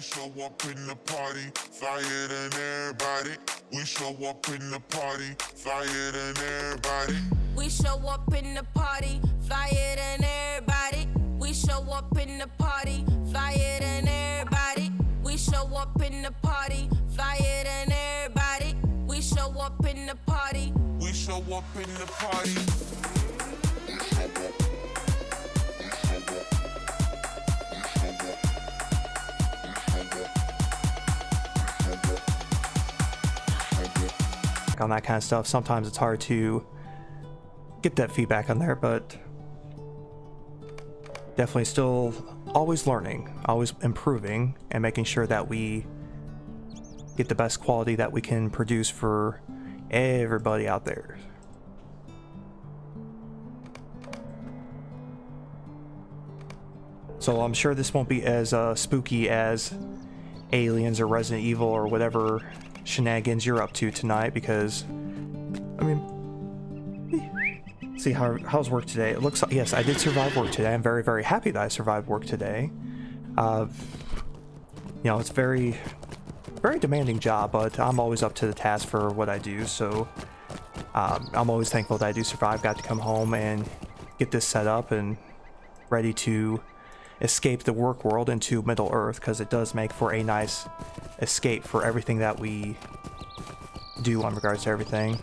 show up in the party, flyer than everybody. We show up in the party, flyer than everybody. We show up in the party, flyer than everybody. We show up in the party, flyer than everybody. We show up in the party, flyer than everybody. We show up in the party. We show up in the party. On that kind of stuff, sometimes it's hard to get that feedback on there, but definitely still always learning, always improving, and making sure that we get the best quality that we can produce for everybody out there. So I'm sure this won't be as spooky as Aliens or Resident Evil or whatever shenanigans you're up to tonight, because I mean, see how's work today? It looks like, yes, I did survive work today. I'm very, very happy that I survived work today. You know, it's very, very demanding job, but I'm always up to the task for what I do, so I'm always thankful that I do survive. Got to come home and get this set up and ready to escape the work world into Middle Earth, because it does make for a nice escape for everything that we do on regards to everything.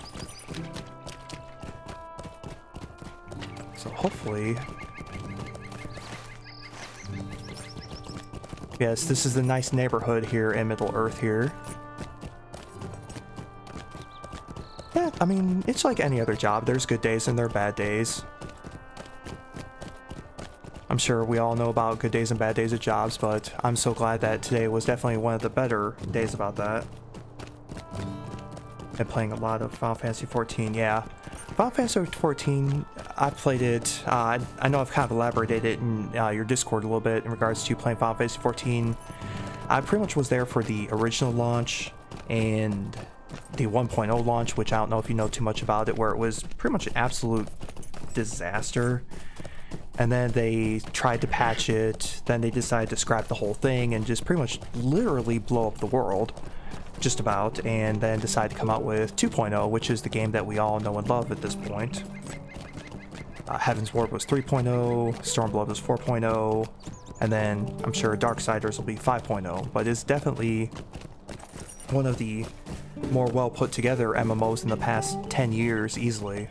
So hopefully, yes, this is the nice neighborhood here in Middle Earth here. Yeah, I mean, it's like any other job. There's good days and there are bad days. I'm sure we all know about good days and bad days at jobs, but I'm so glad that today was definitely one of the better days about that. And playing a lot of Final Fantasy 14, yeah. Final Fantasy 14, I've played it, I know I've kind of elaborated it in your Discord a little bit in regards to playing Final Fantasy 14. I pretty much was there for the original launch and the 1.0 launch, which I don't know if you know too much about it, where it was pretty much an absolute disaster. And then they tried to patch it, then they decided to scrap the whole thing and just pretty much literally blow up the world, just about, and then decide to come out with 2.0, which is the game that we all know and love at this point. Heaven's Ward was 3.0, Stormblood was 4.0, and then I'm sure Darksiders will be 5.0, but it's definitely one of the more well put together MMOs in the past 10 years easily,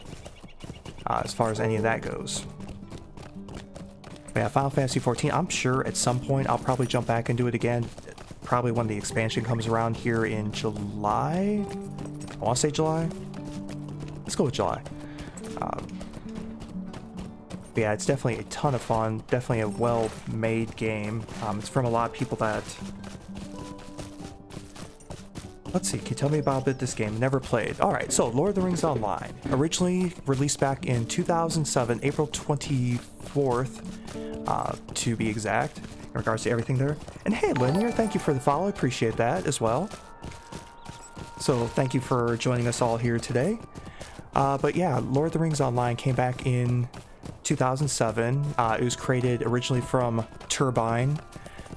as far as any of that goes. Yeah, Final Fantasy 14, I'm sure at some point I'll probably jump back and do it again, probably when the expansion comes around here in July. I want to say July. Let's go with July. Yeah, it's definitely a ton of fun, definitely a well-made game. It's from a lot of people that... Let's see, can you tell me about a bit this game? Never played. Alright, so Lord of the Rings Online. Originally released back in 2007, April 24th, to be exact, in regards to everything there. And hey, Linear, thank you for the follow. I appreciate that as well. So thank you for joining us all here today. But yeah, Lord of the Rings Online came back in 2007. It was created originally from Turbine.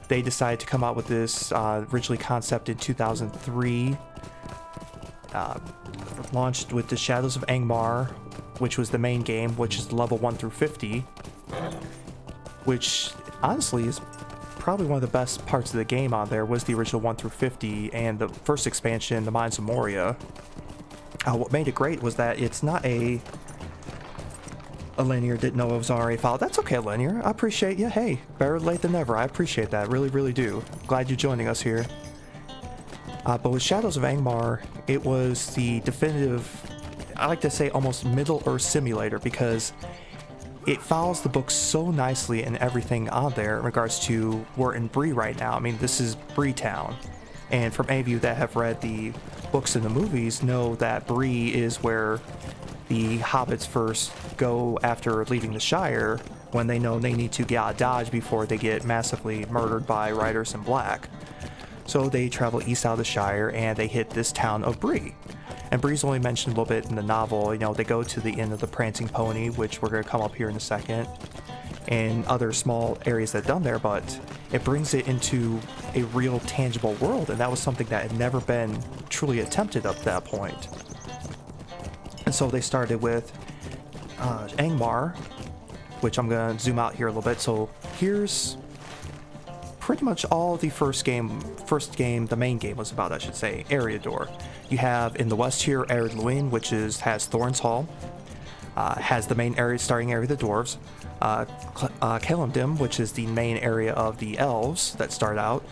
They decided to come out with this originally concept in 2003. Launched with the Shadows of Angmar, which was the main game, which is level 1 through 50. Which honestly is probably one of the best parts of the game on there, was the original 1 through 50 and the first expansion, the Mines of Moria. What made it great was that it's not a Linear didn't know it was an RA file. That's okay, Linear. I appreciate you. Hey, better late than never. I appreciate that. Really, really do. Glad you're joining us here. But with Shadows of Angmar, it was the definitive, I like to say almost Middle-earth simulator, because it follows the book so nicely and everything on there in regards to we're in Bree right now. I mean, this is Bree Town. And from any of you that have read the books and the movies know that Bree is where the hobbits first go after leaving the Shire, when they know they need to get out of Dodge before they get massively murdered by riders in black. So they travel east out of the Shire and they hit this town of Bree. And Bree's only mentioned a little bit in the novel. You know, they go to the Inn of the Prancing Pony, which we're going to come up here in a second. and other small areas that done there, but it brings it into a real tangible world, and that was something that had never been truly attempted up to that point. And so they started with Angmar, which I'm gonna zoom out here a little bit. So here's pretty much all the first game, the main game was about, I should say, Eriador. You have in the west here Ered Luin, which has Thorin's Hall, has the main area, starting area of the dwarves. Kalimdim, which is the main area of the elves that start out.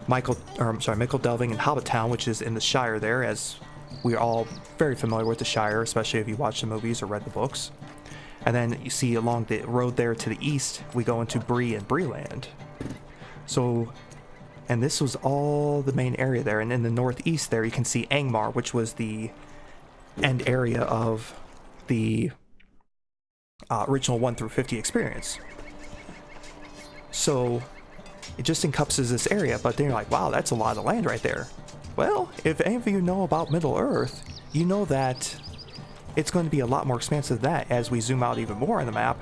Michael Delving and Hobbit Town, which is in the Shire there, as we're all very familiar with the Shire, especially if you watch the movies or read the books. And then you see along the road there to the east, we go into Bree and Breeland. So, and this was all the main area there. And in the northeast there, you can see Angmar, which was the end area of the original 1 through 50 experience. So it just encompasses this area, but then you're like, wow, that's a lot of land right there. Well, if any of you know about Middle Earth, you know that it's going to be a lot more expansive than that as we zoom out even more on the map.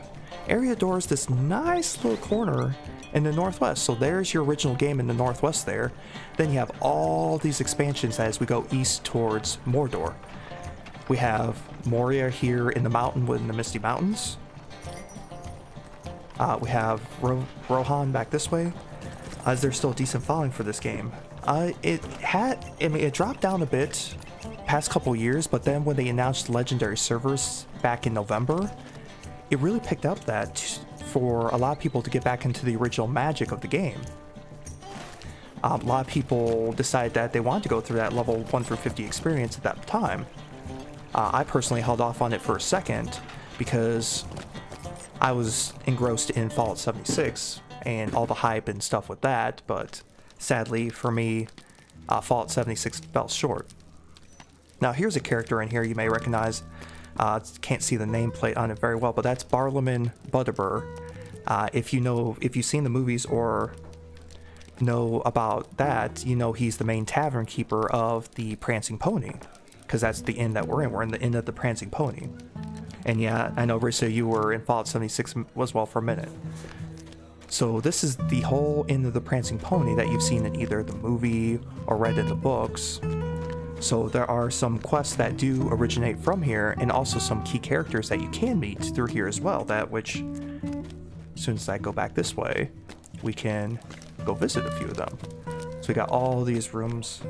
Eriador is this nice little corner in the northwest. So there's your original game in the northwest there. Then you have all these expansions as we go east towards Mordor. We have Moria here in the mountain within the Misty Mountains. We have Rohan back this way. As there's still a decent following for this game. It dropped down a bit past couple years, but then when they announced legendary servers back in November, it really picked up that for a lot of people to get back into the original magic of the game. A lot of people decided that they wanted to go through that level 1 through 50 experience at that time. I personally held off on it for a second because I was engrossed in Fallout 76 and all the hype and stuff with that, but sadly for me, Fallout 76 fell short. Now here's a character in here you may recognize. Can't see the nameplate on it very well, but that's Barlaman Butterbur. If you've seen the movies or know about that, you know he's the main tavern keeper of the Prancing Pony, because that's the inn that we're in. We're in the inn of the Prancing Pony. And yeah, I know, Rissa, you were in Fallout 76 as well for a minute. So this is the whole inn of the Prancing Pony that you've seen in either the movie or read in the books. So there are some quests that do originate from here, and also some key characters that you can meet through here as well, that which, as soon as I go back this way, we can go visit a few of them. So we got all these rooms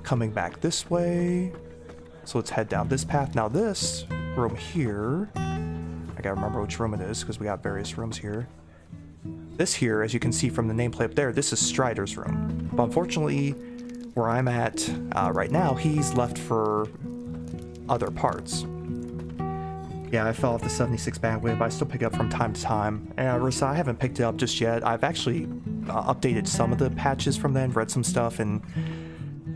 coming back this way. So let's head down this path. Now this room here, I gotta remember which room it is because we got various rooms here. This here, as you can see from the nameplate up there, this is Strider's room. But unfortunately, where I'm at right now, he's left for other parts. Yeah, I fell off the 76 bandwidth, but I still pick it up from time to time. And Rissa, I haven't picked it up just yet. I've actually updated some of the patches from then, read some stuff, and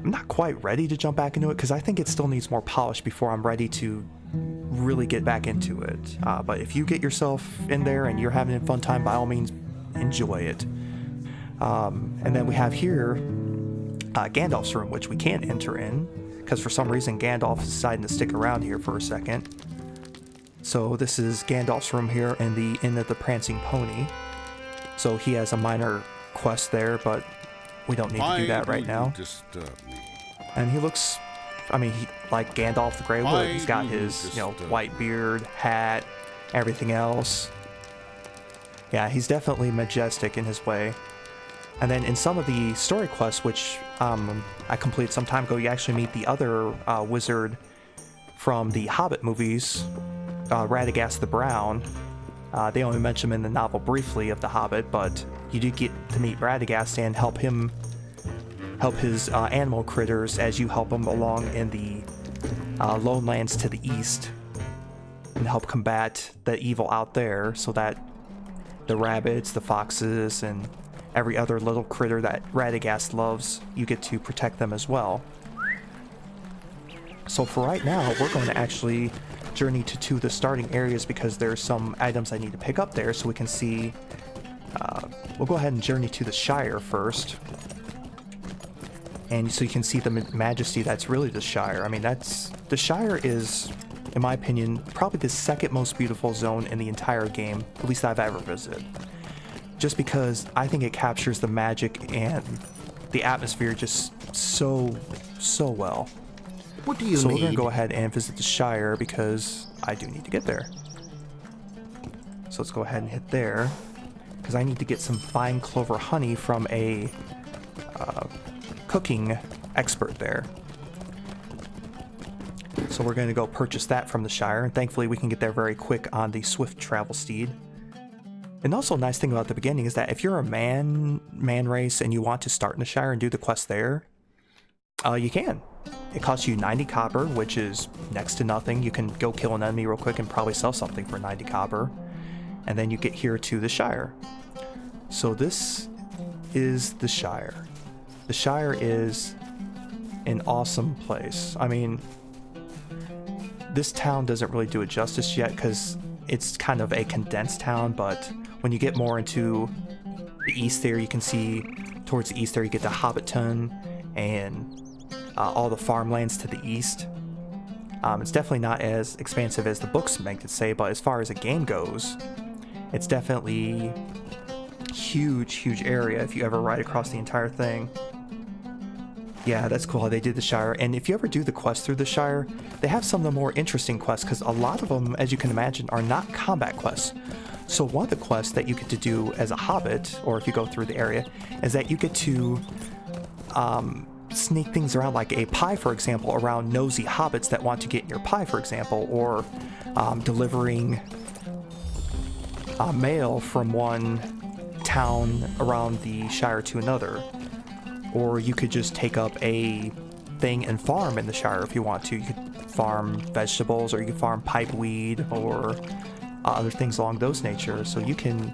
I'm not quite ready to jump back into it because I think it still needs more polish before I'm ready to really get back into it. But if you get yourself in there and you're having a fun time, by all means, enjoy it. And then we have here Gandalf's room, which we can't enter in because for some reason Gandalf is deciding to stick around here for a second. So this is Gandalf's room here in the Inn of the Prancing Pony. So he has a minor quest there, but we don't need to do that right now. And he looks, I mean, like Gandalf the Grey Wood. He's got his, white beard, hat, everything else. Yeah, he's definitely majestic in his way. And then in some of the story quests, which I completed some time ago, you actually meet the other wizard from the Hobbit movies, Radagast the Brown. They only mention him in the novel briefly of the Hobbit, but you do get to meet Radagast and help his animal critters as you help him along in the Lone Lands to the east and help combat the evil out there, so that the rabbits, the foxes, and every other little critter that Radagast loves, you get to protect them as well. So for right now, we're going to actually journey to two of the starting areas because there's some items I need to pick up there so we can see. We'll go ahead and journey to the Shire first. And so you can see the majesty that's really the Shire. I mean, the Shire is in my opinion, probably the second most beautiful zone in the entire game, at least I've ever visited. Just because I think it captures the magic and the atmosphere just so well. What do you So need? we're gonna go ahead and visit the Shire because I do need to get there. So let's go ahead and hit there, because I need to get some fine clover honey from a cooking expert there. So we're going to go purchase that from the Shire, and thankfully we can get there very quick on the swift travel steed. And also a nice thing about the beginning is that if you're a man race and you want to start in the Shire and do the quest there, you can. It costs you 90 copper, which is next to nothing. You can go kill an enemy real quick and probably sell something for 90 copper. And then you get here to the Shire. So this is the Shire. The Shire is an awesome place. I mean, this town doesn't really do it justice yet because it's kind of a condensed town, but when you get more into the east there, you can see towards the east there you get the Hobbiton and all the farmlands to the east. It's definitely not as expansive as the books make it say, but as far as a game goes, it's definitely huge area if you ever ride across the entire thing. Yeah, that's cool how they did the Shire. And if you ever do the quest through the Shire, they have some of the more interesting quests, because a lot of them, as you can imagine, are not combat quests. So one of the quests that you get to do as a hobbit, or if you go through the area, is that you get to sneak things around, like a pie, for example, around nosy hobbits that want to get in your pie, for example, or delivering mail from one town around the Shire to another. Or you could just take up a thing and farm in the Shire if you want to. You could farm vegetables, or you could farm pipeweed, or other things along those nature. So you can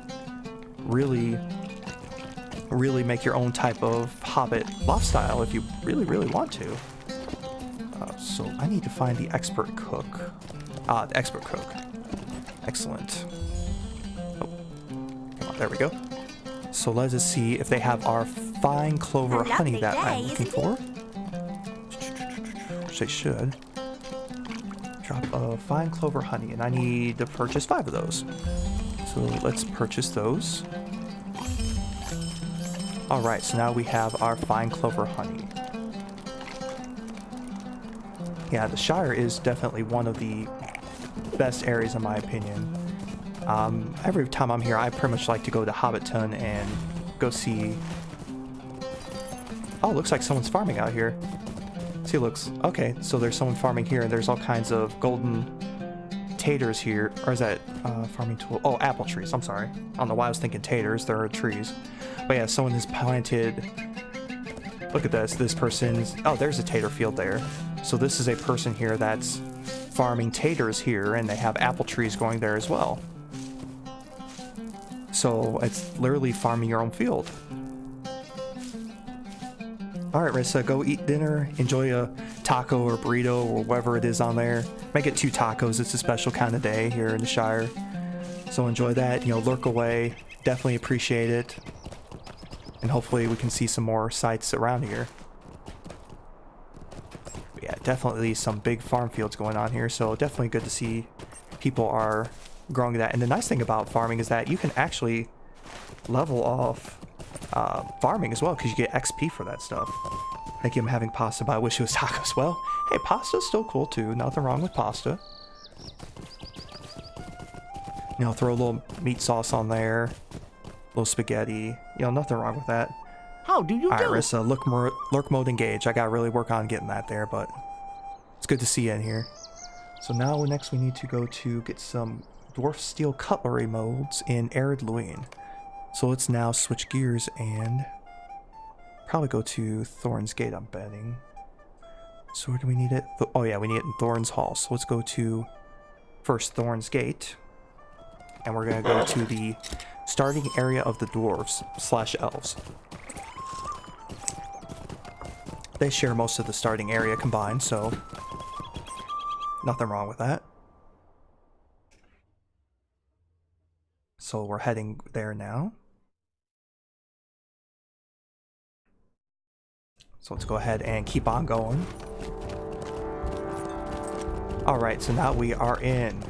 really make your own type of hobbit lifestyle if you really want to. So I need to find the expert cook. The expert cook. Excellent. Oh, come on, there we go. So let's just see if they have our fine clover honey that I'm looking for. Which they should. Drop of fine clover honey, and I need to purchase 5 of those. So let's purchase those. Alright, so now we have our fine clover honey. Yeah, the Shire is definitely one of the best areas in my opinion. Every time I'm here, I pretty much like to go to Hobbiton and go see... Oh, looks like someone's farming out here. See, looks... Okay, so there's someone farming here, and there's all kinds of golden taters here. Or is that farming tool? Oh, apple trees, I'm sorry. I don't know why I was thinking taters, there are trees. But yeah, someone has planted... Look at this person's... Oh, there's a tater field there. So this is a person here that's farming taters here, and they have apple trees going there as well. So it's literally farming your own field. Alright, Rissa, go eat dinner, enjoy a taco or burrito or whatever it is on there. Make it 2 tacos, it's a special kind of day here in the Shire. So enjoy that, lurk away, definitely appreciate it. And hopefully we can see some more sights around here. But yeah, definitely some big farm fields going on here, so definitely good to see people are growing that. And the nice thing about farming is that you can actually level off farming as well, because you get XP for that stuff. Thank you, I'm having pasta, but I wish it was tacos. Well, hey, pasta's still cool too, nothing wrong with pasta. Throw a little meat sauce on there, a little spaghetti, nothing wrong with that. How do you do? Alright, Rissa, lurk mode engage. I gotta really work on getting that there, but it's good to see you in here. So now next we need to go to get some dwarf steel cutlery molds in Arid Luin. So let's now switch gears and probably go to Thorn's Gate, I'm betting. So where do we need it? Oh yeah, we need it in Thorn's Hall. So let's go to first Thorn's Gate, and we're gonna go to the starting area of the dwarves / elves. They share most of the starting area combined, so nothing wrong with that. So we're heading there now. So let's go ahead and keep on going. Alright, so now we are in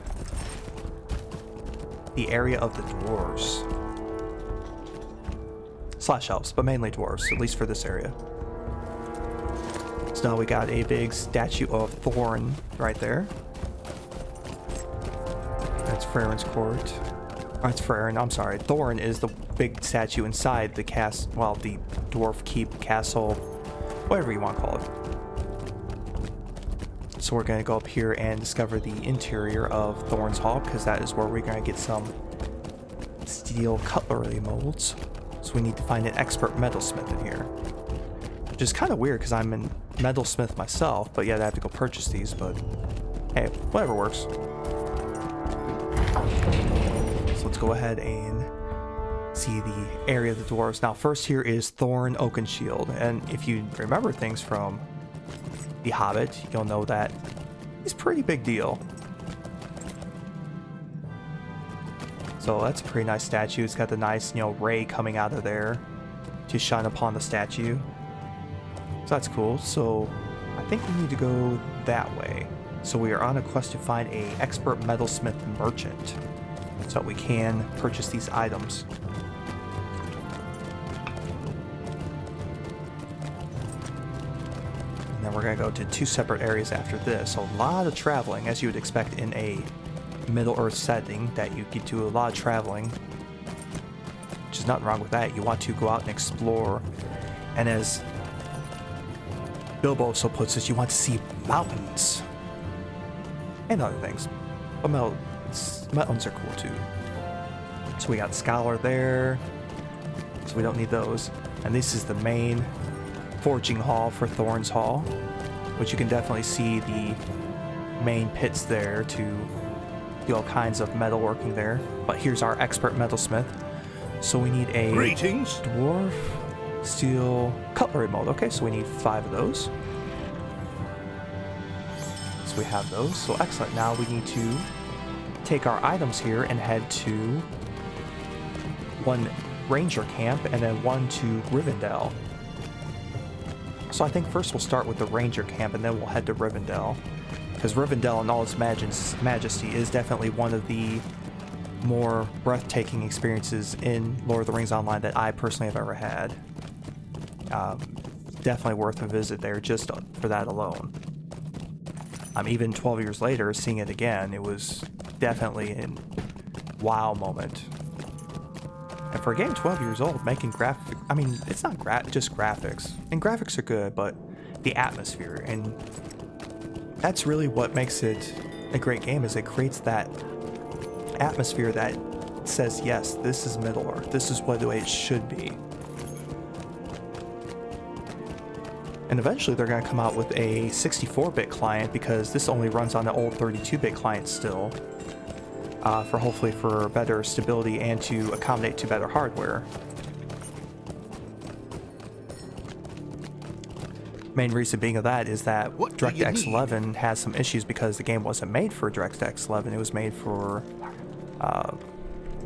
the area of the dwarves. Slash elves, but mainly dwarves, at least for this area. So now we got a big statue of Thorn right there. That's Farron's court. Oh, that's Farron, I'm sorry. Thorn is the big statue inside the the dwarf keep castle, whatever you want to call it. So we're going to go up here and discover the interior of Thorn's Hall, because that is where we're going to get some steel cutlery molds. So we need to find an expert metalsmith in here. Which is kind of weird, because I'm a metalsmith myself, but yeah, I have to go purchase these, but hey, whatever works. So let's go ahead and see the area of the dwarves. Now first here is Thorn Oakenshield, and if you remember things from The Hobbit, you'll know that he's a pretty big deal. So that's a pretty nice statue. It's got the nice, ray coming out of there to shine upon the statue. So that's cool. So I think we need to go that way. So we are on a quest to find a expert metalsmith merchant, so we can purchase these items. And then we're going to go to 2 separate areas after this. So a lot of traveling, as you would expect in a Middle-earth setting, that you get to a lot of traveling. Which is nothing wrong with that. You want to go out and explore. And as Bilbo so puts it, you want to see mountains. And other things. But mountains are cool too. So we got Scholar there. So we don't need those. And this is the main forging hall for Thorn's Hall, which you can definitely see the main pits there to do all kinds of metalworking there. But here's our expert metalsmith. So we need a dwarf steel cutlery mold. Okay, so we need 5 of those. So we have those. So excellent. Now we need to take our items here and head to one ranger camp and then one to Rivendell. So I think first we'll start with the ranger camp and then we'll head to Rivendell, because Rivendell in all its majesty is definitely one of the more breathtaking experiences in Lord of the Rings Online that I personally have ever had. Definitely worth a visit there just for that alone. Even 12 years later, seeing it again, it was definitely a wow moment. And for a game 12 years old, making it's not just graphics. And graphics are good, but the atmosphere. And that's really what makes it a great game, is it creates that atmosphere that says, yes, this is Middle-earth. This is what the way it should be. And eventually they're going to come out with a 64-bit client, because this only runs on the old 32-bit client still, hopefully for better stability and to accommodate to better hardware. Main reason being of that is that DirectX 11 has some issues, because the game wasn't made for DirectX 11. It was made for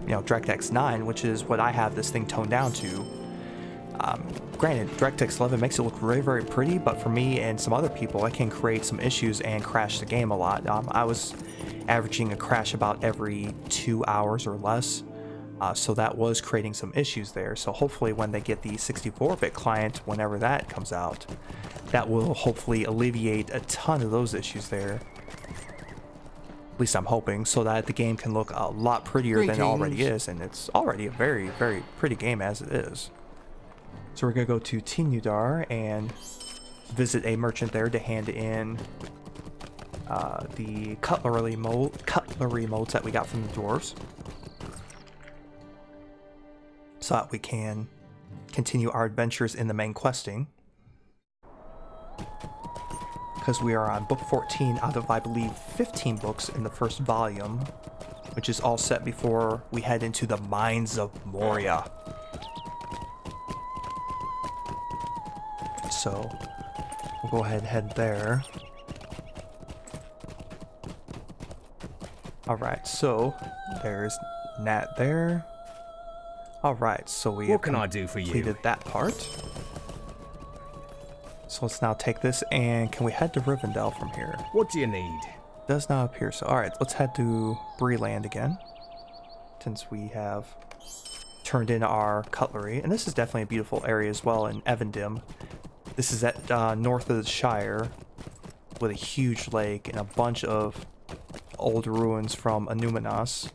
DirectX 9, which is what I have this thing toned down to. Granted, DirectX 11 makes it look very, very pretty, but for me and some other people, it can create some issues and crash the game a lot. I was averaging a crash about every 2 hours or less, so that was creating some issues there. So hopefully when they get the 64-bit client, whenever that comes out, that will hopefully alleviate a ton of those issues there. At least I'm hoping, so that the game can look a lot prettier than it already is, and it's already a very, very pretty game as it is. So we're going to go to Tinudar and visit a merchant there to hand in the cutlery molds that we got from the dwarves, so that we can continue our adventures in the main questing. Because we are on book 14 out of, I believe, 15 books in the first volume, which is all set before we head into the Mines of Moria. So we'll go ahead and head there. Alright, so there's Nat there. Alright, so we what can I do for you? Completed that part. So let's now take this, and can we head to Rivendell from here? What do you need? Does not appear so. Alright, let's head to Breeland again. Since we have turned in our cutlery. And this is definitely a beautiful area as well in Evendim. This is at north of the Shire, with a huge lake and a bunch of old ruins from Anuminas.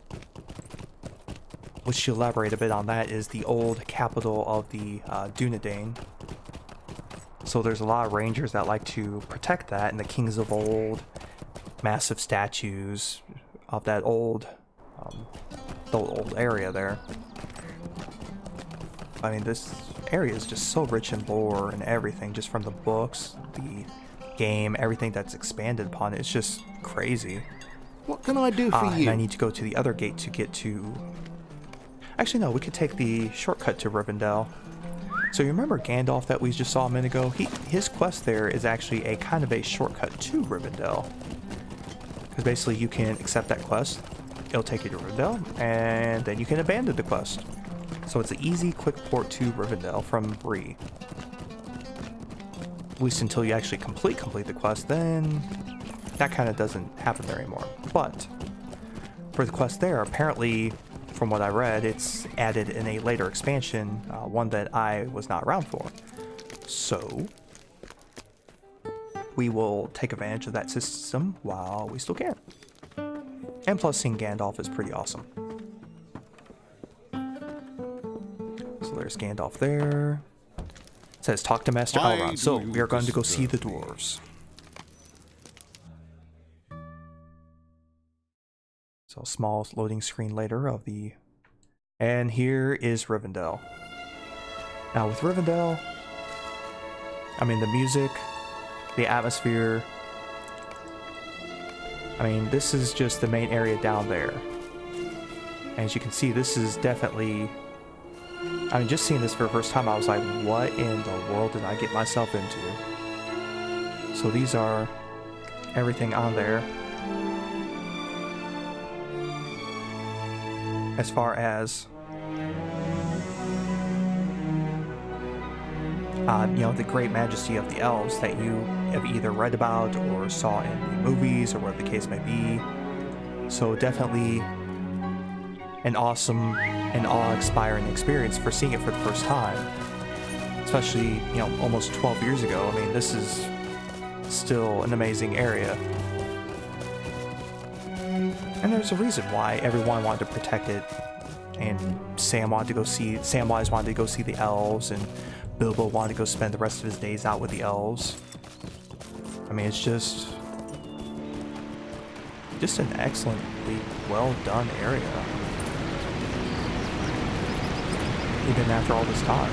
Which, to elaborate a bit on that, is the old capital of the Dunedain. So there's a lot of rangers that like to protect that, and the kings of old, massive statues of that old, the old area there. I mean, this area is just so rich in lore and everything, just from the books, the game, everything that's expanded upon it. It's just crazy. What can I do for you? And I need to go to the other gate to get to... Actually, no, we could take the shortcut to Rivendell. So you remember Gandalf that we just saw a minute ago? His quest there is actually a kind of a shortcut to Rivendell. Because basically you can accept that quest, it'll take you to Rivendell, and then you can abandon the quest. So it's an easy, quick port to Rivendell from Bree. At least until you actually complete the quest, then that kind of doesn't happen there anymore. But for the quest there, apparently, from what I read, it's added in a later expansion, one that I was not around for. So we will take advantage of that system while we still can. And plus, seeing Gandalf is pretty awesome. So there's Gandalf there. It says, talk to Master Elrond. So we are going to go see the dwarves. So a small loading screen later of the... And here is Rivendell. Now with Rivendell, I mean the music, the atmosphere, I mean this is just the main area down there. And as you can see, this is definitely... I mean, just seeing this for the first time, I was like, what in the world did I get myself into? So these are everything on there. As far as, you know, the great majesty of the elves that you have either read about or saw in the movies or whatever the case may be. So definitely an awesome and awe-inspiring experience for seeing it for the first time. Especially, you know, almost 12 years ago. I mean, this is still an amazing area. And there's a reason why everyone wanted to protect it. And Samwise wanted to go see the elves, and Bilbo wanted to go spend the rest of his days out with the elves. I mean, it's just an excellently well done area. Even after all this time.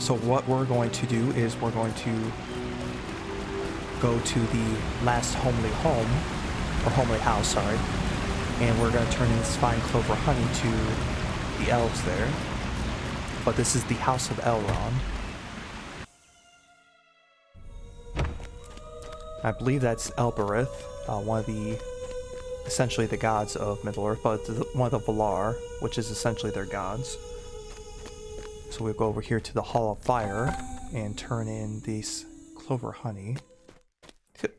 So what we're going to do is we're going to go to the last homely home, or homely house, sorry, and we're going to turn in this fine clover honey to the elves there. But this is the House of Elrond. I believe that's Elbereth, one of the, essentially the gods of Middle-earth, but one of the Valar, which is essentially their gods. So we'll go over here to the Hall of Fire and turn in this clover honey.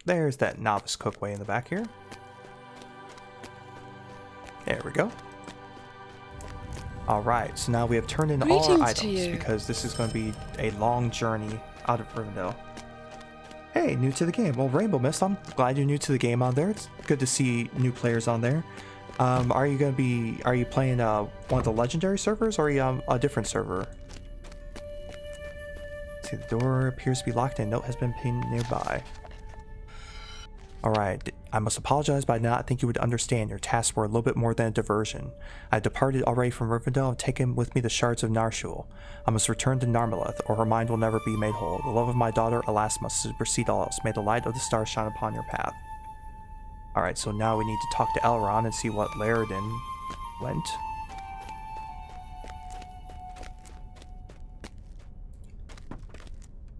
There's that novice cookway in the back here. There we go. Alright, so now we have turned in all our items because this is going to be a long journey out of Rivendell. Hey, new to the game. Well, Rainbow Mist, I'm glad you're new to the game on there. It's good to see new players on there. Are you playing one of the legendary servers, or are you on a different server? Let's see, the door appears to be locked and a note has been pinned nearby. Alright, I must apologize, but I did not think you would understand. Your tasks were a little bit more than a diversion. I departed already from Rivendell and taken with me the shards of Narshul. I must return to Narmaleth, or her mind will never be made whole. The love of my daughter, alas, must supersede all else. May the light of the stars shine upon your path. Alright, so now we need to talk to Elrond and see what Laridan went.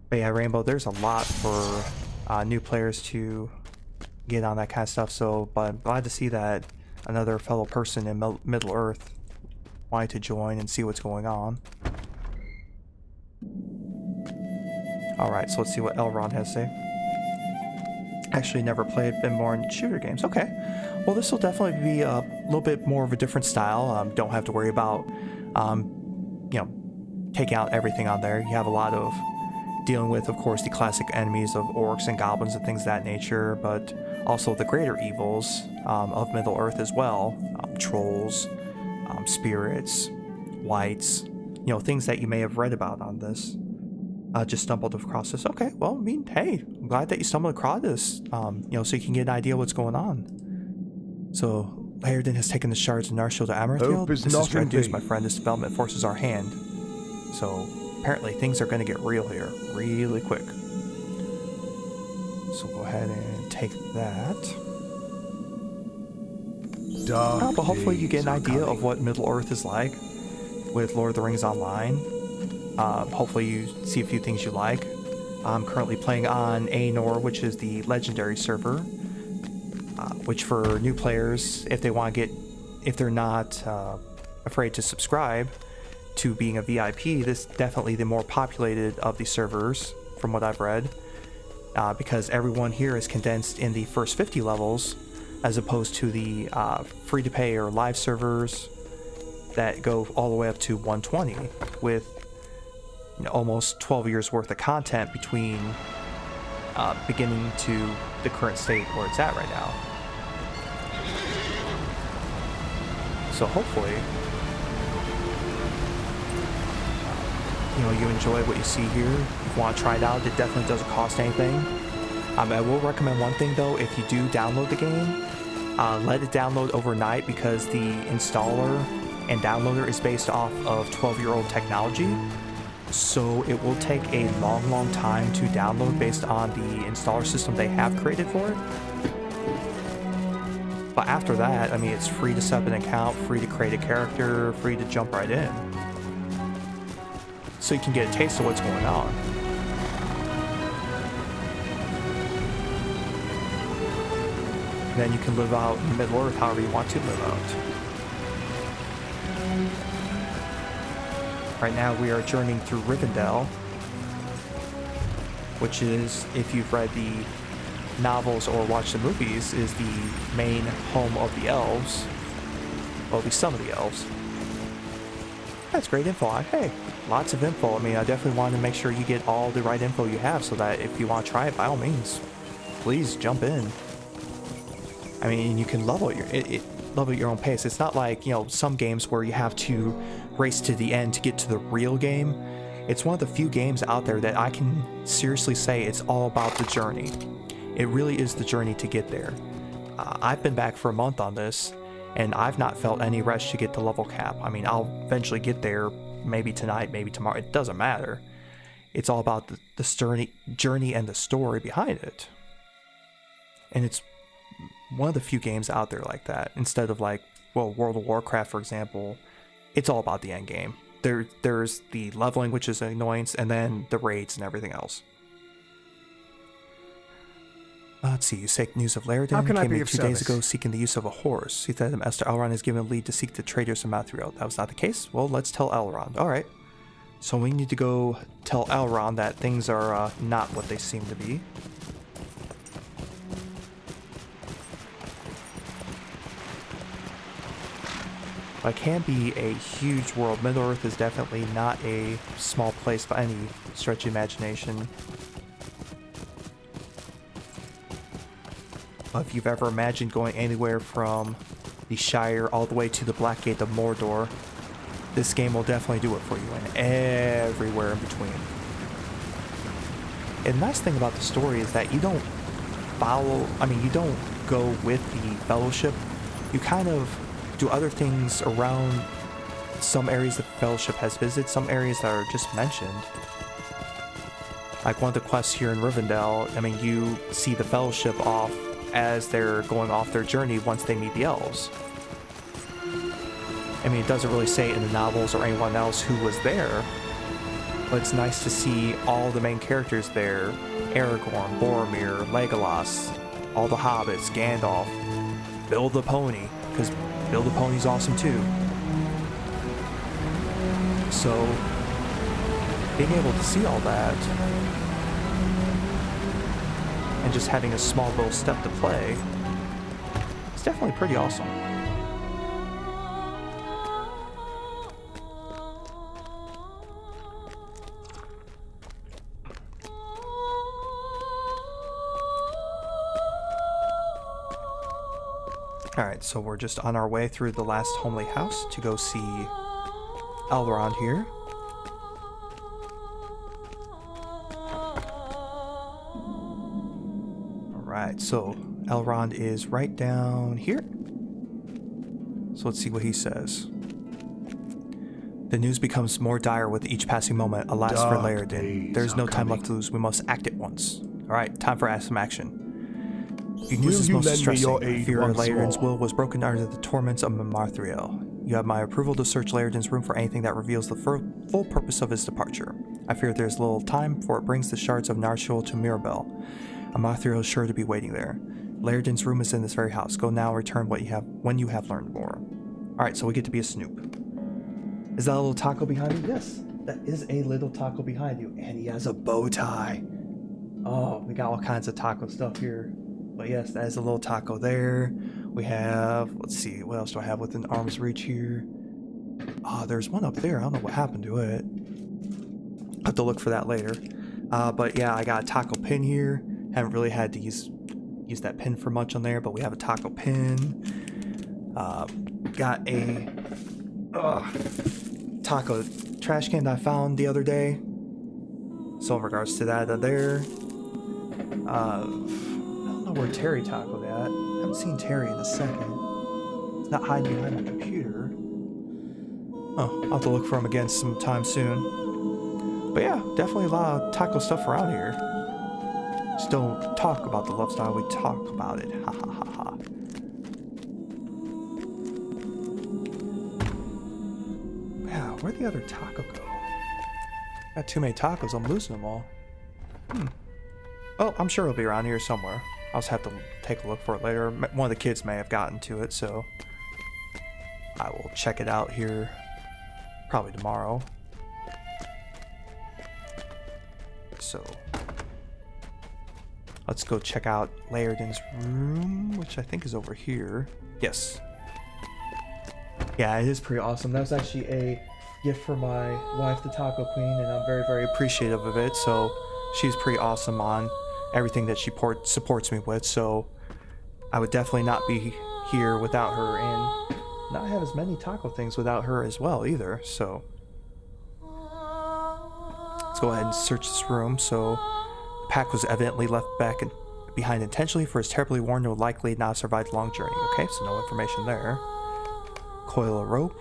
But yeah, Rainbow, there's a lot for new players to get on that kind of stuff, so, but I'm glad to see that another fellow person in Middle Earth wanting to join and see what's going on. Alright, so let's see what Elrond has to say. Actually never been more in shooter games. Okay. Well, this will definitely be a little bit more of a different style. Don't have to worry about, you know, taking out everything on there. You have a lot of dealing with, of course, the classic enemies of orcs and goblins and things of that nature, but also the greater evils of Middle Earth as well. Trolls, spirits, wights, you know, things that you may have read about on this. Just stumbled across this. Okay, well, I mean, hey, I'm glad that you stumbled across this, you know, so you can get an idea what's going on. So, Laerden has taken the shards of Narshil to Amarthiel. This is dread news, my friend. This development forces our hand. So, apparently things are going to get real here, really quick. So, go ahead and take that. But hopefully you get an idea of what Middle Earth is like with Lord of the Rings Online. Hopefully you see a few things you like. I'm currently playing on Anor, which is the legendary server, which for new players, if they want to get, if they're not afraid to subscribe to being a VIP, this is definitely the more populated of the servers, from what I've read, because everyone here is condensed in the first 50 levels, as opposed to the free-to-pay or live servers that go all the way up to 120, with almost 12 years worth of content between beginning to the current state where it's at right now. So hopefully, you know, you enjoy what you see here. If you want to try it out, it definitely doesn't cost anything. I will recommend one thing though: if you do download the game, let it download overnight, because the installer and downloader is based off of 12-year-old technology. So it will take a long time to download based on the installer system they have created for it. But after that, I mean, it's free to set up an account, free to create a character, free to jump right in. So you can get a taste of what's going on. And then you can live out in Middle Earth however you want to live out. Right now we are journeying through Rivendell, which is, if you've read the novels or watched the movies, is the main home of the elves. Well, at least some of the elves. That's great info. Hey, lots of info. I mean, I definitely want to make sure you get all the right info you have, so that if you want to try it, by all means, please jump in. I mean, you can level level at your own pace. It's not like, you know, some games where you have to race to the end to get to the real game. It's one of the few games out there that I can seriously say it's all about the journey. It really is the journey to get there. I've been back for a month on this, and I've not felt any rush to get to level cap. I mean, I'll eventually get there, maybe tonight, maybe tomorrow. It doesn't matter. It's all about the journey and the story behind it. And it's one of the few games out there like that. Instead of like, well, World of Warcraft, for example, it's all about the end game. There's the leveling, which is an annoyance, and then the raids and everything else. Let's see, you seek news of Laerden. Came in 2 days ago seeking the use of a horse. He said Master Elrond is given lead to seek the traders in Amarthiel. That was not the case? Well, let's tell Elrond. Alright. So we need to go tell Elrond that things are not what they seem to be. But it can be a huge world. Middle-earth is definitely not a small place by any stretch of imagination. But if you've ever imagined going anywhere from the Shire all the way to the Black Gate of Mordor, this game will definitely do it for you, and everywhere in between. And the nice thing about the story is that you don't you don't go with the Fellowship. You kind of do other things around some areas the Fellowship has visited, some areas that are just mentioned. Like one of the quests here in Rivendell, I mean, you see the Fellowship off as they're going off their journey once they meet the elves. I mean, it doesn't really say in the novels or anyone else who was there, but it's nice to see all the main characters there. Aragorn, Boromir, Legolas, all the hobbits, Gandalf, Bill the Pony. because Build-A-Pony's awesome too. So, being able to see all that, and just having a small little step to play, it's definitely pretty awesome. Alright, so we're just on our way through the last homely house to go see Elrond here. Alright, so Elrond is right down here. So let's see what he says. The news becomes more dire with each passing moment. Alas for Laerden. There is no time left to lose. We must act at once. Alright, time for some action. Your news is most distressing. I fear Laerden's will was broken under the torments of Marthriel. You have my approval to search Laerden's room for anything that reveals the full purpose of his departure. I fear there's little time, for it brings the shards of Narshul to Mirabel. Marthriel is sure to be waiting there. Laerden's room is in this very house. Go now, return when you have learned more. Alright, so we get to be a Snoop. Is that a little taco behind you? Yes, that is a little taco behind you. And he has a bow tie. Oh, we got all kinds of taco stuff here. But yes, that is a little taco there. We have, let's see, what else do I have within arm's reach here? Oh, there's one up there. I don't know what happened to it. I'll have to look for that later. But yeah, I got a taco pin here. Haven't really had to use that pin for much on there, but we have a taco pin. Got a taco trash can that I found the other day. So in regards to that there. I don't know where Terry tacoed at. I haven't seen Terry in a second. It's not hiding behind my computer. Oh, I'll have to look for him again sometime soon. But yeah, definitely a lot of taco stuff around here. Just don't talk about the love style, we talk about it. Ha ha ha ha. Yeah, where'd the other taco go? Got too many tacos, I'm losing them all. Oh, I'm sure it'll be around here somewhere. I'll just have to take a look for it later. One of the kids may have gotten to it, so I will check it out here probably tomorrow. So let's go check out Laerden's room, which I think is over here. Yes. Yeah, it is pretty awesome. That was actually a gift for my wife, the Taco Queen, and I'm very, very appreciative of it. So she's pretty awesome on everything that she supports me with. So I would definitely not be here without her, and not have as many taco things without her as well either. So let's go ahead and search this room. So the pack was evidently left behind intentionally, for his terribly worn and would likely not have survived a long journey. Okay, so no information there. Coil of rope.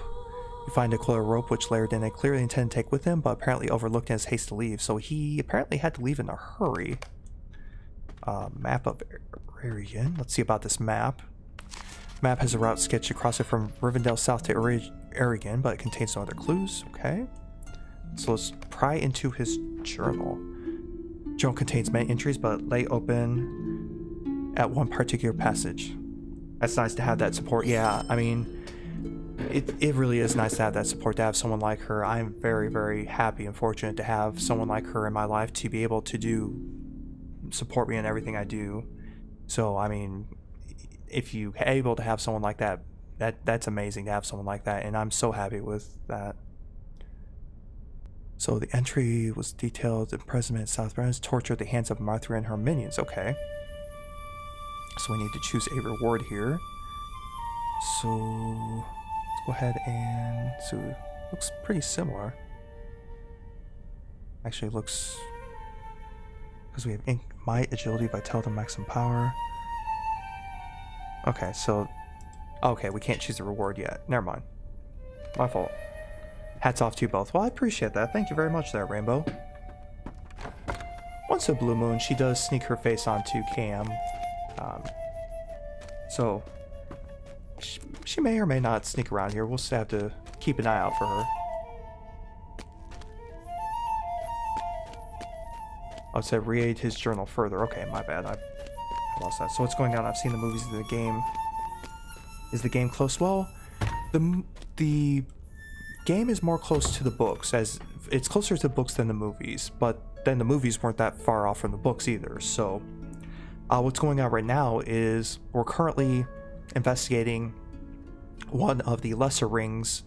You find a coil of rope which Laerden had clearly intended to take with him, but apparently overlooked in his haste to leave. So he apparently had to leave in a hurry. Map of Arian. Let's see about this map. Map has a route sketched across it from Rivendell south to Arian, but it contains no other clues. Okay. So let's pry into his journal. Journal contains many entries, but lay open at one particular passage. That's nice to have that support. Yeah, I mean, it really is nice to have that support, to have someone like her. I'm very, very happy and fortunate to have someone like her in my life to be able to support me in everything I do. So, I mean, if you're able to have someone like that, that's amazing to have someone like that, and I'm so happy with that. So the entry was detailed: imprisonment, Southbound, torture at the hands of Martha and her minions. Okay. So we need to choose a reward here. So let's go ahead and, so it looks pretty similar. Actually, it looks, because we have ink, might, agility, vitality, maximum power. Okay, so okay, we can't choose the reward yet. Never mind. My fault. Hats off to you both. Well, I appreciate that. Thank you very much there, Rainbow. Once a blue moon, she does sneak her face onto Cam. So she may or may not sneak around here. We'll just have to keep an eye out for her. I said read his journal further. Okay, my bad. I lost that. So what's going on? I've seen the movies of the game. Is the game close? Well, the game is more close to the books, as it's closer to the books than the movies, but then the movies weren't that far off from the books either. So what's going on right now is we're currently investigating one of the lesser rings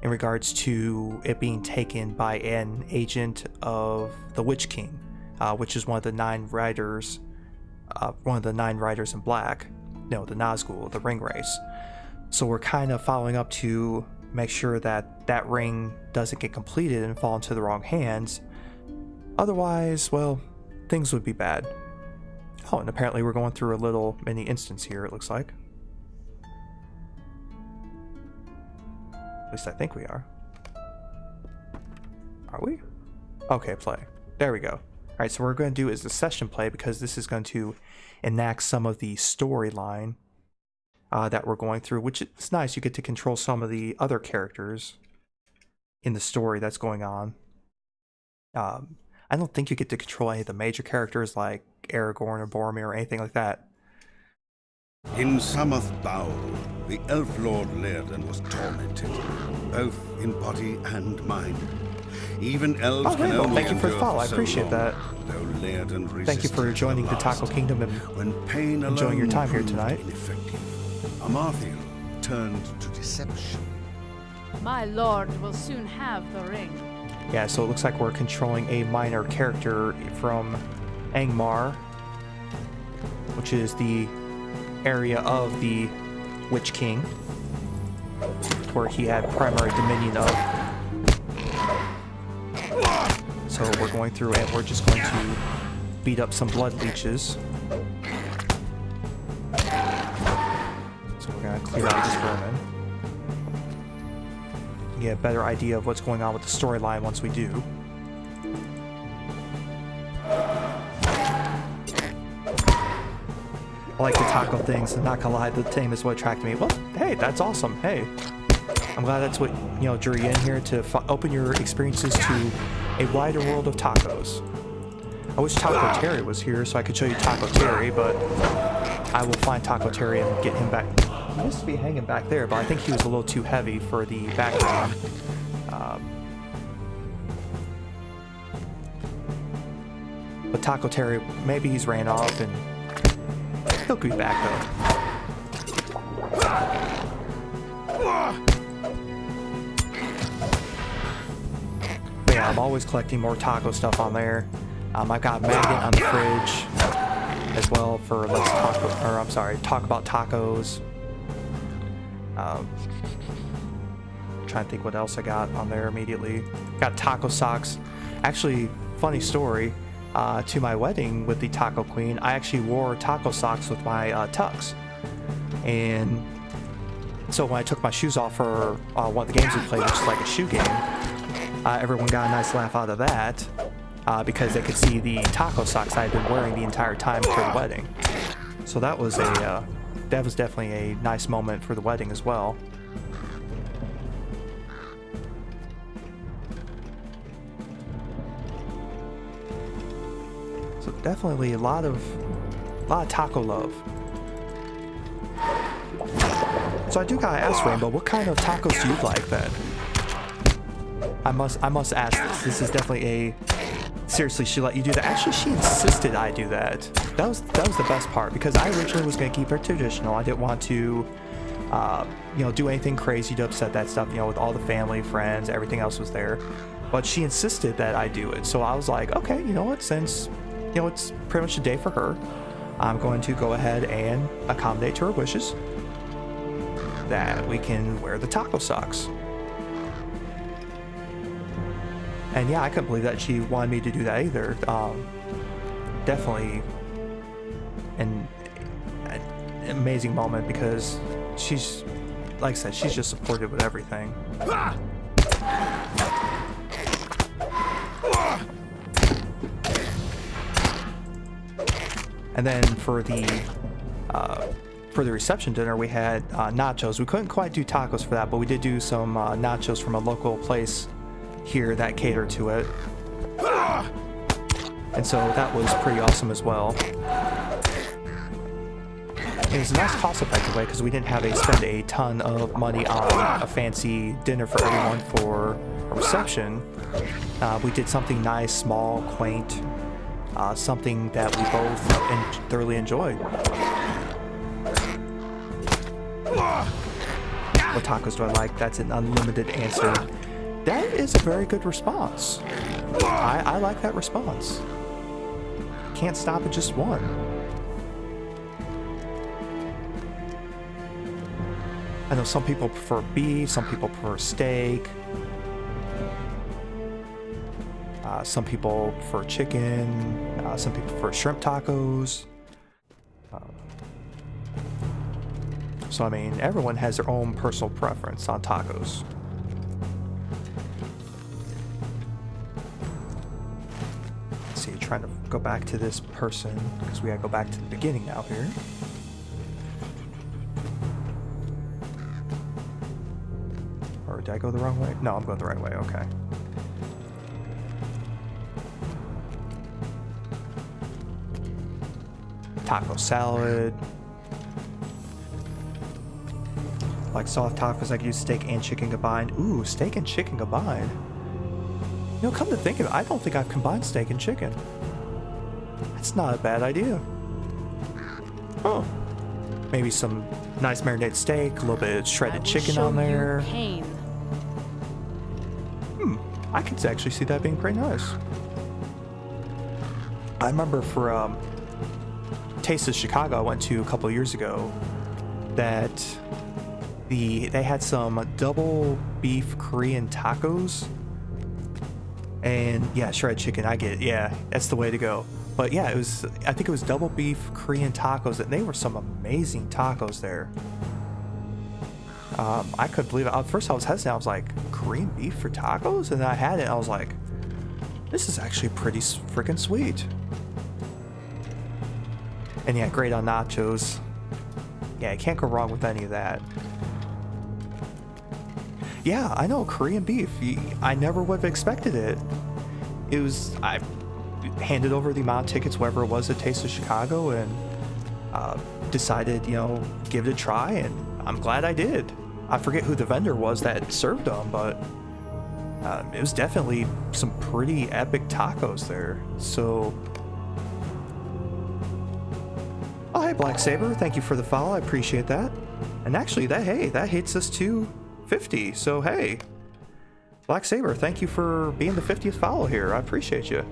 in regards to it being taken by an agent of the Witch King, which is one of the nine riders in black. No, the Nazgul, the ring race. So we're kind of following up to make sure that that ring doesn't get completed and fall into the wrong hands. Otherwise, well, things would be bad. Oh, and apparently we're going through a little mini instance here, it looks like. At least I think we are. Are we? Okay, play. There we go. Alright, so what we're going to do is the session play, because this is going to enact some of the storyline that we're going through, which is nice. You get to control some of the other characters in the story that's going on. I don't think you get to control any of the major characters like Aragorn or Boromir or anything like that. In Summoth Bowl, the Elf Lord Lairden was tormented, both in body and mind. Even elves can Rainbow, only thank you for the endure follow. I so appreciate long, that. though Lairden Thank you for resisted joining to the the Taco last. Kingdom and When pain enjoying your alone time here proved tonight. ineffective, Amarthiel turned to deception. My lord will soon have the ring. yeah, so it looks like we're controlling a minor character from Angmar, which is the area of the Witch King, where he had primary dominion of. So we're going through and we're just going to beat up some blood leeches. So we're going to clear out this vermin. Get a better idea of what's going on with the storyline once we do. I like the taco things, and not gonna lie, the thing is what attracted me. Well, hey, that's awesome. Hey, I'm glad that's what, drew you in here, to open your experiences to a wider world of tacos. I wish Taco Terry was here so I could show you Taco Terry, but I will find Taco Terry and get him back. He used to be hanging back there, but I think he was a little too heavy for the background. But Taco Terry, maybe he's ran off and he'll be back though. But yeah, I'm always collecting more taco stuff on there. I've got Magnet on the fridge as well for talk about tacos. Trying to think what else I got on there immediately. Got taco socks. Actually, funny story. To my wedding with the Taco Queen, I actually wore taco socks with my tux. And so when I took my shoes off for one of the games we played, which is like a shoe game, everyone got a nice laugh out of that because they could see the taco socks I had been wearing the entire time for the wedding. So that was definitely a nice moment for the wedding as well. So definitely a lot of taco love. So I do gotta ask, Rainbow, what kind of tacos do you like then? I must ask this. This is definitely seriously, she let you do that. Actually, she insisted I do that. That was the best part, because I originally was gonna keep it traditional. I didn't want to do anything crazy to upset that stuff, with all the family, friends, everything else was there. But she insisted that I do it. So I was like, okay, you know what, since it's pretty much a day for her, I'm going to go ahead and accommodate to her wishes that we can wear the taco socks. And yeah, I couldn't believe that she wanted me to do that either. Definitely an amazing moment, because she's, like I said, she's just supportive with everything. And then for the reception dinner, we had nachos. We couldn't quite do tacos for that, but we did do some nachos from a local place here that catered to it. And so that was pretty awesome as well. it was a nice cost-effective way because we didn't have to spend a ton of money on a fancy dinner for everyone for a reception. We did something nice, small, quaint, something that we both thoroughly enjoyed. What tacos do I like? That's an unlimited answer. That is a very good response. I like that response. Can't stop at just one. I know some people prefer beef, some people prefer steak. Some people prefer chicken. Some people prefer shrimp tacos. So, I mean, everyone has their own personal preference on tacos. Let's see, trying to go back to this person, because we gotta go back to the beginning now here. Or did I go the wrong way? No, I'm going the right way, okay. Taco salad. Like soft tacos, I could use steak and chicken combined. Ooh, steak and chicken combined. You know, come to think of it, I don't think I've combined steak and chicken. That's not a bad idea. Huh. Maybe some nice marinated steak, a little bit of shredded chicken on there. Pain. I could actually see that being pretty nice. I remember for Taste of Chicago I went to a couple of years ago that they had some double beef Korean tacos. And yeah, shredded chicken, I get it. Yeah, that's the way to go. But yeah, I think it was double beef Korean tacos, and they were some amazing tacos there. I couldn't believe it. At first I was hesitant. I was like, Korean beef for tacos? And then I had it and I was like, this is actually pretty freaking sweet. And yeah, great on nachos. Yeah, you can't go wrong with any of that. Yeah, I know, Korean beef. I never would have expected it. I handed over the amount of tickets, whatever it was, at Taste of Chicago, and decided, give it a try, and I'm glad I did. I forget who the vendor was that served them, but it was definitely some pretty epic tacos there. So, oh, hey, Black Saber, thank you for the follow. I appreciate that. And actually, that hits us to 50. So, hey, Black Saber, thank you for being the 50th follow here. I appreciate you.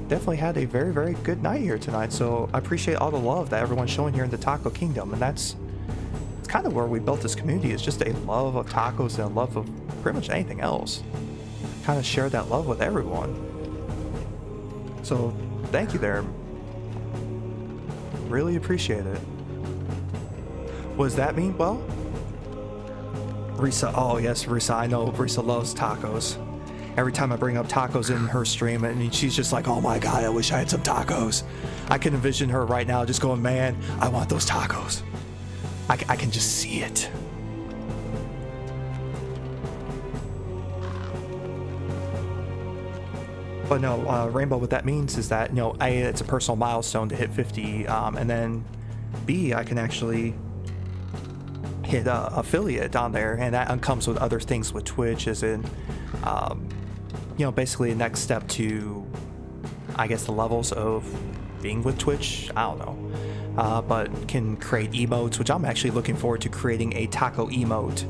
Definitely had a very, very good night here tonight. So I appreciate all the love that everyone's showing here in the Taco Kingdom. And it's kind of where we built this community, is just a love of tacos and a love of pretty much anything else. Kind of share that love with everyone. So thank you there. Really appreciate it. What does that mean? Well, Risa, oh yes, Risa, I know Risa loves tacos. Every time I bring up tacos in her stream, and she's just like, oh my god, I wish I had some tacos. I can envision her right now just going, man, I want those tacos. I can just see it. But no, Rainbow, what that means is that, A, it's a personal milestone to hit 50, and then B, I can actually hit affiliate on there, and that comes with other things with Twitch, as in, basically the next step to, I guess, the levels of being with Twitch. I don't know. But can create emotes, which I'm actually looking forward to creating a taco emote.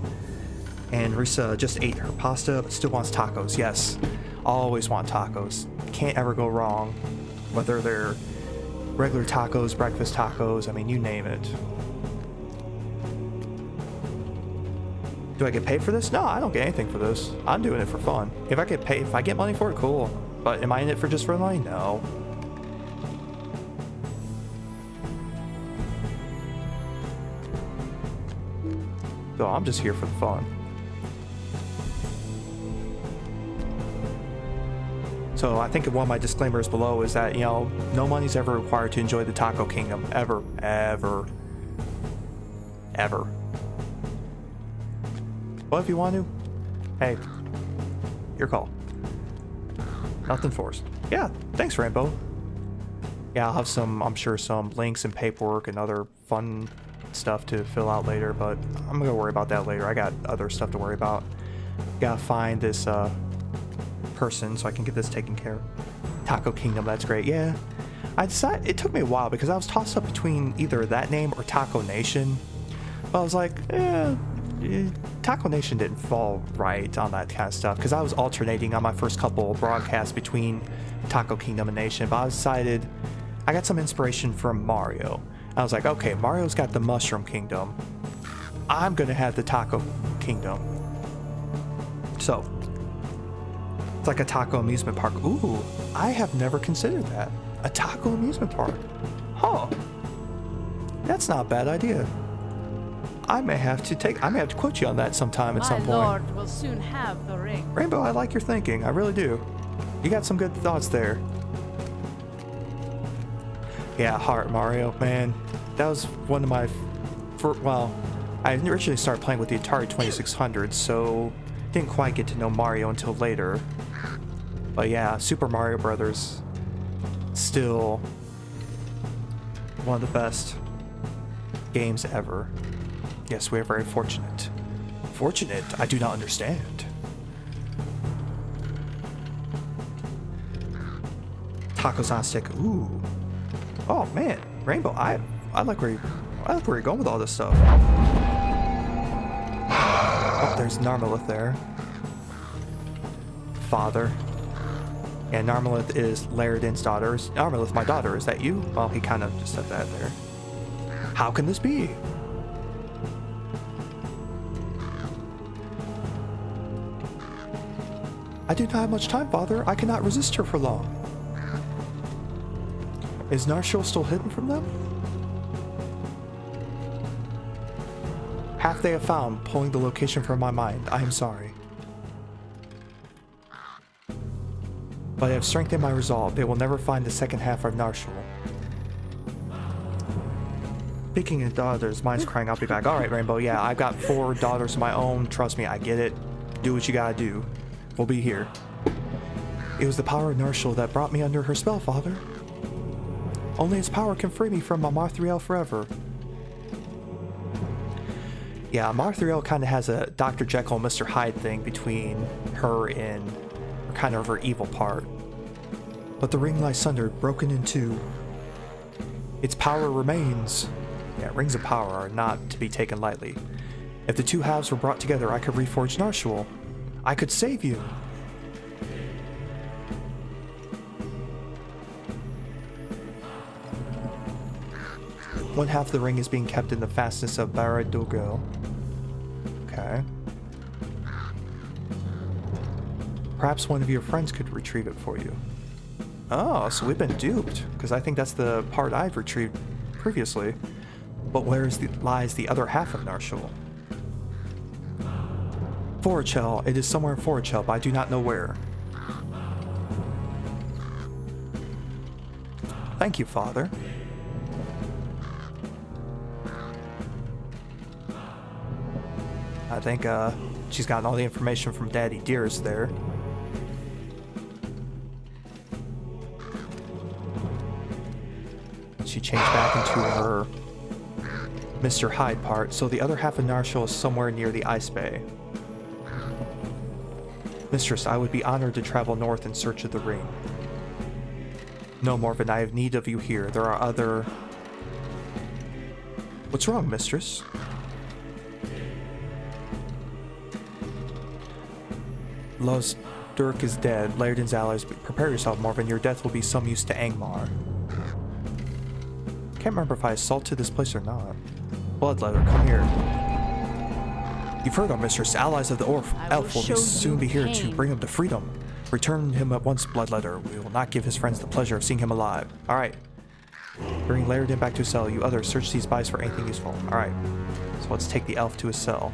And Risa just ate her pasta, but still wants tacos. Yes, always want tacos. Can't ever go wrong, whether they're regular tacos, breakfast tacos, I mean, you name it. Do I get paid for this? No, I don't get anything for this. I'm doing it for fun. If I get money for it, cool. But am I in it for just for money? No. So I'm just here for the fun. So I think one of my disclaimers below is that, no money's ever required to enjoy the Taco Kingdom. Ever. Ever. Ever. But if you want to, hey, your call. Nothing forced. Yeah, thanks, Rainbow. Yeah, I'll have some, I'm sure, some links and paperwork and other fun stuff to fill out later, but I'm gonna worry about that later. I got other stuff to worry about. Gotta find this person so I can get this taken care of. Taco Kingdom, that's great. Yeah, I decided, it took me a while because I was tossed up between either that name or Taco Nation. But I was like, Taco Nation didn't fall right on that kind of stuff because I was alternating on my first couple broadcasts between Taco Kingdom and Nation, but I decided I got some inspiration from Mario. I was like, okay, Mario's got the Mushroom Kingdom. I'm gonna have the Taco Kingdom. So, it's like a taco amusement park. Ooh, I have never considered that. A taco amusement park. Huh. That's not a bad idea. I may have to quote you on that sometime at some point. My lord will soon have the ring. Rainbow, I like your thinking. I really do. You got some good thoughts there. Yeah, Heart Mario, man. That was one of my... I originally started playing with the Atari 2600, so didn't quite get to know Mario until later. But yeah, Super Mario Brothers, still one of the best games ever. Yes, we are very fortunate. Fortunate? I do not understand. Tacos on a stick. Ooh. Oh man, Rainbow. I like where you're going with all this stuff. Oh, there's Narmalith there. Father. And Narmalith is Laerdin's daughter. Narmalith, my daughter. Is that you? Well, he kind of just said that there. How can this be? I do not have much time, Father. I cannot resist her for long. Is Narshul still hidden from them? Half they have found, pulling the location from my mind. I am sorry. But I have strengthened my resolve. They will never find the second half of Narshul. Speaking of daughters, mine's crying, I'll be back. Alright, Rainbow, yeah, I've got 4 daughters of my own. Trust me, I get it. Do what you gotta do. We'll be here. It was the power of Narshul that brought me under her spell, Father. Only its power can free me from Marthriel forever. Yeah, Marthriel kind of has a Dr. Jekyll and Mr. Hyde thing between her and kind of her evil part. But the ring lies sundered, broken in two. Its power remains. Yeah, rings of power are not to be taken lightly. If the two halves were brought together, I could reforge Narshul. I could save you. One half of the ring is being kept in the fastness of Barad-dûrgel. Okay. Perhaps one of your friends could retrieve it for you. Oh, so we've been duped, because I think that's the part I've retrieved previously. But where lies the other half of Narshul? Forachel. It is somewhere in Forachel, but I do not know where. Thank you, Father. I think she's gotten all the information from Daddy Dearest there. She changed back into her Mr. Hyde part, so the other half of Narshul is somewhere near the Ice Bay. Mistress, I would be honored to travel north in search of the ring. No, Morven, I have need of you here. There are other... What's wrong, Mistress? Los Dirk is dead. Laerdin's allies, prepare yourself, Morven. Your death will be some use to Angmar. Can't remember if I assaulted this place or not. Bloodletter, come here. You've heard our mistress. Allies of the elf will soon be here to bring him to freedom. Return him at once, Bloodletter. We will not give his friends the pleasure of seeing him alive. Alright. Bring Laerdin back to his cell. You others, search these bodies for anything useful. Alright. So let's take the elf to his cell.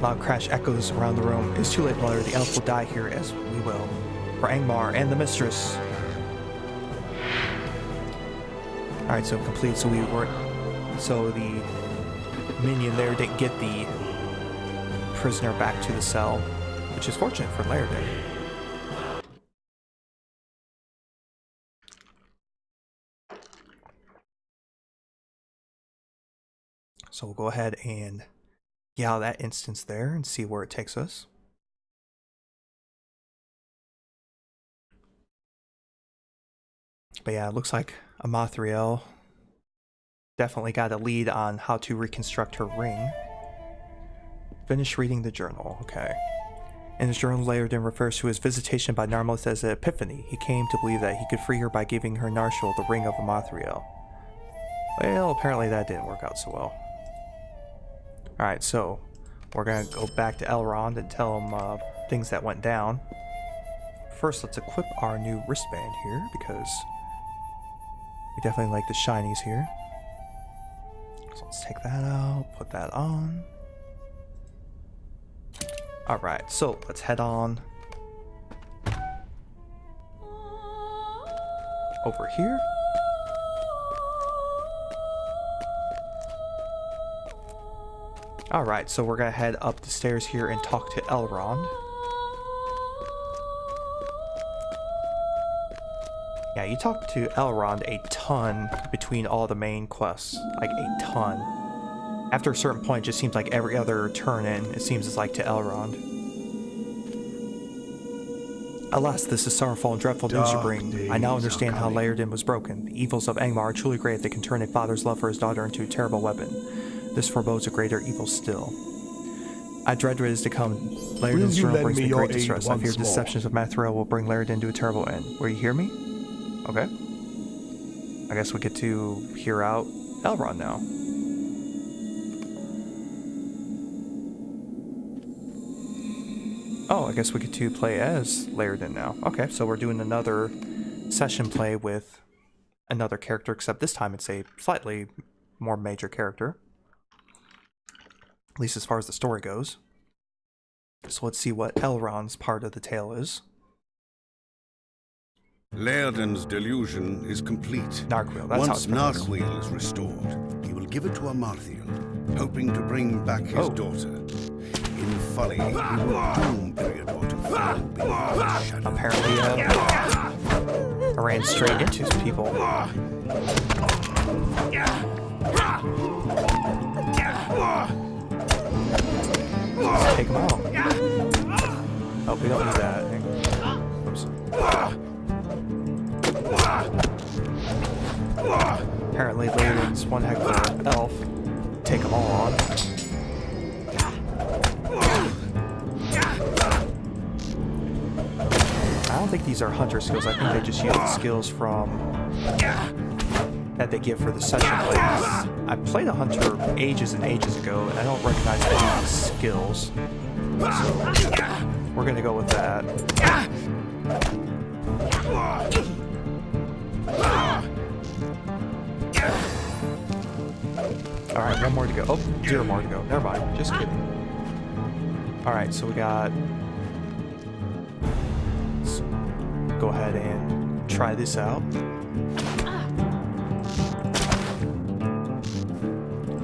Loud crash echoes around the room. It's too late, Bloodletter. The elf will die here, as we will. For Angmar and the mistress. Alright, so complete. So we were... so the minion there didn't get the prisoner back to the cell, which is fortunate for Lairdin. So we'll go ahead and get out of that instance there and see where it takes us. But yeah, it looks like Amathriel definitely got a lead on how to reconstruct her ring. Finish reading the journal, okay. In his journal, Lairdin refers to his visitation by Narmoth as an epiphany. He came to believe that he could free her by giving her Narshul the ring of Amathriel. Well, apparently that didn't work out so well. Alright, so we're gonna go back to Elrond and tell him things that went down. First, let's equip our new wristband here, because we definitely like the shinies here. So let's take that out, put that on. Alright, so let's head on over here. Alright, so we're gonna head up the stairs here and talk to Elrond. Yeah, you talk to Elrond a ton between all the main quests. Like, a ton. After a certain point, it just seems like every other turn in, it seems it's like to Elrond. Alas, this is sorrowful and dreadful news you bring. I now understand how Lairdin was broken. The evils of Angmar are truly great if they can turn a father's love for his daughter into a terrible weapon. This forebodes a greater evil still. I dread what is to come. Lairdin's journal brings me great distress. I fear the deceptions of Amathriel will bring Lairdin to a terrible end. Will you hear me? Okay. I guess we get to hear out Elrond now. Oh, I guess we get to play as Lairdin now. Okay, so we're doing another session play with another character, except this time it's a slightly more major character. At least as far as the story goes. So let's see what Elrond's part of the tale is. Lairdin's delusion is complete. Nargwheel, that's how it's Once pronounced. Nargwheel is restored, he will give it to Amathriel, hoping to bring back his daughter. In folly, he will doom Periador to fall beneath his shadow. Apparently, I ran straight into some people. Let's take them out. Oh, we don't need that. Oops. Apparently, Lairdin's one heck of an elf. Take them all on. I don't think these are hunter skills. I think they just use the skills from that they give for the session plays. I played a hunter ages and ages ago, and I don't recognize any of the skills. So we're gonna go with that. Alright, one more to go. Oh, 0 more to go. Never mind. Just kidding. Alright, so we got... Let's go ahead and try this out.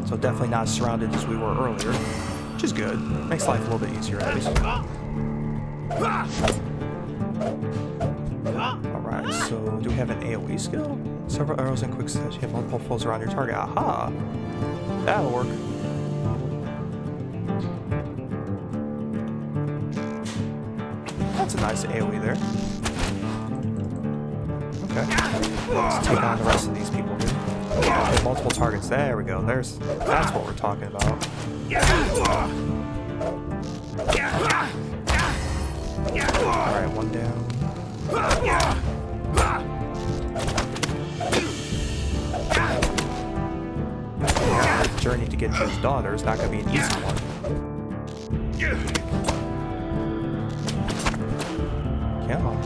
So definitely not as surrounded as we were earlier, which is good. Makes life a little bit easier at least. Alright, so do we have an AoE skill? Several arrows and quick succession. You have multiple foes around your target. Aha! That'll work. That's a nice AoE there. Okay. Let's take on the rest of these people here. Okay, multiple targets. There we go. That's what we're talking about. Alright, one down. The journey to get to his daughter is not going to be an easy one. Come on.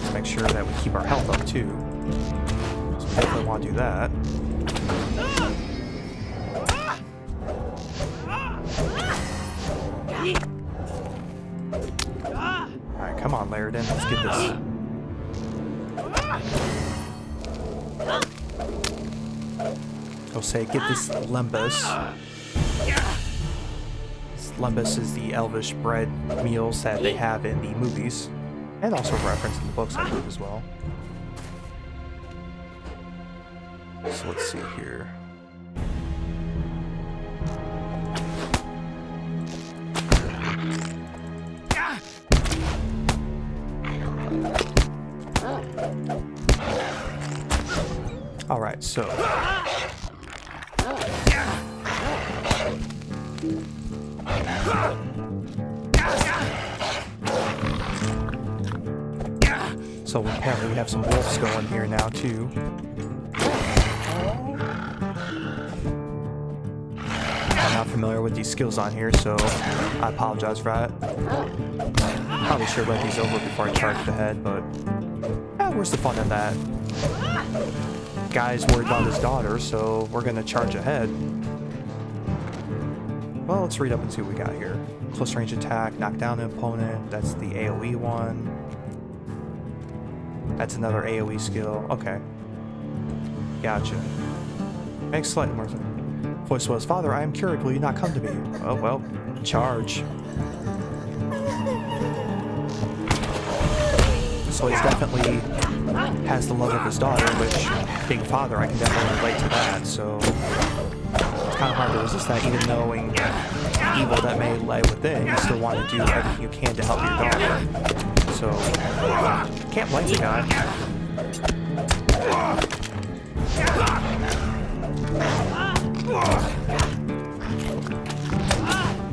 Let's make sure that we keep our health up too. So we definitely want to do that. Alright, come on, Lairdin. Let's get this. He'll say, get this lembas. This lembas is the elvish bread meals that they have in the movies. And also referenced in the books, I believe, as well. So let's see here. Alright, so apparently we have some wolves going here now too. I'm not familiar with these skills on here, so I apologize for that. Probably should have read these over before I charged ahead, but where's the fun in that? Guy's worried about his daughter, so we're gonna charge ahead. Well, let's read up and see what we got here. Close range attack, knock down an opponent. That's the AoE one. That's another AoE skill. Okay. Gotcha. Makes slightly more sense. Voice was, Father, I am cured. Will you not come to me? Oh, well, charge. So he's definitely has the love of his daughter, which, being father, I can definitely relate to that. So it's kind of hard to resist that, even knowing evil that may lay within. You still want to do everything you can to help your daughter. So can't blame the guy.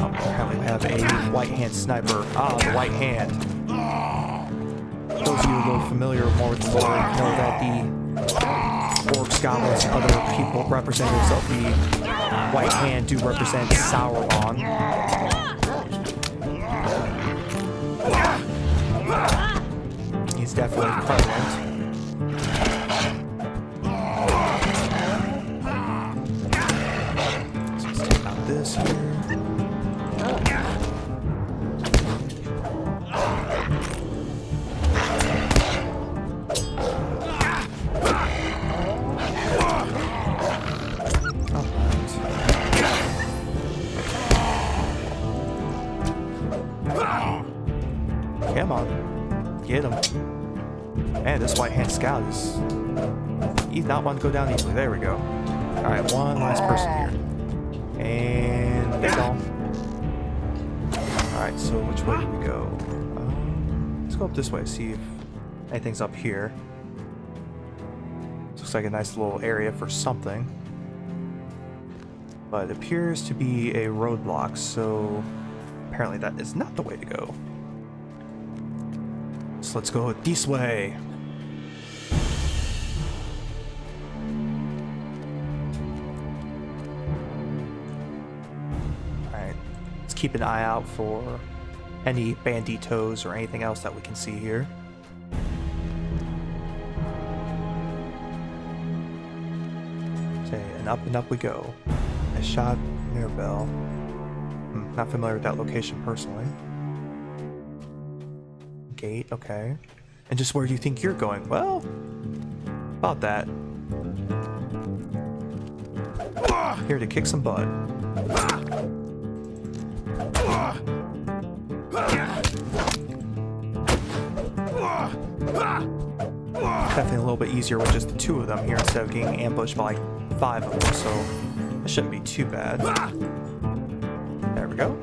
Oh, apparently we have a white hand sniper. Ah, the white hand. Those of you a little familiar more with the lore know that the orcs, goblins, and other people representatives of the white hand do represent Sauron. He's definitely prevalent. So let's take out this here. Come on, get him. Man, this white hand scout is... he's not one to go down easily. There we go. Alright, one last person here. And they're gone. Alright, so which way do we go? Let's go up this way, see if anything's up here. Looks like a nice little area for something. But it appears to be a roadblock, so apparently that is not the way to go. So let's go this way. Alright, let's keep an eye out for any banditos or anything else that we can see here. Okay, and up we go. I shot Mirabelle. Not familiar with that location personally. Gate, okay. And just where do you think you're going? Well, about that. Here to kick some butt. Definitely a little bit easier with just the two of them here instead of getting ambushed by like 5 of them, so it shouldn't be too bad. There we go.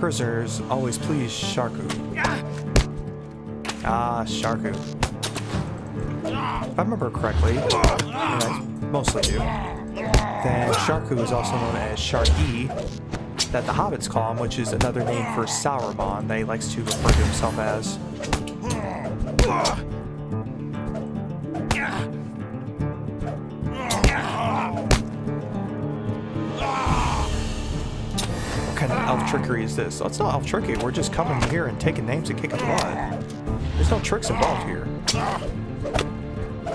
Prisoners, always please, Sharku. Ah, Sharku. If I remember correctly, and I mostly do, then Sharku is also known as Sharky, that the hobbits call him, which is another name for Sauron that he likes to refer to himself as. What kind of elf trickery is this? Oh, it's not elf trickery, we're just coming here and taking names and kicking butt. There's no tricks involved here. I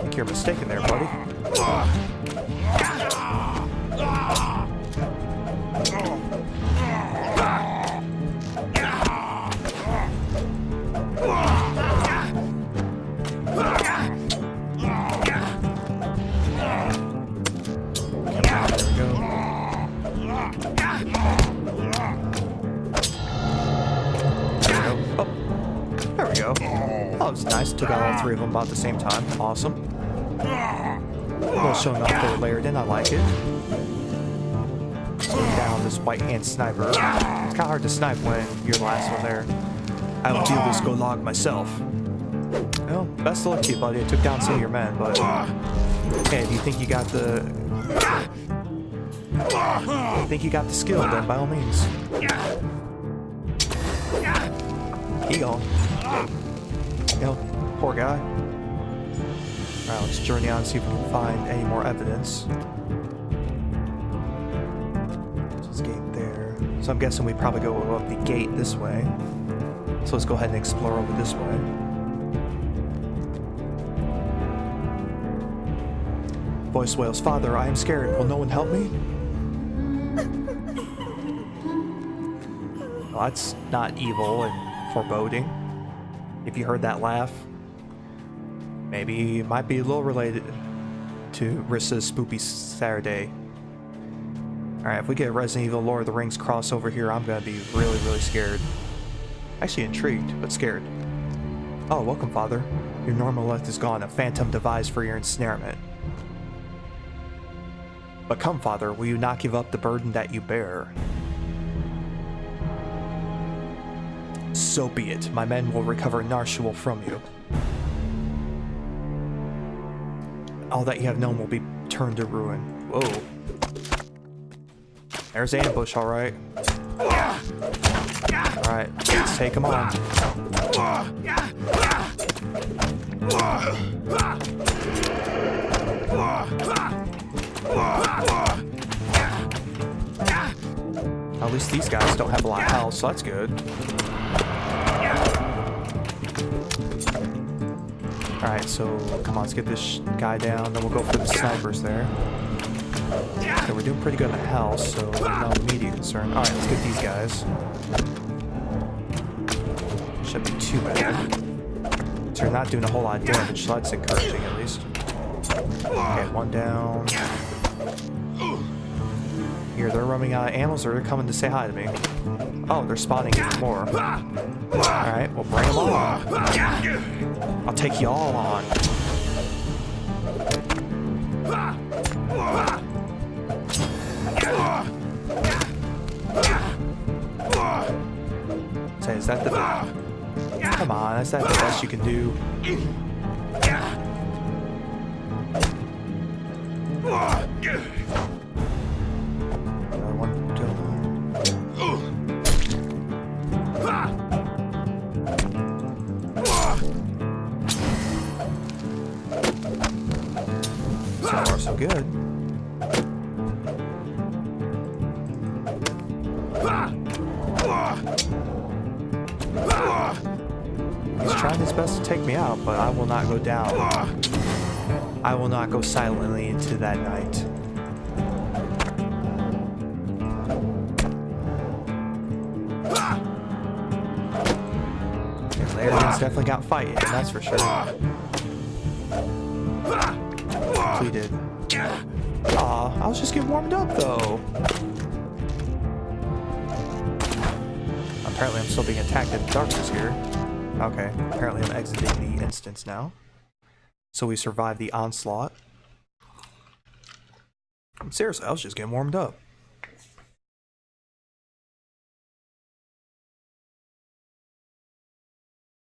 think you're mistaken there, buddy. Oh, it's nice. Took out all three of them about the same time. Awesome. A little showing off there, Lairden. I like it. Slowing down this white hand sniper. It's kind of hard to snipe when you're the last one there. I will deal this Golog myself. Well, best of luck to you, buddy. I took down some of your men, but hey, if you think you got the skill, then by all means. Keep going. You know, poor guy. Alright, let's journey on and see if we can find any more evidence. There's a gate there. So I'm guessing we probably go up the gate this way. So let's go ahead and explore over this way. Voice wails, "Father, I am scared. Will no one help me?" Well, that's not evil and foreboding. If you heard that laugh, maybe it might be a little related to Rissa's Spoopy Saturday. Alright, if we get Resident Evil Lord of the Rings crossover here, I'm gonna be really, really scared. Actually intrigued, but scared. Oh, welcome, Father. Your normal left is gone, a phantom devised for your ensnarement. But come, Father, will you not give up the burden that you bear? So be it. My men will recover Narshul from you. All that you have known will be turned to ruin. Whoa. There's the ambush, alright. Alright, let's take him on. At least these guys don't have a lot of health, so that's good. Alright, so come on, let's get this guy down, then we'll go for the snipers there. Okay, we're doing pretty good on health, so no immediate concern. Alright, let's get these guys. Shouldn't be too bad. So you're not doing a whole lot of damage, so that's encouraging at least. Okay, one down. Here, they're running out of ammo, or they're coming to say hi to me. Oh, they're spawning even more. Alright, well bring them on. I'll take you all on. Say, is that the... Come on, is that the best you can do? Another one down there. So far, so good. He's trying his best to take me out, but I will not go down. I will not go silently into that night. Larry's definitely got fighting, that's for sure. Completed. Aw, I was just getting warmed up though. Apparently I'm still being attacked in the darkness here. Okay, apparently I'm exiting the instance now. So we survived the onslaught. Seriously, I was just getting warmed up.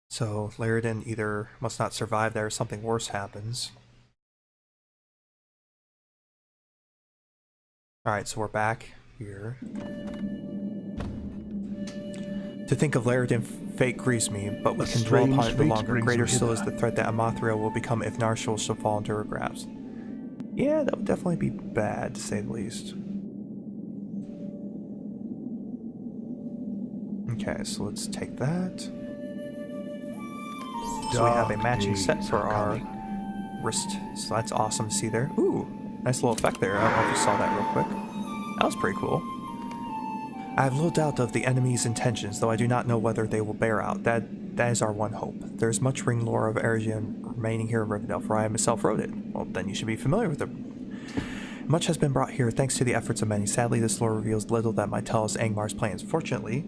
So Lairden either must not survive there or something worse happens. Alright, so we're back here. To think of Lairden, fate grieves me, but we can dwell upon it no longer. Greater still is the threat that Amathriel will become if Narshul shall fall into her grasp. Yeah, that would definitely be bad, to say the least. Okay, so let's take that. So we have a matching set for our wrist, so that's awesome to see there. Ooh, nice little effect there. I don't know if you saw that real quick. That was pretty cool. I have little doubt of the enemy's intentions, though I do not know whether they will bear out. That is our one hope. There is much ring lore of Eregion remaining here in Rivendell, for I myself wrote it. Well, then you should be familiar with it. Much has been brought here thanks to the efforts of many. Sadly, this lore reveals little that might tell us Angmar's plans. Fortunately,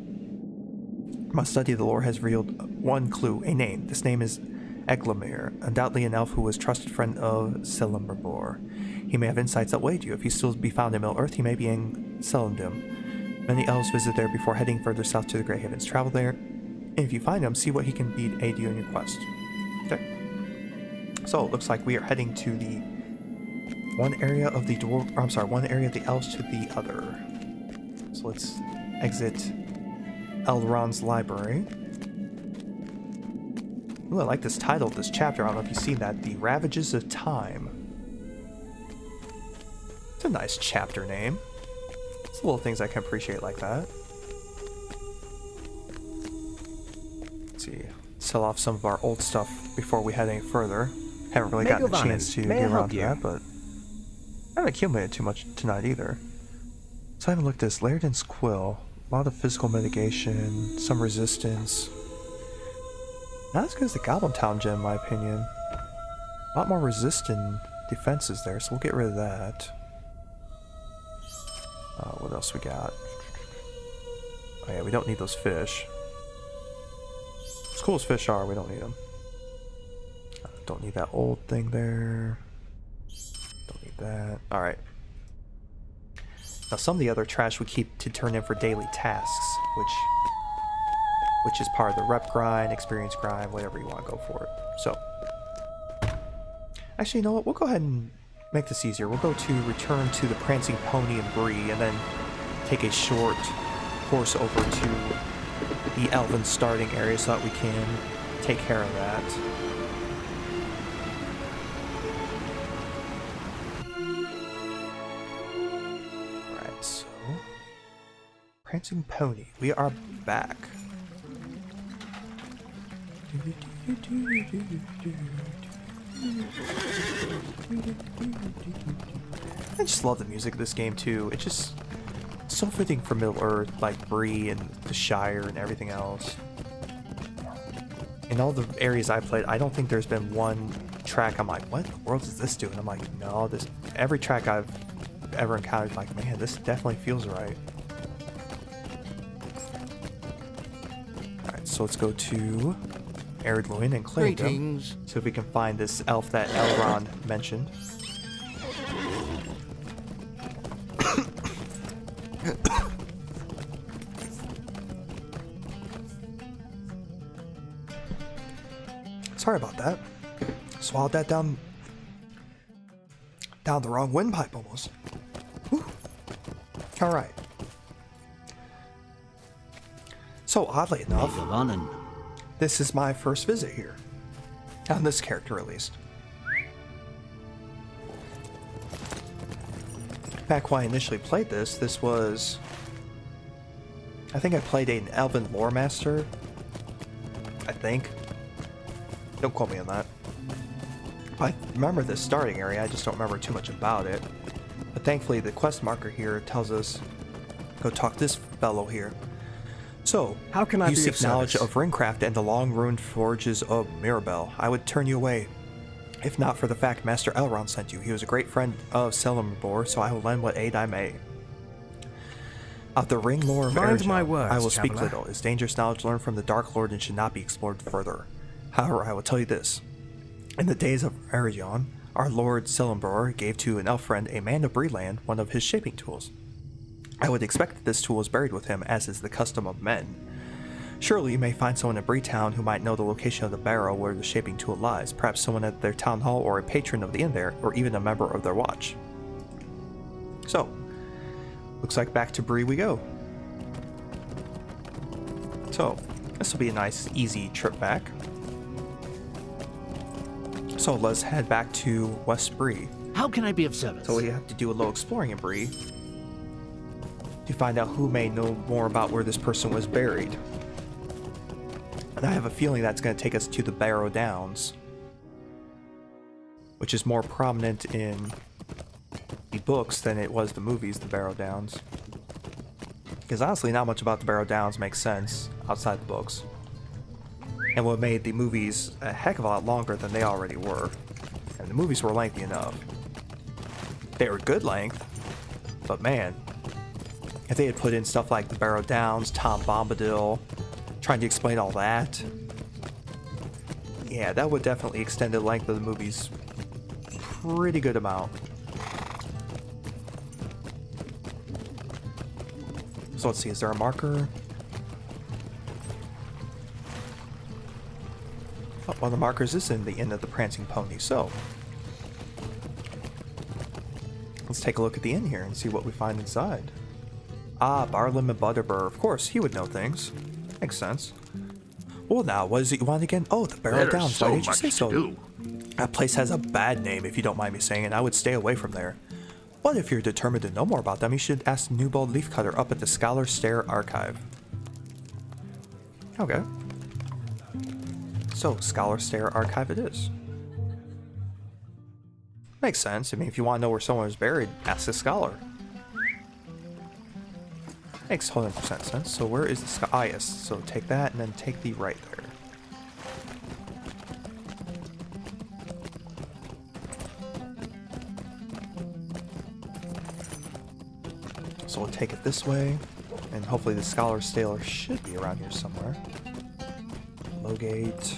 My study of the lore has revealed one clue, a name. This name is Angmar, undoubtedly an elf who was a trusted friend of Celebrimbor. He may have insights that aid you. If he still be found in Middle-earth, he may be in Celendum. Many elves visit there before heading further south to the Grey Havens. Travel there, and if you find him, see what he can aid you in your quest. Okay. So it looks like we are heading to the one area of the one area of the elves to the other. So let's exit Elrond's library. Ooh, I like this title of this chapter. I don't know if you've seen that. The Ravages of Time. It's a nice chapter name. It's little things I can appreciate like that. Let's see. Sell off some of our old stuff before we head any further. Haven't really gotten a chance to get around to that, but I haven't accumulated too much tonight either. So I haven't looked at this. Lairdin's Quill. A lot of physical mitigation, some resistance. Not as good as the Goblin Town gem, in my opinion. A lot more resistant defenses there, so we'll get rid of that. What else we got? Oh yeah, we don't need those fish. As cool as fish are, we don't need them. Don't need that old thing there. Don't need that. Alright. Now some of the other trash we keep to turn in for daily tasks, which is part of the rep grind, experience grind, whatever you want to go for it. So, actually, you know what? We'll go ahead and make this easier. We'll go to return to the Prancing Pony and Bree, and then take a short course over to the Elven starting area so that we can take care of that. Alright, so Prancing Pony, we are back. I just love the music of this game too. It's just so fitting for Middle-earth, like Bree and the Shire and everything else. In all the areas I played, I don't think there's been one track I'm like, what in the world does this do? And I'm like, no, every track I've ever encountered, like, man, this definitely feels right. Alright, so let's go to Erdluin and Claydom. Greetings. So if we can find this elf that Elrond mentioned. Sorry about that. Swallowed that down the wrong windpipe almost. All right. So oddly enough, this is my first visit here. On this character, at least. Back when I initially played this was... I think I played an Elven Lore Master. I think. Don't quote me on that. I remember this starting area, I just don't remember too much about it. But thankfully the quest marker here tells us, go talk to this fellow here. So, how can I you be seek of knowledge service? of Ringcraft and the long-ruined forges of Mirabelle. I would turn you away, if not for the fact Master Elrond sent you. He was a great friend of Celebrimbor, so I will lend what aid I may. Of the ring lore of Mind Eregion, my words, I will speak traveler. little. Is dangerous knowledge learned from the Dark Lord and should not be explored further. However, I will tell you this. In the days of Eregion, our Lord Celebrimbor gave to an elf friend, a man of Breeland, one of his shaping tools. I would expect that this tool is buried with him, as is the custom of men. Surely you may find someone in Breetown who might know the location of the barrow where the shaping tool lies, perhaps someone at their town hall or a patron of the inn there, or even a member of their watch. So, looks like back to Bree we go. So, this will be a nice, easy trip back. So let's head back to West Bree. How can I be of service? So we have to do a little exploring in Bree to find out who may know more about where this person was buried. And I have a feeling that's going to take us to the Barrow Downs, which is more prominent in the books than it was the movies, the Barrow Downs. Because honestly, not much about the Barrow Downs makes sense outside the books. And what made the movies a heck of a lot longer than they already were. And the movies were lengthy enough. They were good length, but man, if they had put in stuff like the Barrow Downs, Tom Bombadil, trying to explain all that. Yeah, that would definitely extend the length of the movies pretty good amount. So let's see, is there a marker? Oh, one of the markers is in the Inn of the Prancing Pony, so let's take a look at the inn here and see what we find inside. Ah, Barlim and Butterbur. Of course, he would know things. Makes sense. Well, now, what is it you want again? Oh, the Barrel There's Downs. so Why did you much say to so? do. That place has a bad name, if you don't mind me saying, and I would stay away from there. But if you're determined to know more about them, you should ask the Newbold Leafcutter up at the Scholar Stair Archive. Okay. So, Scholar Stair Archive it is. Makes sense. I mean, if you want to know where someone is buried, ask the Scholar. Makes 100% sense. So where is the Scholar? Ah, yes. So take that and then take the right there. So we'll take it this way, and hopefully the Scholar Stair should be around here somewhere. Logate.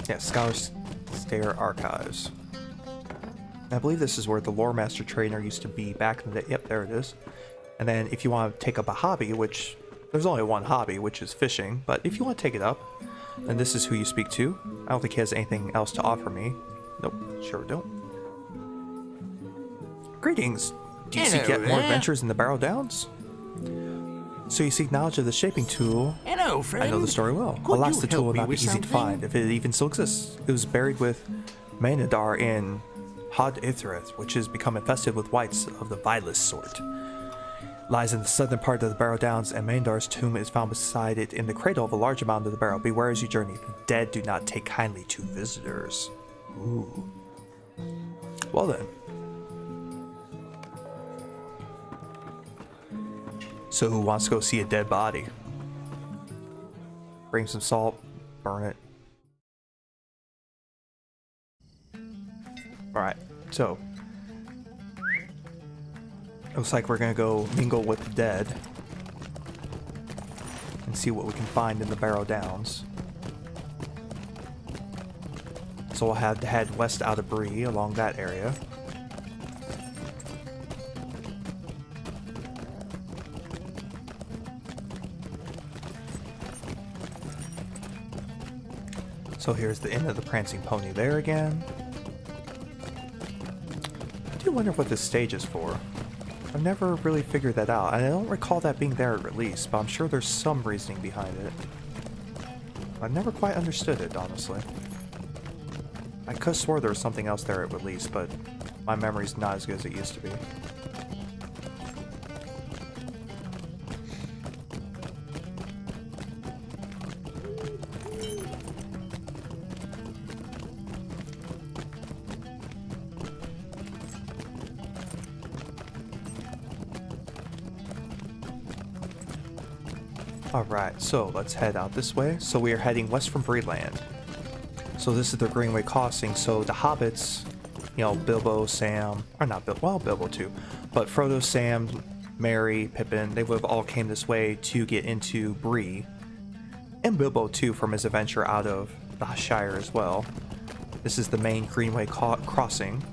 Yeah, Scholar Stair Archives. I believe this is where the Lore Master Trainer used to be back in the day. Yep, there it is. And then if you want to take up a hobby, which there's only one hobby, which is fishing, but if you want to take it up, then this is who you speak to. I don't think he has anything else to offer me. Nope, sure don't. Greetings. Do you seek yet more adventures in the Barrow Downs? So you seek knowledge of the shaping tool. Hello, friend. I know the story well. Could Alas, you the tool help will me not be with easy to something? find, if it even still exists. It was buried with Maynadar in Hod Ithrith, which has become infested with wights of the vilest sort. Lies in the southern part of the Barrow Downs, and Mayndar's tomb is found beside it in the cradle of a large amount of the barrow. Beware as you journey. The dead do not take kindly to visitors. Ooh. Well then. So who wants to go see a dead body? Bring some salt, burn it. Alright, so looks like we're gonna go mingle with the dead and see what we can find in the Barrow Downs. So we'll have to head west out of Bree along that area. So here's the Inn of the Prancing Pony there again. I do wonder what this stage is for. I've never really figured that out. I don't recall that being there at release, but I'm sure there's some reasoning behind it. I've never quite understood it, honestly. I could have swore there was something else there at release, but my memory's not as good as it used to be. Alright, so let's head out this way. So we are heading west from Breeland. So this is the Greenway Crossing, so the hobbits, you know, Bilbo, Sam, or not Bilbo, well, Bilbo too, but Frodo, Sam, Merry, Pippin, they would have all came this way to get into Bree. And Bilbo too from his adventure out of the Shire as well. This is the main Greenway Crossing.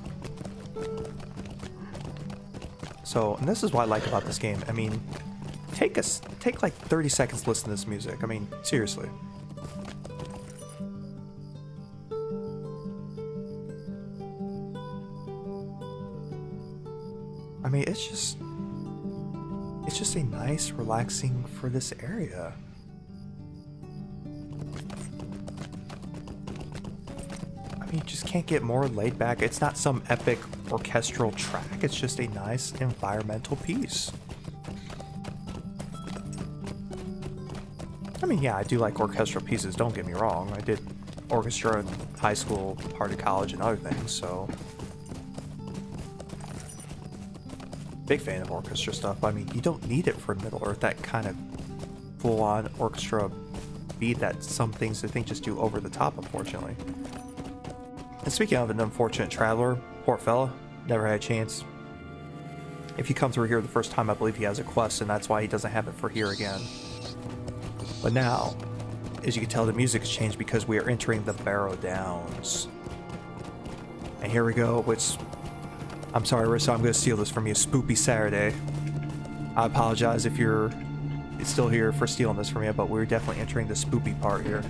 So, and this is what I like about this game. I mean, take like 30 seconds to listen to this music. I mean, seriously. I mean, it's just a nice, relaxing for this area. I mean, you just can't get more laid back. It's not some epic orchestral track. It's just a nice environmental piece. I mean, yeah, I do like orchestral pieces, don't get me wrong. I did orchestra in high school, part of college, and other things, so... Big fan of orchestra stuff. I mean, you don't need it for Middle-earth, that kind of full-on orchestra beat that some things I think just do over the top, unfortunately. And speaking of an unfortunate traveler, poor fella, never had a chance. If you come through here the first time, I believe he has a quest, and that's why he doesn't have it for here again. But now, as you can tell, the music has changed because we are entering the Barrow Downs. And here we go, which... I'm sorry, Rissa, I'm going to steal this from you. Spoopy Saturday. I apologize if you're still here for stealing this from you, but we're definitely entering the spoopy part here.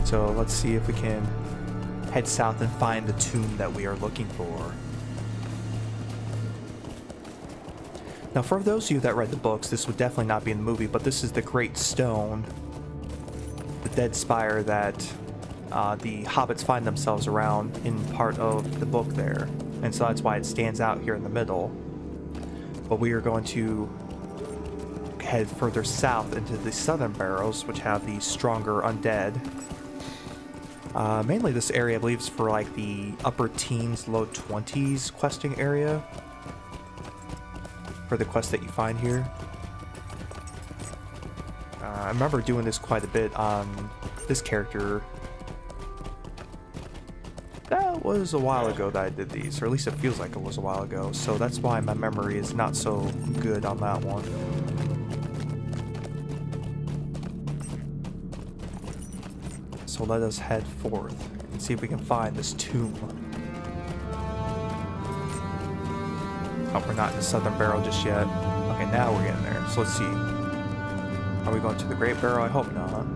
So let's see if we can head south and find the tomb that we are looking for. Now, for those of you that read the books, this would definitely not be in the movie, but this is the Great Stone, the dead spire that the hobbits find themselves around in part of the book there. And so that's why it stands out here in the middle. But we are going to head further south into the southern barrows, which have the stronger undead. Mainly this area, I believe, is for like the upper teens, low 20s questing area. For the quest that you find here. I remember doing this quite a bit on this character. That was a while ago that I did these, or at least it feels like it was a while ago, so that's why my memory is not so good on that one. So let us head forth and see if we can find this tomb. Oh, we're not in the southern barrow just yet. Okay, now we're getting there, so let's see. Are we going to the Great Barrow? I hope not.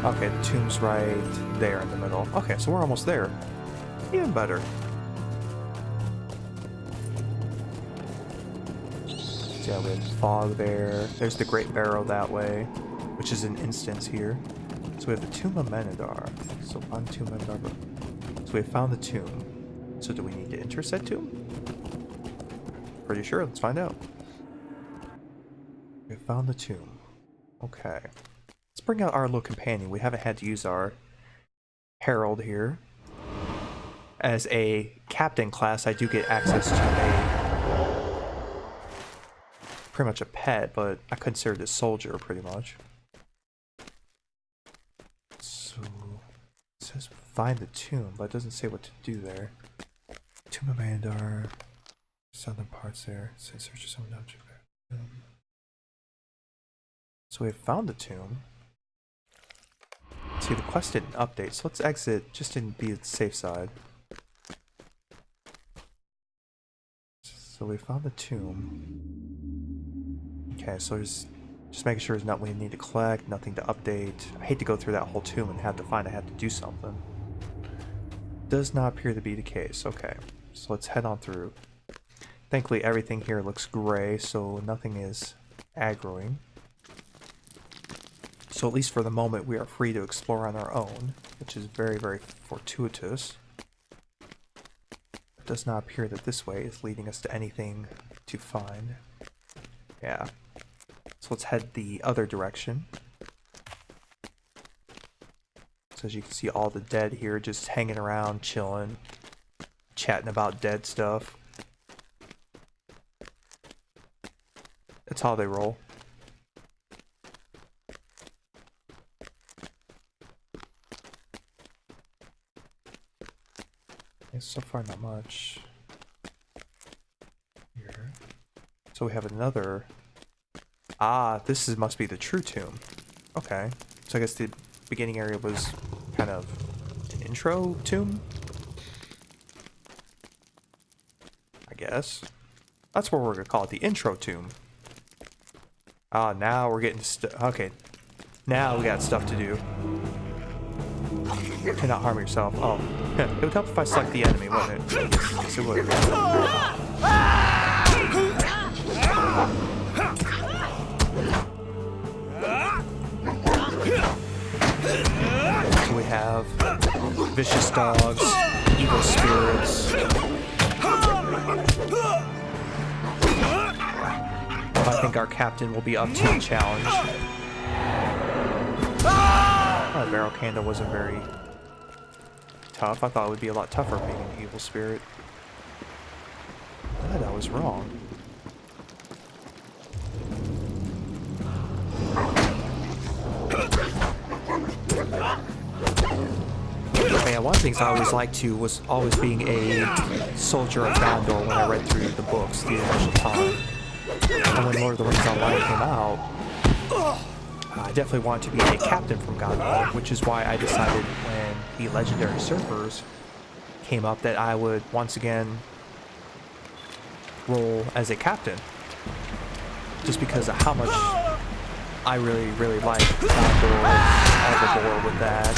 Okay, the tomb's right there in the middle. Okay, so we're almost there. Even better. So yeah, we have fog there. There's the Great Barrow that way, which is an instance here. So we have the Tomb of Menador. So find the Tomb of Menador. So we have found the tomb. So do we need to enter said tomb? Pretty sure. Let's find out. We found the tomb. Okay. Let's bring out our little companion. We haven't had to use our herald here. As a captain class, I do get access to a pretty much a pet, but I consider it a soldier pretty much. So it says find the tomb, but it doesn't say what to do there. Tomb of Andar. Southern parts there. It says search some object there. So we have found the tomb. See, the quest didn't update, so let's exit just to be at the safe side. So we found the tomb. Okay, so just making sure there's nothing we need to collect, nothing to update. I hate to go through that whole tomb and have to find I have to do something. Does not appear to be the case. Okay, so let's head on through. Thankfully everything here looks gray, so nothing is aggroing. So at least for the moment we are free to explore on our own, which is very, very fortuitous. It does not appear that this way is leading us to anything to find. Yeah. So let's head the other direction. So as you can see, all the dead here just hanging around, chilling, chatting about dead stuff. That's how they roll. Okay, so far not much. Here. So we have another... Ah, this is, must be the true tomb. Okay. So I guess the beginning area was kind of an intro tomb? I guess. That's what we're gonna call it, the intro tomb. Ah, now we're getting okay. Now we got stuff to do. Cannot harm yourself. Oh, it would help if I select the enemy, wouldn't it? Yes, it would. So we have vicious dogs, evil spirits. I think our captain will be up to the challenge. Oh, the barrel candle wasn't very tough. I thought it would be a lot tougher being an evil spirit. But I was wrong. one of the things I always liked to was always being a soldier of Gondor when I read through the books the initial time. And when Lord of the Rings Online came out, I definitely wanted to be a captain from Gondor, which is why I decided when the legendary servers came up that I would once again roll as a captain. Just because of how much I really, really like Gondor, all the lore with that.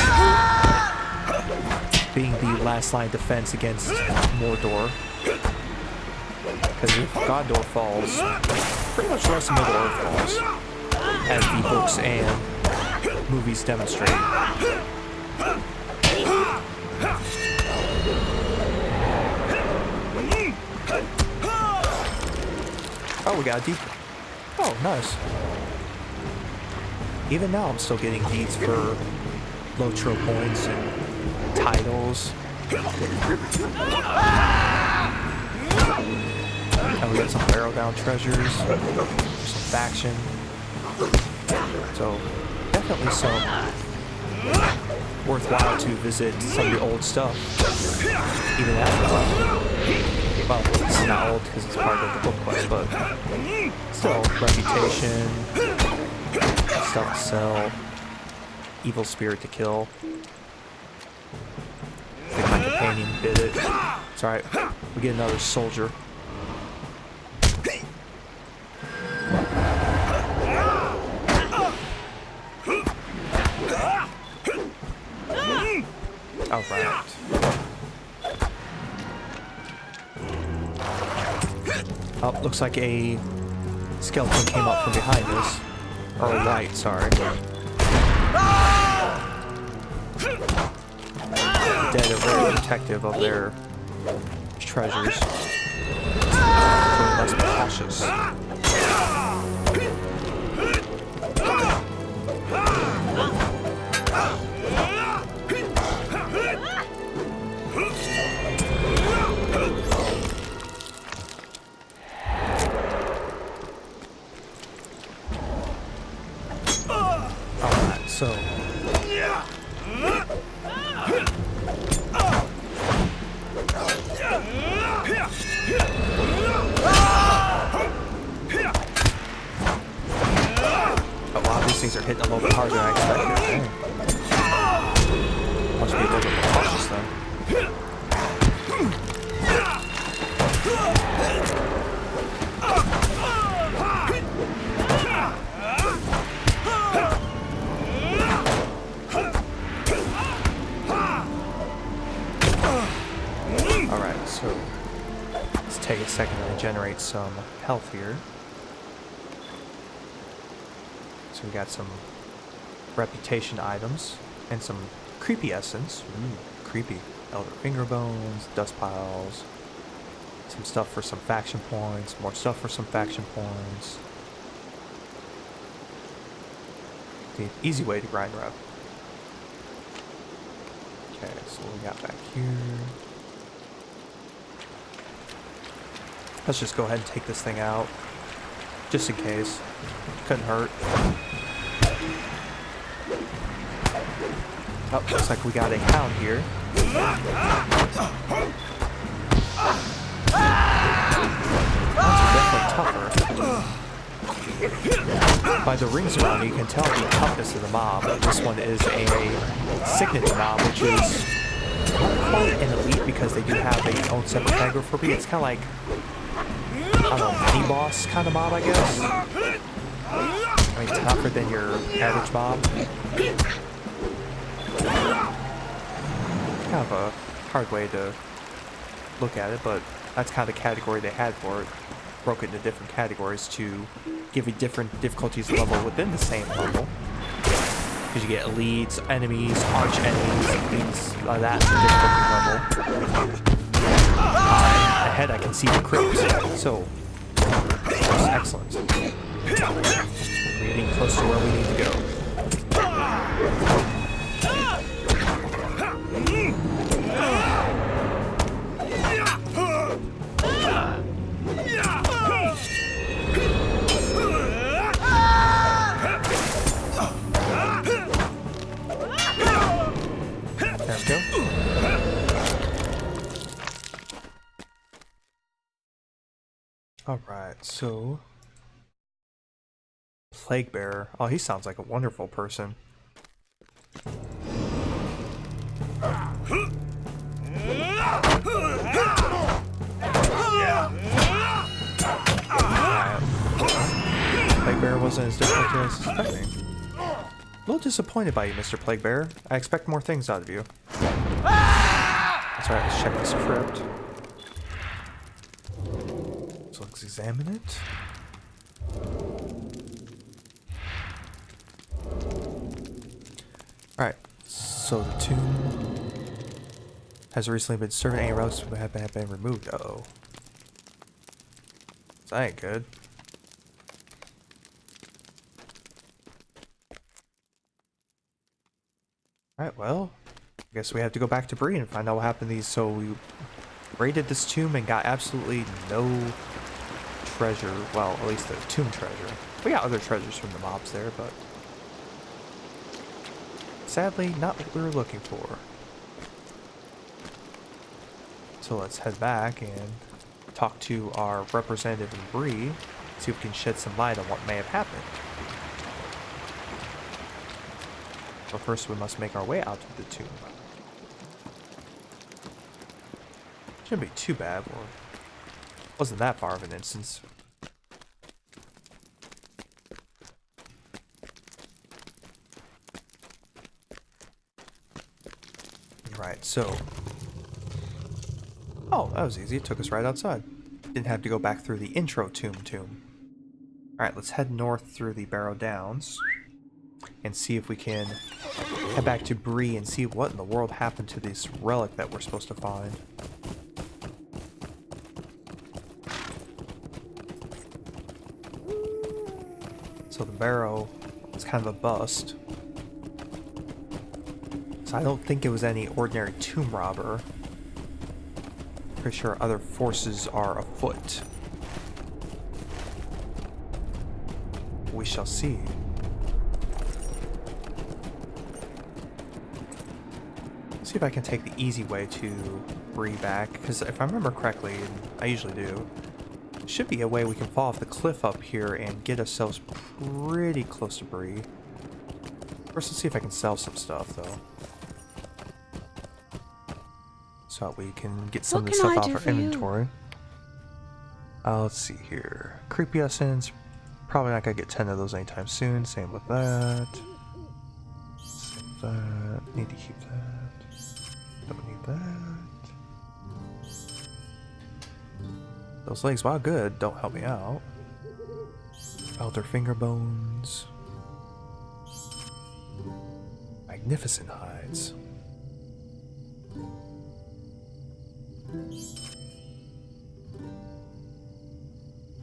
Being the last line defense against Mordor. Because if Gondor falls, pretty much the rest of Middle-earth falls. As the books and movies demonstrate. Oh, we got a deep. Oh, nice. Even now, I'm still getting deeds for Lotro points and titles. And we got some barrel down treasures, some faction. So, definitely some worthwhile to visit some of the old stuff. Even after. Well, this is not old because it's part of the book quest, but still, reputation, stuff to sell, evil spirit to kill. I think my companion bit it. It's alright, we get another soldier. Alright. Oh, looks like a skeleton came up from behind us. Or right, sorry. The dead are very protective of their treasures. So we must be cautious. So, oh wow, these things are hitting a little bit harder than I expected. Must be a little bit more cautious then. So, let's take a second to generate some health here. So we got some reputation items and some creepy essence. Creepy. Elder finger bones, dust piles, some stuff for some faction points, more stuff for some faction points. The easy way to grind rep. Okay, so what we got back here? Let's just go ahead and take this thing out, just in case. Couldn't hurt. Oh, looks like we got a hound here. That's definitely tougher. By the rings around you can tell the toughness of the mob. This one is a signature mob, which is not quite an elite because they do have their own separate category for me. It's kind of like, I don't know, mini-boss kind of mob, I guess. I mean, tougher than your average mob. Kind of a hard way to look at it, but that's kind of the category they had for it. Broke it into different categories to give you different difficulties level within the same level. Because you get elites, enemies, arch enemies, things like that difficulty level. Ahead I can see the crypts, so that's excellent. We're getting close to where we need to go. There we go. Alright, so... Plague Bearer. Oh, he sounds like a wonderful person. Plague Bearer wasn't as difficult as I was expecting. A little disappointed by you, Mr. Plague Bearer. I expect more things out of you. That's right, let's check the script. So let's examine it. Alright, so the tomb has recently been serving any relics that have been removed. Uh-oh. That ain't good. Alright, well, I guess we have to go back to Bree and find out what happened to these. So we raided this tomb and got absolutely no treasure. Well, at least the tomb treasure. We got other treasures from the mobs there, but sadly, not what we were looking for. So let's head back and talk to our representative in Bree, see if we can shed some light on what may have happened. But first we must make our way out to the tomb. Shouldn't be too bad, or wasn't that far of an instance. Right, so... Oh, that was easy. It took us right outside. Didn't have to go back through the intro tomb. Alright, let's head north through the Barrow Downs and see if we can head back to Bree and see what in the world happened to this relic that we're supposed to find. So the barrow is kind of a bust. So I don't think it was any ordinary tomb robber. Pretty sure other forces are afoot. We shall see. See if I can take the easy way to Bree back, because if I remember correctly, and I usually do, there should be a way we can fall off the cliff up here and get ourselves pretty close to Bree. First, let's see if I can sell some stuff, though. So we can get some of this stuff off our inventory. Let's see here. Creepy Essence. Probably not gonna get 10 of those anytime soon. Same with that. Same with that. Need to keep that. Don't need that. Those legs, while good, don't help me out. Elder Finger Bones. Magnificent Hides.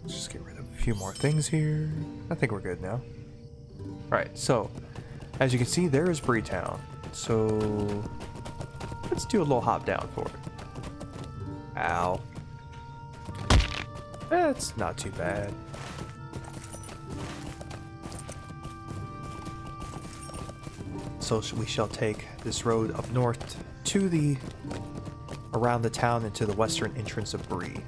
Let's just get rid of a few more things here. I think we're good now. Alright, so as you can see, there is Bree Town. So let's do a little hop down for it. Ow. That's not too bad. So we shall take this road up north to the around the town and to the western entrance of Bree.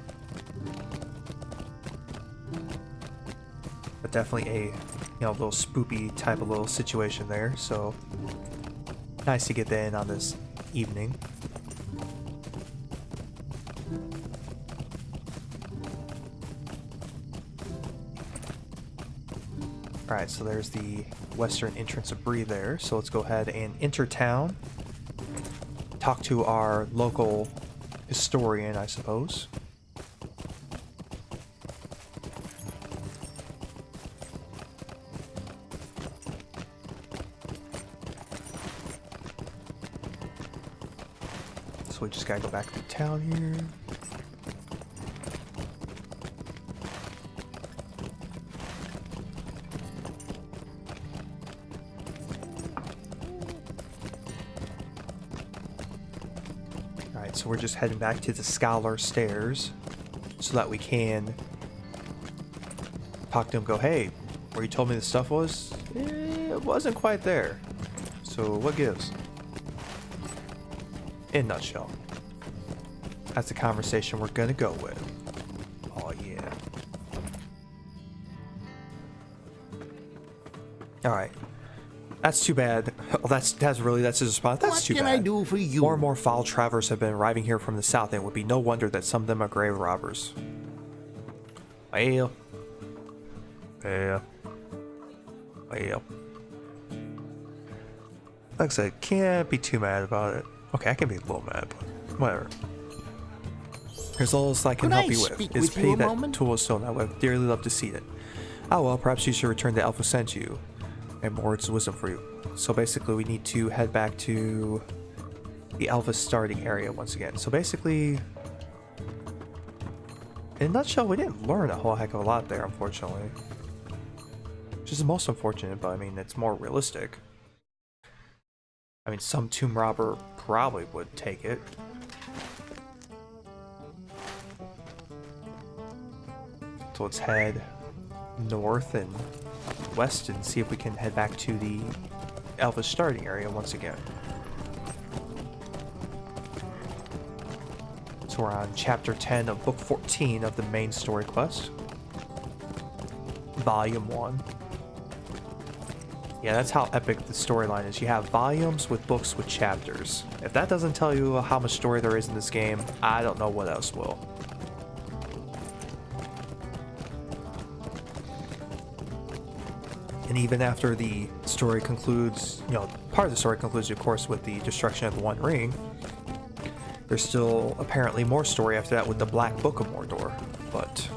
But definitely a little spoopy type of little situation there, so nice to get that in on this evening. Alright, so there's the western entrance of Bree there, so let's go ahead and enter town. Talk to our local historian, I suppose. So we just gotta go back to town here. So we're just heading back to the Scholar Stairs so that we can talk to him, go, hey, where you told me the stuff was, it wasn't quite there. So what gives? In a nutshell. That's the conversation we're gonna go with. Oh yeah. Alright. That's too bad. Oh, that's his response. That's What too can bad. I do for you? More and more foul travelers have been arriving here from the south, and it would be no wonder that some of them are grave robbers. Well. Well. Well. Like I said, can't be too mad about it. Okay, I can be a little mad, but whatever. Here's all else I can Could help I you with. speak Is with you pay a that moment? tool is still. I would dearly love to see it. Oh well, perhaps you should return to Alpha sent you. And more words of wisdom for you. So basically we need to head back to the Alpha starting area once again. So basically, in a nutshell, we didn't learn a whole heck of a lot there, unfortunately. Which is the most unfortunate, but I mean, it's more realistic. I mean, some tomb robber probably would take it. So let's head north and west and see if we can head back to the Alpha starting area once again. So we're on chapter 10 of book 14 of the main story quest. Volume 1. Yeah, that's how epic the storyline is. You have volumes with books with chapters. If that doesn't tell you how much story there is in this game, I don't know what else will. And even after the story concludes, you know, part of the story concludes, of course, with the destruction of the One Ring, there's still apparently more story after that with the Black Book of Mordor, but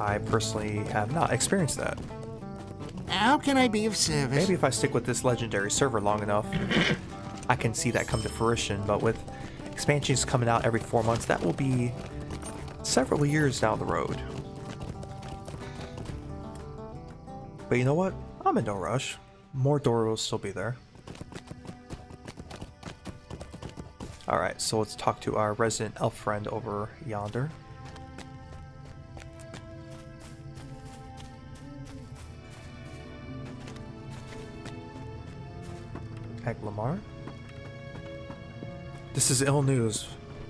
I personally have not experienced that. How can I be of service? Maybe if I stick with this legendary server long enough, I can see that come to fruition, but with expansions coming out every 4 months, that will be several years down the road. But you know what? I'm in no rush. Mordor will still be there. Alright, so let's talk to our resident elf friend over yonder. Angmar? This is ill news.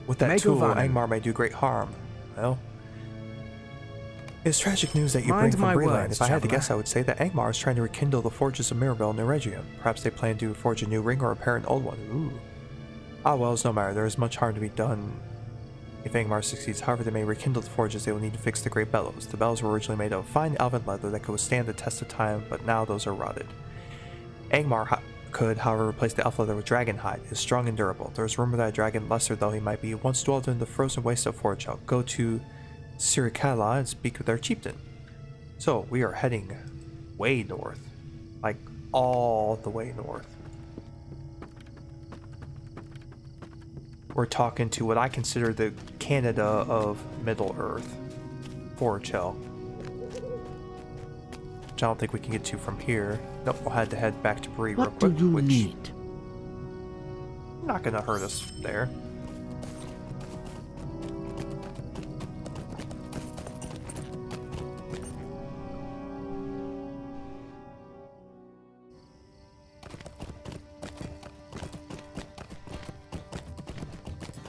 With that tool, Angmar may do great harm. Well, it's tragic news that you bring from Breland. If I had to guess, I would say that Angmar is trying to rekindle the forges of Mirabel and Eregion. Perhaps they plan to forge a new ring or repair an old one. Ooh. Ah well, it's no matter. There is much harm to be done if Angmar succeeds. However, they may rekindle the forges, they will need to fix the great bellows. The bellows were originally made of fine elven leather that could withstand the test of time, but now those are rotted. Angmar could, however, replace the elf leather with dragon hide. It is strong and durable. There is rumor that a dragon, lesser though he might be, once dwelled in the frozen waste of Forge. Go to Sirikala and speak with their chieftain. So, we are heading way north. Like, all the way north. We're talking to what I consider the Canada of Middle-earth. Forge. Which I don't think we can get to from here. Nope, we'll have to head back to Bree real What quick. do you which need? not gonna hurt us there.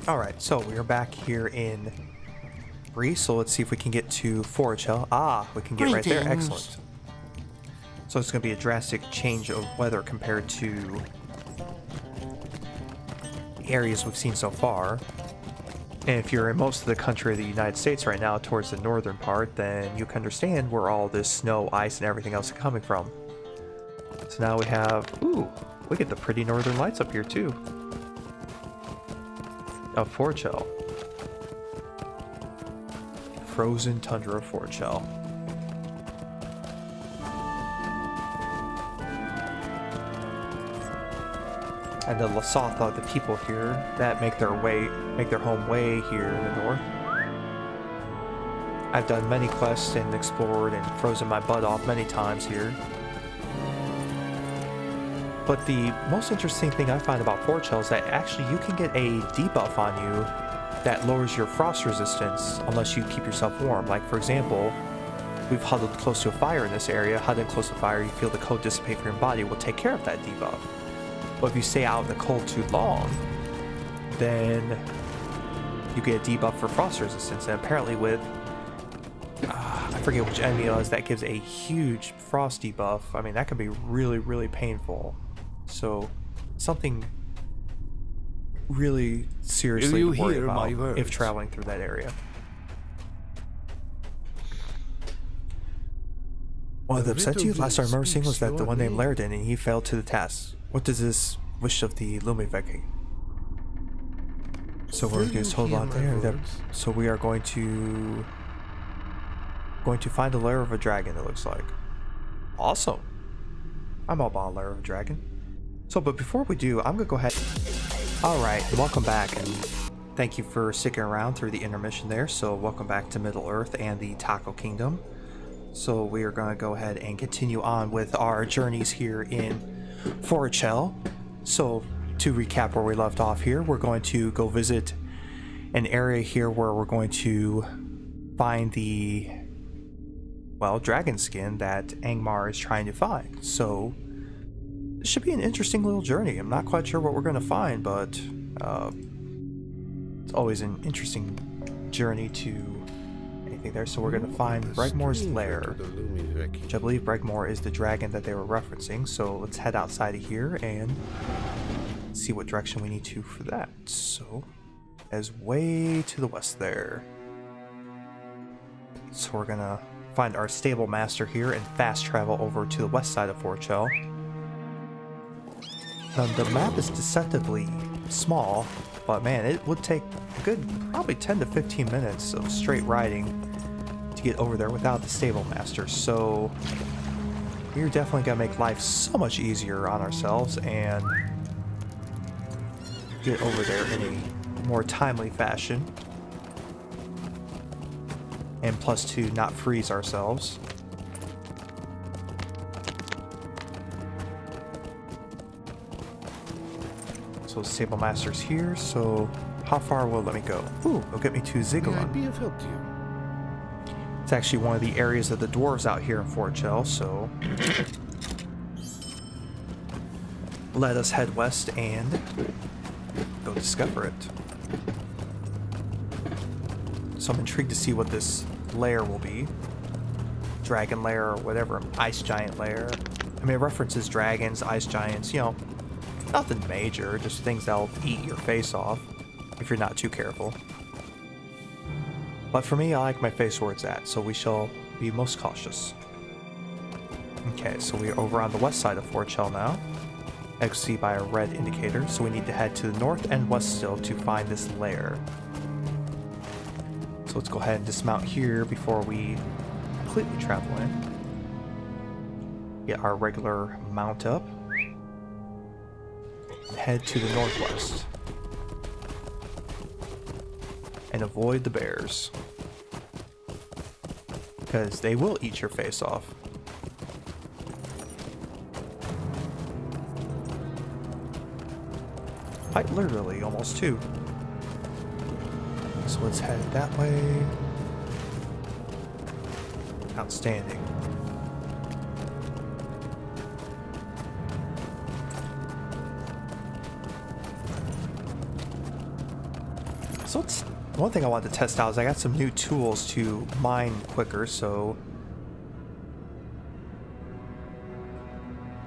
Alright, so we are back here in Bree, so let's see if we can get to Forge Hill. Ah, we can get right there. Greetings. Excellent. So it's going to be a drastic change of weather compared to the areas we've seen so far. And if you're in most of the country of the United States right now, towards the northern part, then you can understand where all this snow, ice, and everything else is coming from. So now we have... Ooh, look at the pretty northern lights up here, too. Of Forge Hill. Frozen tundra of Forge Hill. And the Lasatha are the people here that make their home way here in the north. I've done many quests and explored and frozen my butt off many times here. But the most interesting thing I find about Forge Hill is that actually you can get a debuff on you that lowers your frost resistance unless you keep yourself warm. Like, for example, we've huddled close to a fire in this area. Huddling close to a fire, you feel the cold dissipate from your body. Will take care of that debuff. But if you stay out in the cold too long, then you get a debuff for frost resistance. And apparently with... I forget which enemy it was that gives a huge frost debuff. I mean, that can be really, really painful. So, something really seriously to worry about if traveling through that area. One that upset you? Last I remember seeing was that the one named Lairden, and he failed to the task. What does this wish of the Lumiveki? So we're going to hold on there. So we are going to find the lair of a dragon, it looks like. Awesome. I'm all about a lair of a dragon. So, but before we do, I'm going to go ahead. Alright, welcome back, and thank you for sticking around through the intermission there. So welcome back to Middle-earth and the Taco Kingdom. So we are going to go ahead and continue on with our journeys here in Forchel. So to recap where we left off here, we're going to go visit an area here where we're going to find the, well, dragon skin that Angmar is trying to find. So this should be an interesting little journey. I'm not quite sure what we're going to find, but it's always an interesting journey to anything there. So we're going to find Bregmor's lair, which I believe Bregmor is the dragon that they were referencing. So let's head outside of here and see what direction we need to for that. So as way to the west there. So we're going to find our stable master here and fast travel over to the west side of Forchel. Now, the map is deceptively small, but man, it would take a good probably 10 to 15 minutes of straight riding to get over there without the stable master. So we're definitely gonna make life so much easier on ourselves and get over there in a more timely fashion. And plus to not freeze ourselves. So stable master's here, so how far will it let me go? Ooh, it'll get me to Zigalon. May I be of help to you? It's actually one of the areas of the dwarves out here in Forchel, so let us head west and go discover it. So I'm intrigued to see what this lair will be. Dragon lair or whatever, ice giant lair. I mean, it references dragons, ice giants, you know, nothing major, just things that'll eat your face off if you're not too careful. But for me, I like my face where it's at, so we shall be most cautious. Okay, so we're over on the west side of Forchel now. As you see by a red indicator, so we need to head to the north and west still to find this lair. So let's go ahead and dismount here before we completely travel in. Get our regular mount up. Head to the northwest. And avoid the bears. Because they will eat your face off. Quite literally, almost too. So let's head that way. Outstanding. So it's one thing I wanted to test out is I got some new tools to mine quicker, so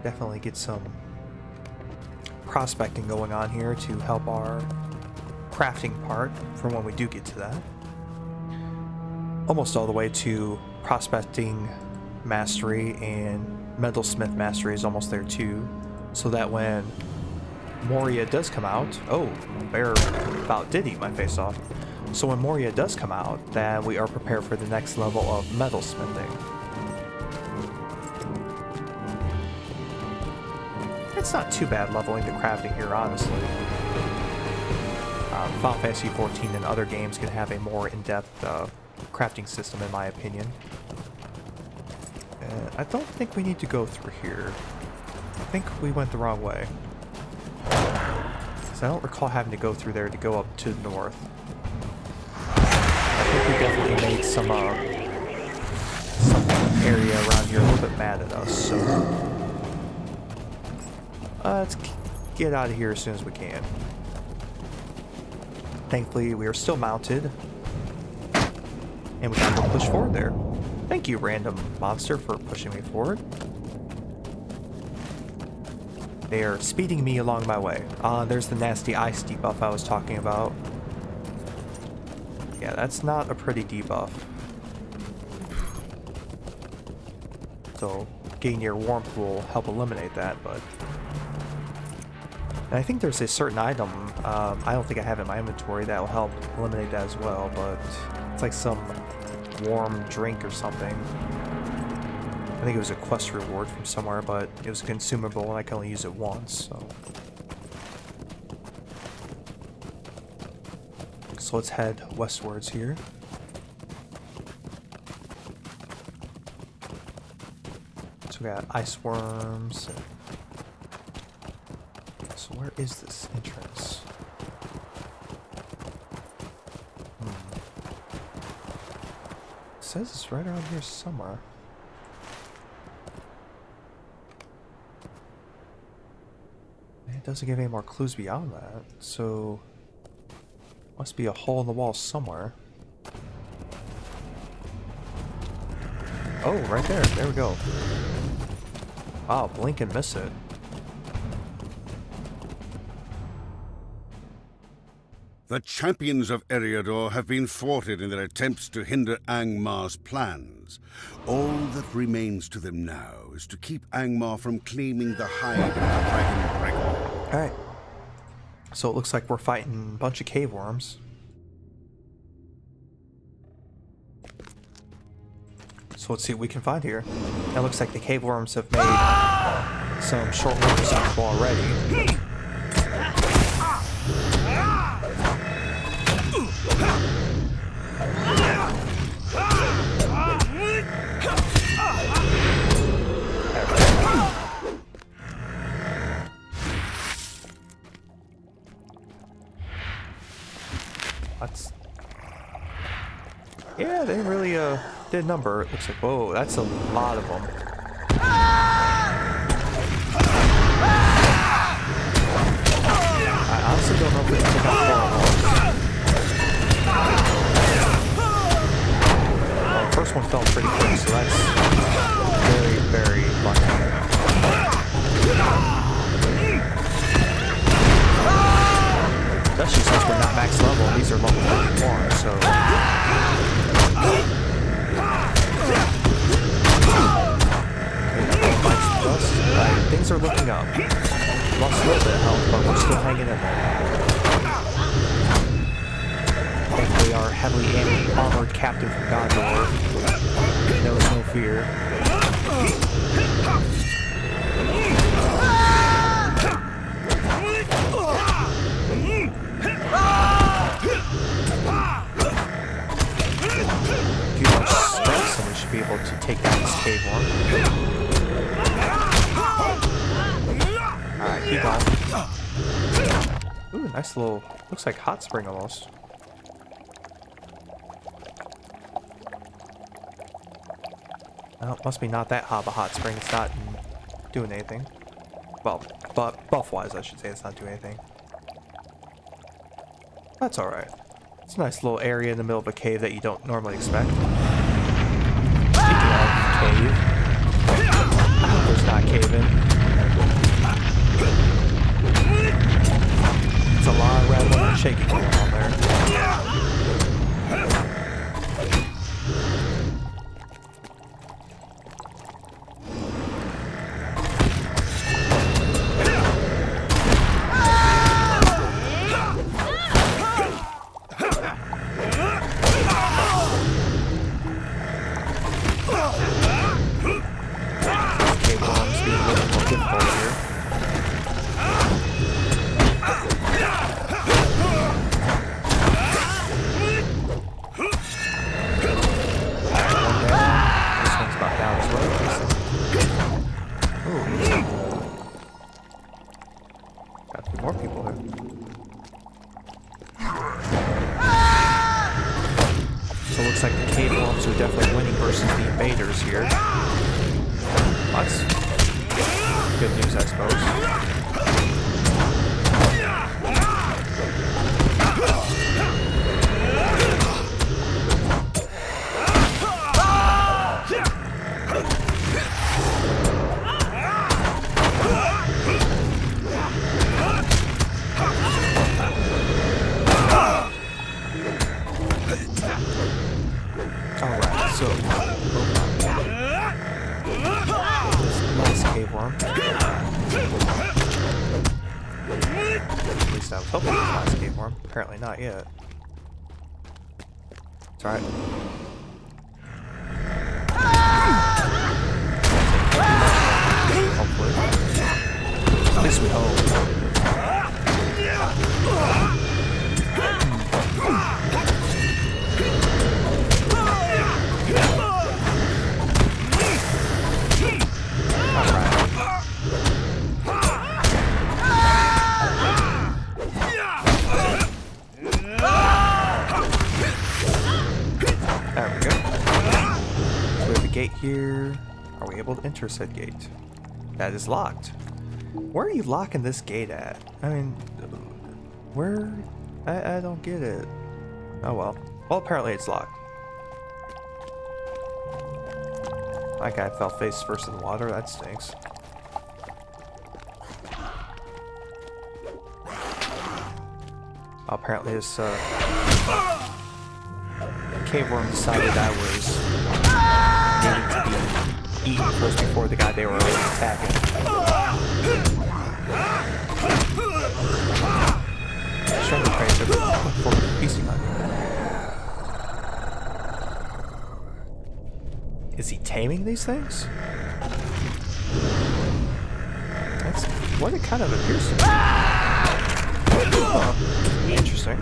definitely get some prospecting going on here to help our crafting part for when we do get to that. Almost all the way to prospecting mastery, and metalsmith mastery is almost there too, so that when Moria does come out, oh, bear about did eat my face off. So when Moria does come out, then we are prepared for the next level of metalsmithing. It's not too bad leveling the crafting here, honestly. Final Fantasy XIV and other games can have a more in-depth crafting system, in my opinion. I don't think we need to go through here. I think we went the wrong way. So I don't recall having to go through there to go up to the north. I think we definitely made some area around here a little bit mad at us, so let's get out of here as soon as we can. Thankfully, we are still mounted, and we can go push forward there. Thank you, random monster, for pushing me forward. They are speeding me along my way. There's the nasty ice debuff I was talking about. Yeah, that's not a pretty debuff. So, getting your warmth will help eliminate that, but... And I think there's a certain item, I don't think I have it in my inventory, that will help eliminate that as well, but... It's like some warm drink or something. I think it was a quest reward from somewhere, but it was consumable and I can only use it once, so... So let's head westwards here. So we got ice worms. So where is this entrance? It says it's right around here somewhere. It doesn't give any more clues beyond that, so... Must be a hole in the wall somewhere. Oh, right there. There we go. Wow, blink and miss it. The champions of Eriador have been thwarted in their attempts to hinder Angmar's plans. All that remains to them now is to keep Angmar from claiming the hide of the Dragon Breaker. Alright. So it looks like we're fighting a bunch of cave worms. So let's see what we can find here. It looks like the cave worms have made some short winter stuff already. That's... Yeah, they really did number. It looks like, whoa, that's a lot of them. I honestly don't know if we can take out well, the first one fell pretty quick, so that's very, very lucky. Especially since we're not max level, these are level 31, so... Things are looking up. Lost a little bit of health, but we're still hanging in there. Thankfully, our heavily armored captain from Gondor knows no fear. A few more steps and we should be able to take down this cave one. Alright, keep on. Ooh, nice little... Looks like hot spring almost. Well, must be not that hot of a hot spring. It's not doing anything. Well, but buff-wise, I should say, it's not doing anything. That's alright. It's a nice little area in the middle of a cave that you don't normally expect. Speaking of cave, I hope there's not cave-in. It's a lot of rattling and shaking going on there. Okay, well, I'm just being a little more difficult here. More people here. So it looks like the cave wolves are definitely winning versus the invaders here. That's good news, I suppose. So, this nice cave worm. At least I was hoping it was a nice cave worm. Apparently not yet. It's alright. Hopefully. At least we hope. There we go. So we have a gate here. Are we able to enter said gate? That is locked. Where are you locking this gate at? I mean, where? I don't get it. Oh well. Well, apparently it's locked. My guy fell face first in the water. That stinks. Apparently this cave worm decided I was needing to be eaten first before the guy they were attacking. Trying to praise for feasting on you. Is he taming these things? That's what it kind of appears to be. Oh, interesting.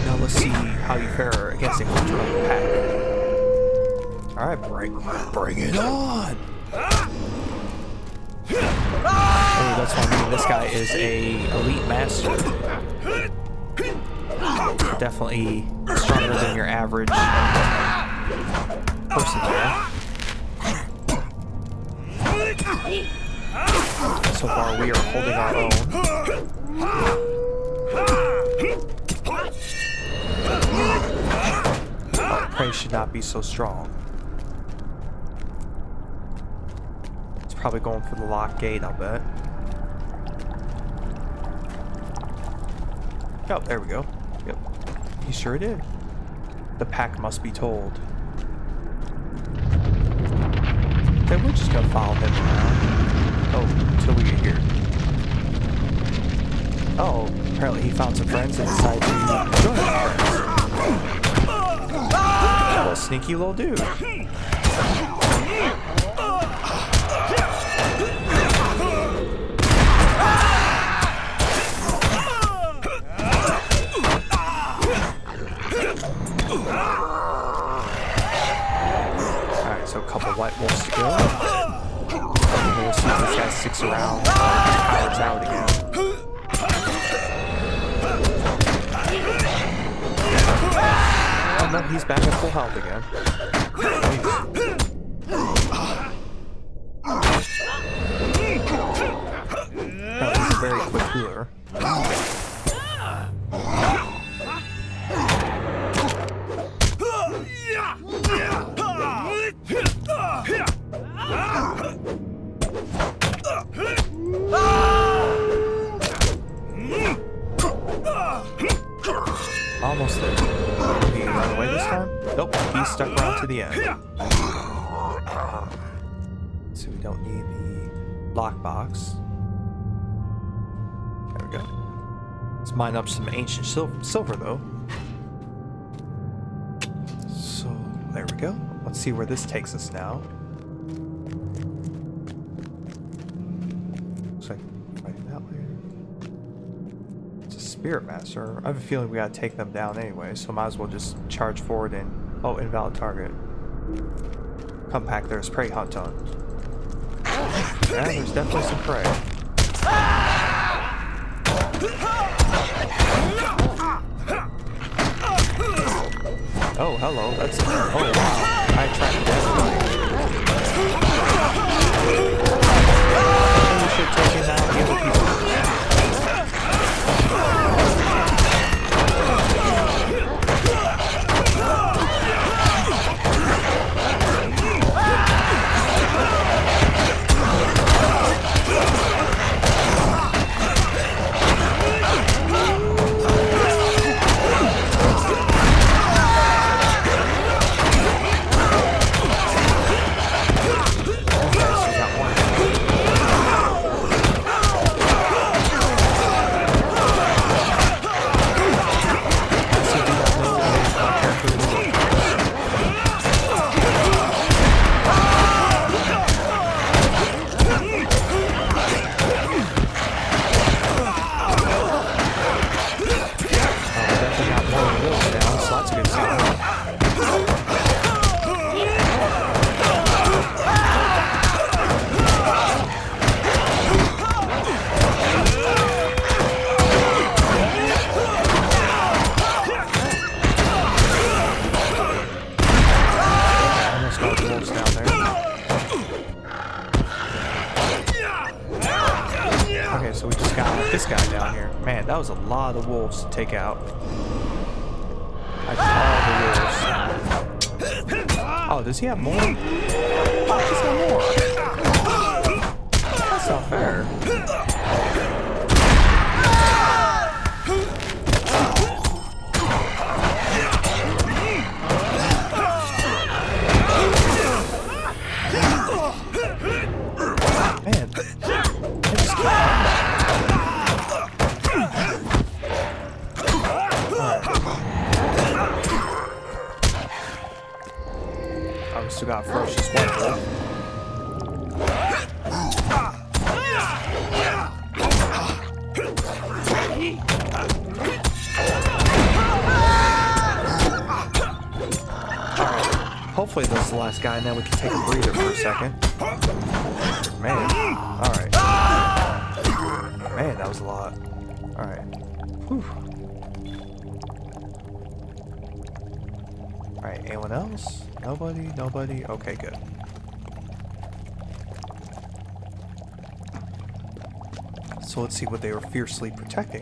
Now let's see how you fare against a hunter of the pack. Alright, bring it on! Oh, that's what I mean. This guy is a elite master. Definitely stronger than your average person there. So far, we are holding our own. Our prey should not be so strong. It's probably going for the lock gate, I'll bet. Oh, there we go. Yep. He sure did. The pack must be told. Okay, we're just gonna follow him around. Oh, until we get here. Oh, apparently he found some friends and decided to join our friends. What a sneaky little dude. Alright, so a couple white wolves to go. We'll see if this guy sticks around or powers out again. Oh no, he's back at full health again. Oh, he's a very quick healer. Almost there. Did he run away this time? Nope, he stuck around to the end. So we don't need the lockbox. There we go. Let's mine up some ancient silver though. So there we go. Let's see where this takes us now. Looks like right that way. It's a spirit master. I have a feeling we gotta take them down anyway, so might as well just charge forward and oh, invalid target. Come back, there's prey hunt on. Yeah, there's definitely some prey. Oh, hello. That's oh wow. I tracked destiny. We should take it out the other people. that's a good sign. Almost got the wolves down there. Okay, so we just got this guy down here. Man, that was a lot of wolves to take out. Like all the wolves. Oh, does he have more? Oh, he's got more. That's not fair. Man, I just can't. We still got ferocious one wolf. Hopefully this is the last guy, and then we can take a breather for a second. Man, alright. Man, that was a lot. Alright. Whew. Alright, anyone else? Nobody? Nobody? Okay, good. So let's see what they were fiercely protecting.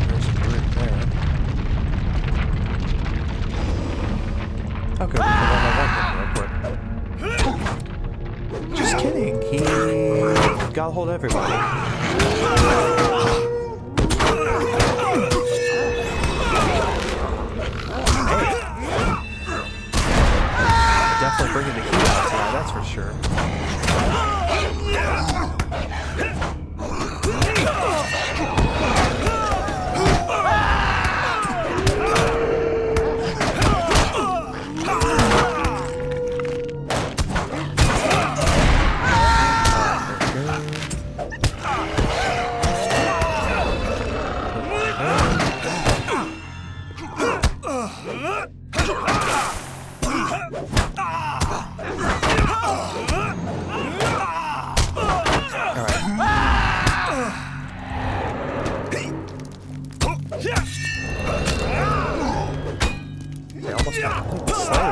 There's a group there. Okay, we can run that real quick. Just kidding. He got a hold of everybody. Definitely bringing the heat out tonight, that's for sure.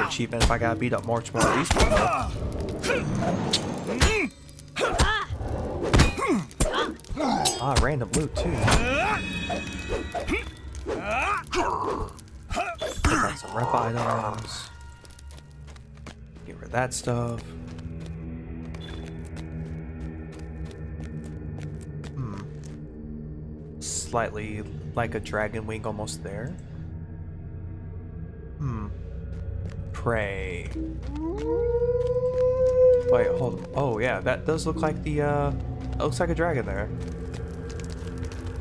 Achievement if I gotta beat up much more of these people. Ah, random loot too. Got some rep items. Get rid of that stuff. Slightly like a dragon wing almost there. Prey. Wait, hold on. Oh yeah, that does look like the looks like a dragon there.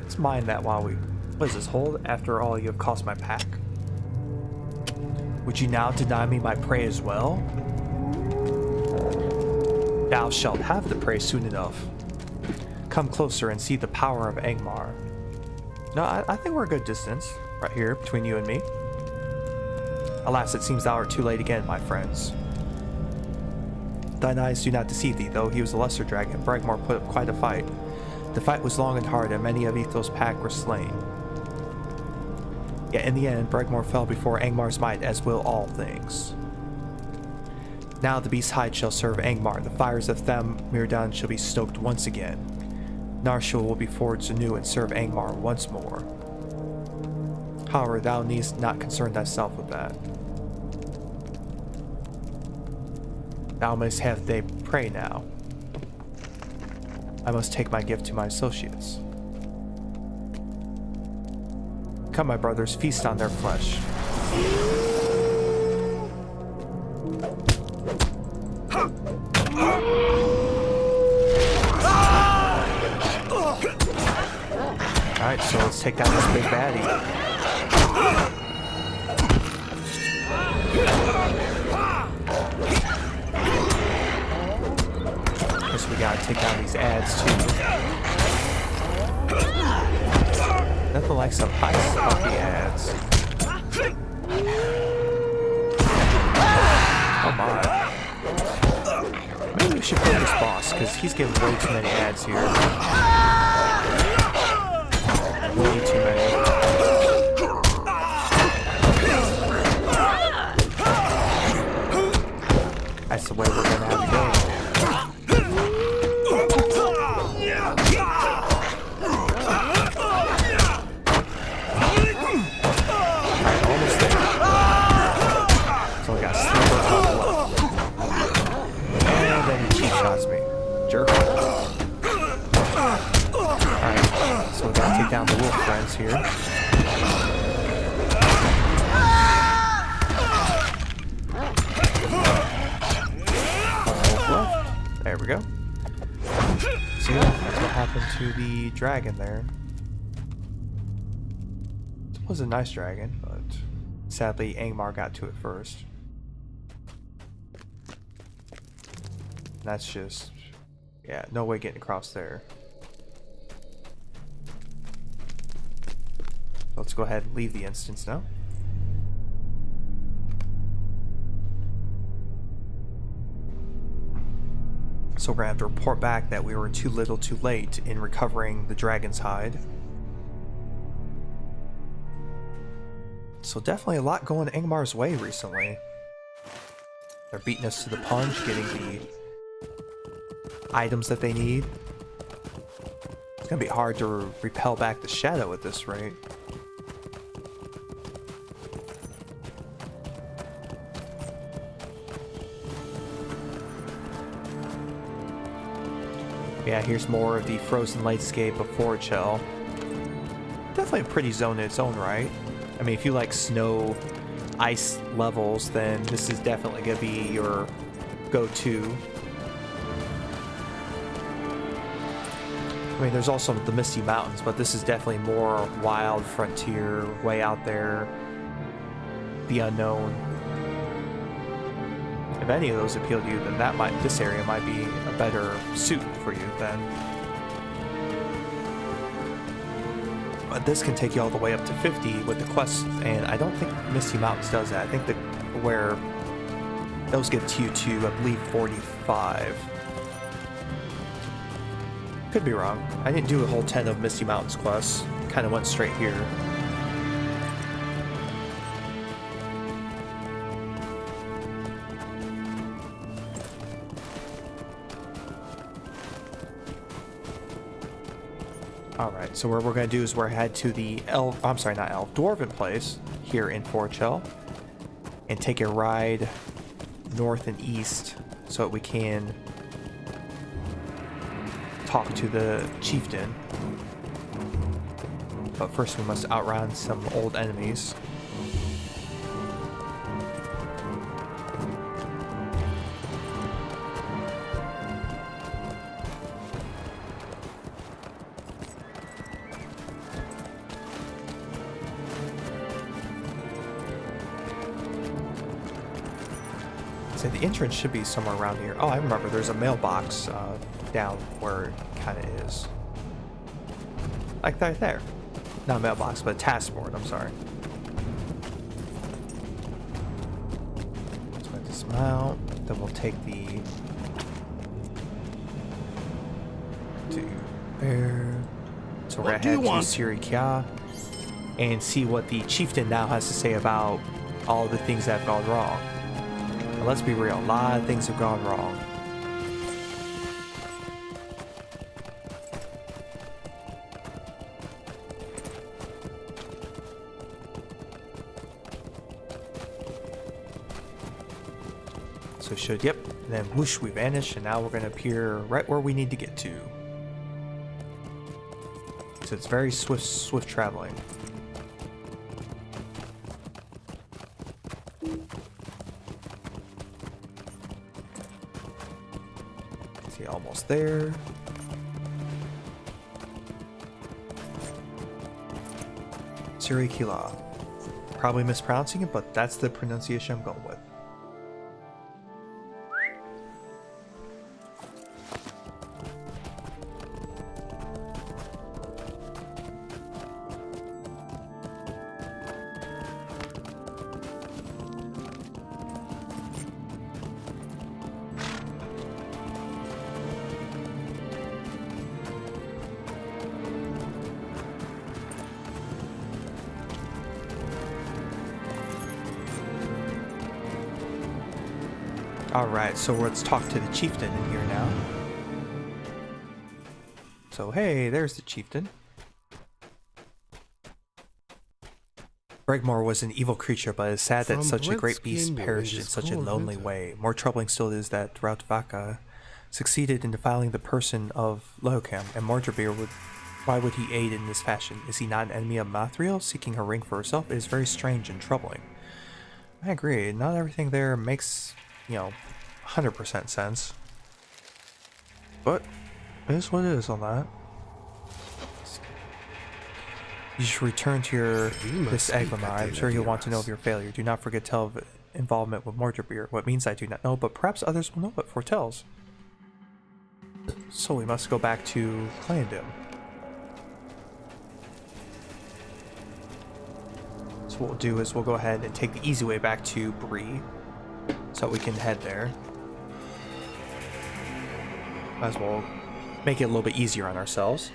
Let's mine that while we what is this? Hold after all you have cost my pack. Would you now deny me my prey as well? Thou shalt have the prey soon enough. Come closer and see the power of Angmar. No, I think we're a good distance right here between you and me. Alas, it seems thou art too late again, my friends. Thine eyes do not deceive thee, though he was a lesser dragon. Bragmar put up quite a fight. The fight was long and hard, and many of Ethel's pack were slain. Yet in the end, Bragmar fell before Angmar's might, as will all things. Now the beast's hide shall serve Angmar. The fires of Thammirdan shall be stoked once again. Narshul will be forged anew and serve Angmar once more. However, thou needst not concern thyself with that. Thou must have thy prey now. I must take my gift to my associates. Come, my brothers, feast on their flesh. Alright, so let's take down this big baddie. we gotta take down these ads too. Nothing like some ice off the ads. Oh my. Maybe we should kill this boss, because he's giving way too many ads here. Way too many. That's the way we're gonna have to go. Alright, almost there. So we got Slipper on the left. And then he cheap shots me. Jerk. Alright, so we gotta take down the wolf friends here. There we go. So yeah, that's what happened to the dragon there. It was a nice dragon, but sadly Angmar got to it first. That's just, yeah, no way getting across there. Let's go ahead and leave the instance now. So we're gonna have to report back that we were too little too late in recovering the dragon's hide. So definitely a lot going Angmar's way recently. They're beating us to the punch, getting the items that they need. It's gonna be hard to repel back the shadow at this rate. Yeah, here's more of the frozen landscape of Forge Hill. Definitely a pretty zone in its own right. I mean, if you like snow, ice levels, then this is definitely going to be your go-to. I mean, there's also the Misty Mountains, but this is definitely more wild, frontier, way out there, the unknown. If any of those appeal to you, then this area might be a better suit for you then. But this can take you all the way up to 50 with the quests, and I don't think Misty Mountains does that. I think that where those get to you to, I believe, 45. Could be wrong. I didn't do a whole 10 of Misty Mountains quests. Kind of went straight here. Alright, so what we're going to do is we're head to the Dwarven place here in Forge Hill and take a ride north and east so that we can talk to the chieftain. But first we must outrun some old enemies. So the entrance should be somewhere around here. Oh, I remember. There's a mailbox down where it kind of is. Like right there. Not a mailbox, but a task board. I'm sorry. Let's go dismount. Then we'll take the... to there. So we're going to head to Sirikia and see what the chieftain now has to say about all the things that have gone wrong. And let's be real, a lot of things have gone wrong. So should, yep, and then whoosh, we vanish, and now we're going to appear right where we need to get to. So it's very swift traveling. See, almost there. Sirikila. Probably mispronouncing it, but that's the pronunciation I'm going with. Alright, so let's talk to the chieftain in here now. So, hey, there's the chieftain. Angmar was an evil creature, but it's sad that From such a whence great beast came you perished in in this such a cold lonely winter? way. More troubling still is that Rautvaka succeeded in defiling the person of Lohokam, and Mordrebir why would he aid in this fashion? Is he not an enemy of Mathriel, seeking her ring for herself? It is very strange and troubling. I agree, not everything there makes, 100% sense. But, it is what it is on that. You should return to this Angmar. I'm sure he'll want to know of your failure. Do not forget to tell of involvement with Mordrebir. What means I do not know, but perhaps others will know what foretells. So we must go back to Clandom. So what we'll do is we'll go ahead and take the easy way back to Bree, so we can head there. Might as well make it a little bit easier on ourselves.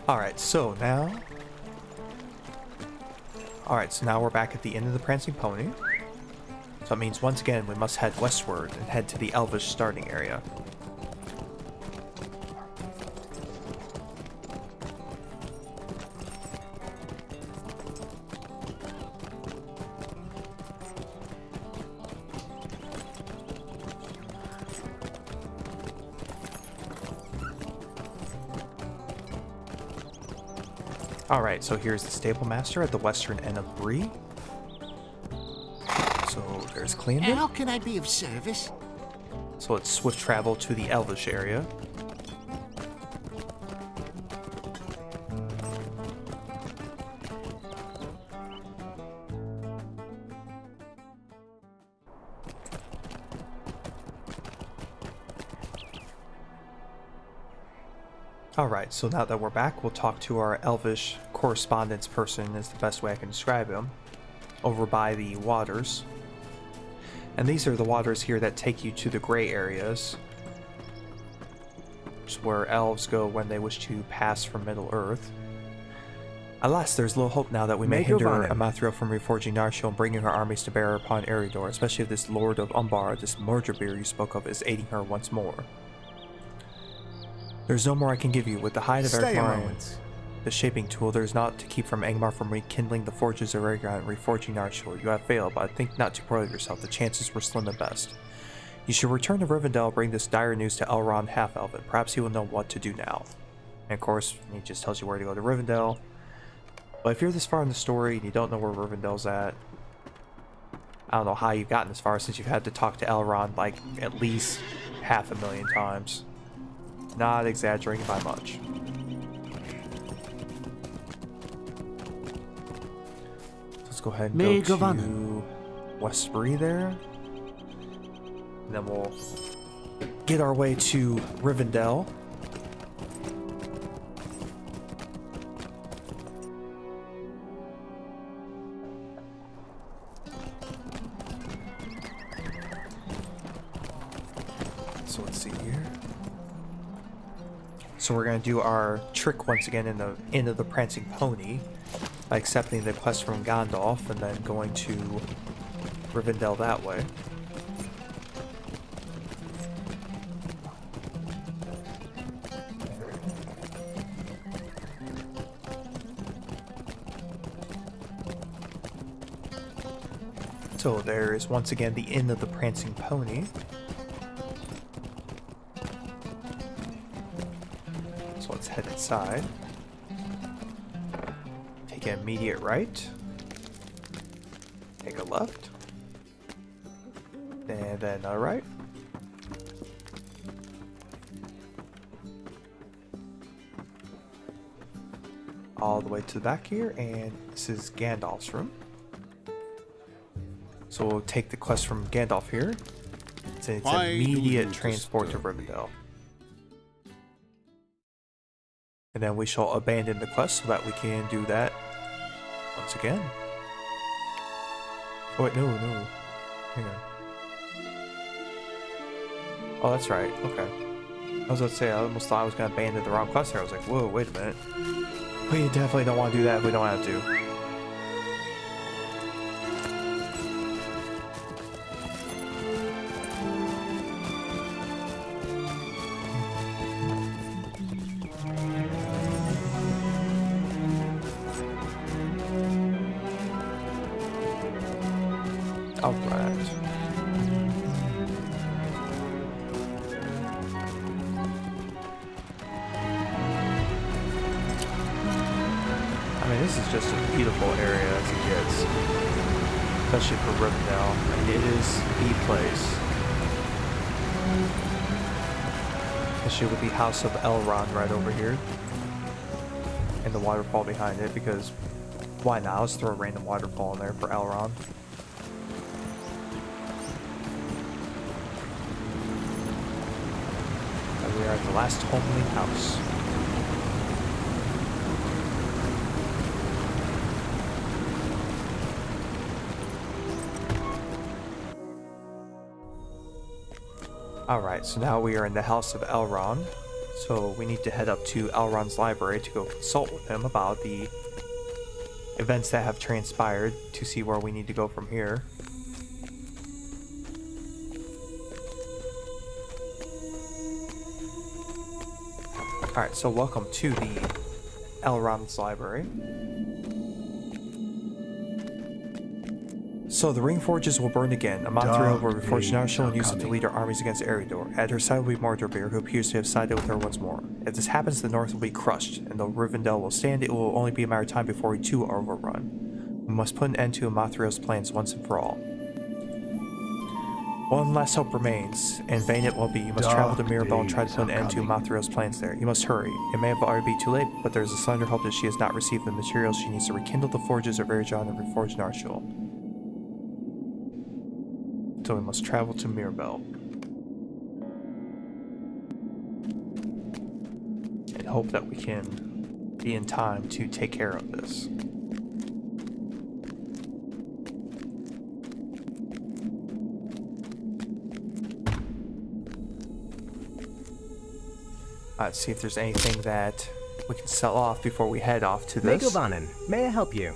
Alright, so now we're back at the end of the Prancing Pony. So it means once again we must head westward and head to the Elvish starting area. Alright, so here's the Stable Master at the western end of Bree. So there's Cleandon. How can I be of service? So let's swift travel to the Elvish area. Alright, so now that we're back, we'll talk to our Elvish correspondence person, is the best way I can describe him, over by the waters. And these are the waters here that take you to the gray areas, which is where elves go when they wish to pass from Middle-earth. Alas, there's little hope now that we may hinder Amathriel from reforging Narshil and bringing her armies to bear upon Eredor, especially if this Lord of Umbar, this Mordrebir you spoke of, is aiding her once more. There's no more I can give you. With the hide of Angmar, the shaping tool, there's naught to keep from Angmar from rekindling the forges of Eredor and reforging Narshil. You have failed, but I think not too poorly of yourself. The chances were slim at best. You should return to Rivendell and bring this dire news to Elrond Half-Elven. Perhaps he will know what to do now. And of course, he just tells you where to go to Rivendell. But if you're this far in the story and you don't know where Rivendell's at, I don't know how you've gotten this far since you've had to talk to Elrond like at least 500,000 times. Not exaggerating by much. Let's go ahead and go to Westbury there. And then we'll get our way to Rivendell. So let's see here. So we're going to do our trick once again in the end of the Prancing Pony by accepting the quest from Gandalf and then going to Rivendell that way. So there is once again the end of the Prancing Pony. Let's head inside. Take an immediate right. Take a left. And then a right. All the way to the back here, and this is Gandalf's room. So we'll take the quest from Gandalf here. It's immediate transport to Rivendell. And then we shall abandon the quest so that we can do that once again. Oh wait, no. Hang on. Oh, that's right. Okay. I was about to say, I almost thought I was going to abandon the wrong quest there. I was like, whoa, wait a minute. We definitely don't want to do that if we don't have to. Alright. I mean, this is just a beautiful area as it gets. Especially for Rivendell. I mean, it is the place. Especially with the House of Elrond right over here. And the waterfall behind it, because why not? Let's throw a random waterfall in there for Elrond. We are at the last homely house. Alright, so now we are in the House of Elrond. So we need to head up to Elrond's library to go consult with him about the events that have transpired to see where we need to go from here. Alright, so welcome to the Elrond's library. So the ring forges will burn again. Amathril will reforge Narshil and use it to lead her armies against Eriador. At her side will be Mordorbeer, who appears to have sided with her once more. If this happens, the north will be crushed, and though Rivendell will stand, it will only be a matter of time before we too are overrun. We must put an end to Amathril's plans once and for all. One last hope remains, and vain it will be. You must travel to Mirabel and try to put an end to Amathril's plans there. You must hurry. It may have already be too late, but there is a slender hope that she has not received the materials she needs to rekindle the forges of Eredon and reforge Narshil. So we must travel to Mirabel. And hope that we can be in time to take care of this. Let's see if there's anything that we can sell off before we head off to this. Megovanen, may I help you?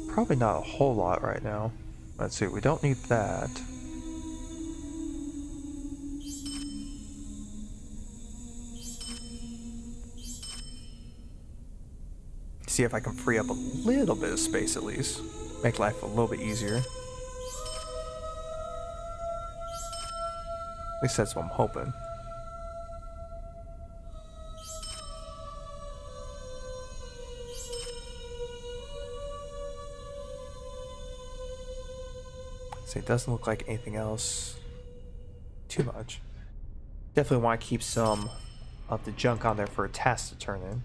Probably not a whole lot right now. Let's see, we don't need that. See if I can free up a little bit of space at least. Make life a little bit easier. At least that's what I'm hoping. It doesn't look like anything else too much. Definitely want to keep some of the junk on there for a task to turn in.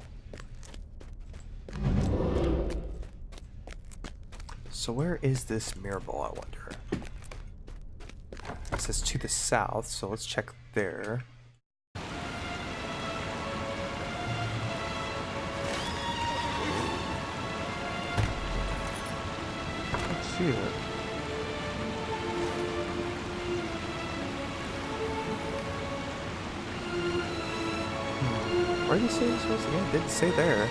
So where is this Mirabel, I wonder? It says to the south, so let's check there. Let's see it. Where did it say this was again? It didn't say there.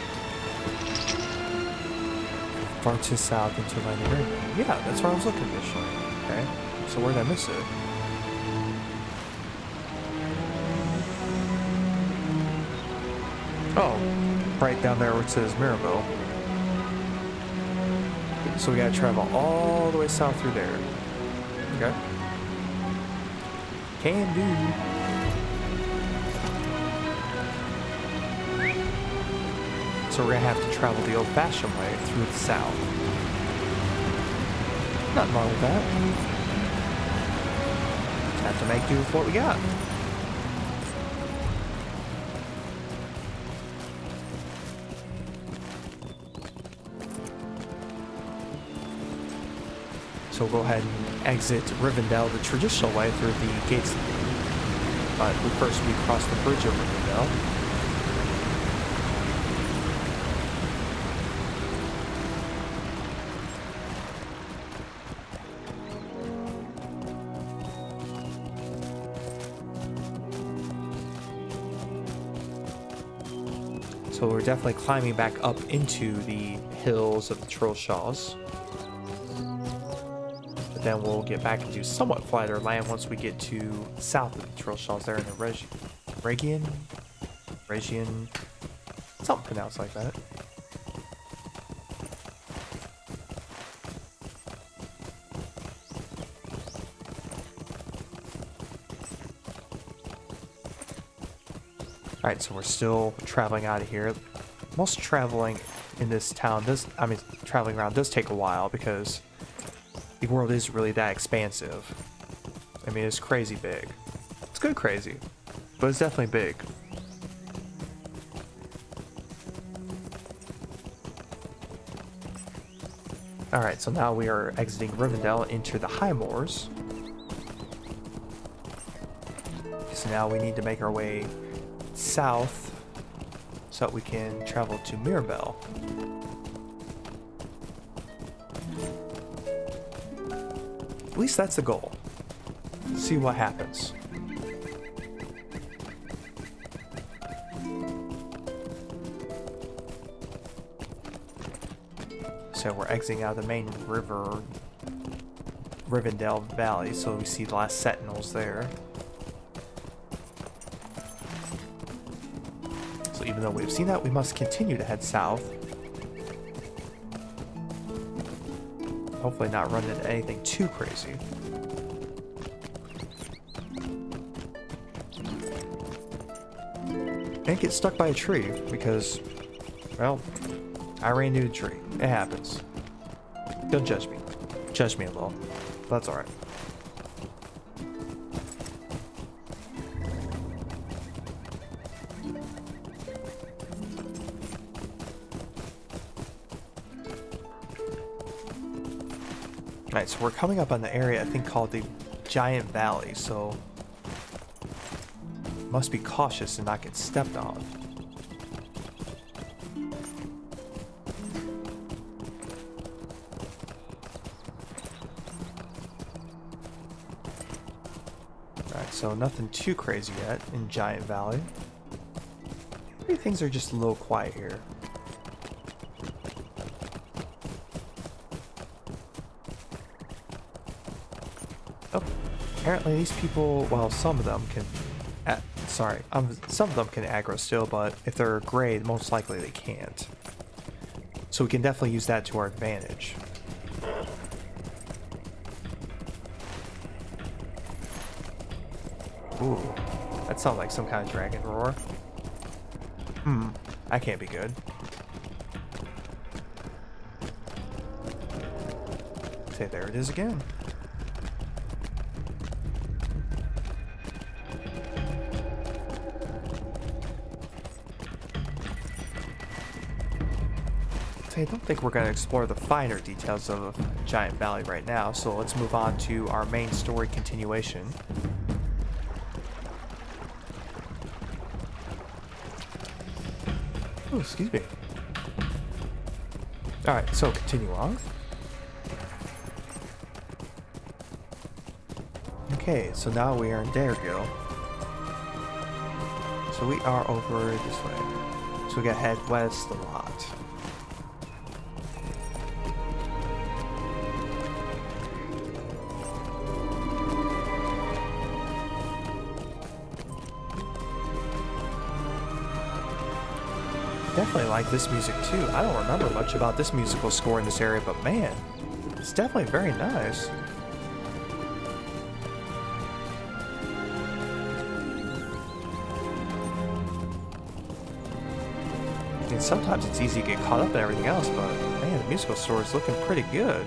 Far to south into Landing Ring. Yeah, that's where I was looking initially. Okay. So where did I miss it? Oh, right down there where it says Mirabel. So we gotta travel all the way south through there. Okay. Can do. So we're gonna have to travel the old-fashioned way through the south. Nothing wrong with that. Just have to make do with what we got. So we'll go ahead and exit Rivendell the traditional way through the gates. But first we cross the bridge of Rivendell. So we're definitely climbing back up into the hills of the Trollshaws. But then we'll get back into somewhat flatter land once we get to south of the Trollshaws there in the Region, something pronounced like that. Alright, so we're still traveling out of here. Most traveling in this town traveling around does take a while because the world is really that expansive. I mean, it's crazy big. It's good crazy, but it's definitely big. Alright, so now we are exiting Rivendell into the High Moors. So now we need to make our way south so that we can travel to Mirabel. At least that's the goal. See what happens. So we're exiting out of the main river, Rivendell Valley, so we see the last sentinels there. So even though we've seen that, we must continue to head south. Hopefully not run into anything too crazy. And get stuck by a tree because, well, I ran into a tree. It happens. Don't judge me. Judge me a little. That's alright. Alright, so we're coming up on the area I think called the Giant Valley, so must be cautious and not get stepped on. Alright, so nothing too crazy yet in Giant Valley. Maybe things are just a little quiet here. Oh, apparently these people, well, some of them can, some of them can aggro still, but if they're gray, most likely they can't. So we can definitely use that to our advantage. Ooh, that sounds like some kind of dragon roar. That can't be good. Okay, there it is again. I don't think we're going to explore the finer details of Giant Valley right now, so let's move on to our main story continuation. Oh, excuse me. Alright, so continue on. Okay, so now we are in Daregill. So we are over this way. So we gotta head west a lot. Definitely like this music too. I don't remember much about this musical score in this area, but man, it's definitely very nice. I mean, sometimes it's easy to get caught up in everything else, but man, the musical score is looking pretty good.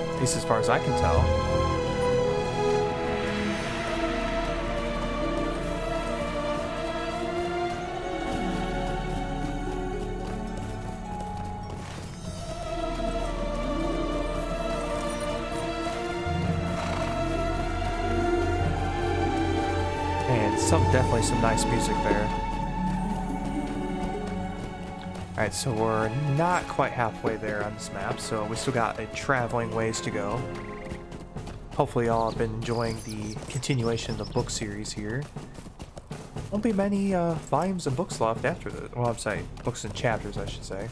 At least as far as I can tell. Definitely some nice music there. Alright, so we're not quite halfway there on this map, so we still got a traveling ways to go. Hopefully y'all have been enjoying the continuation of the book series here. Won't be many volumes and books left after the. Well, I'm saying books and chapters, I should say.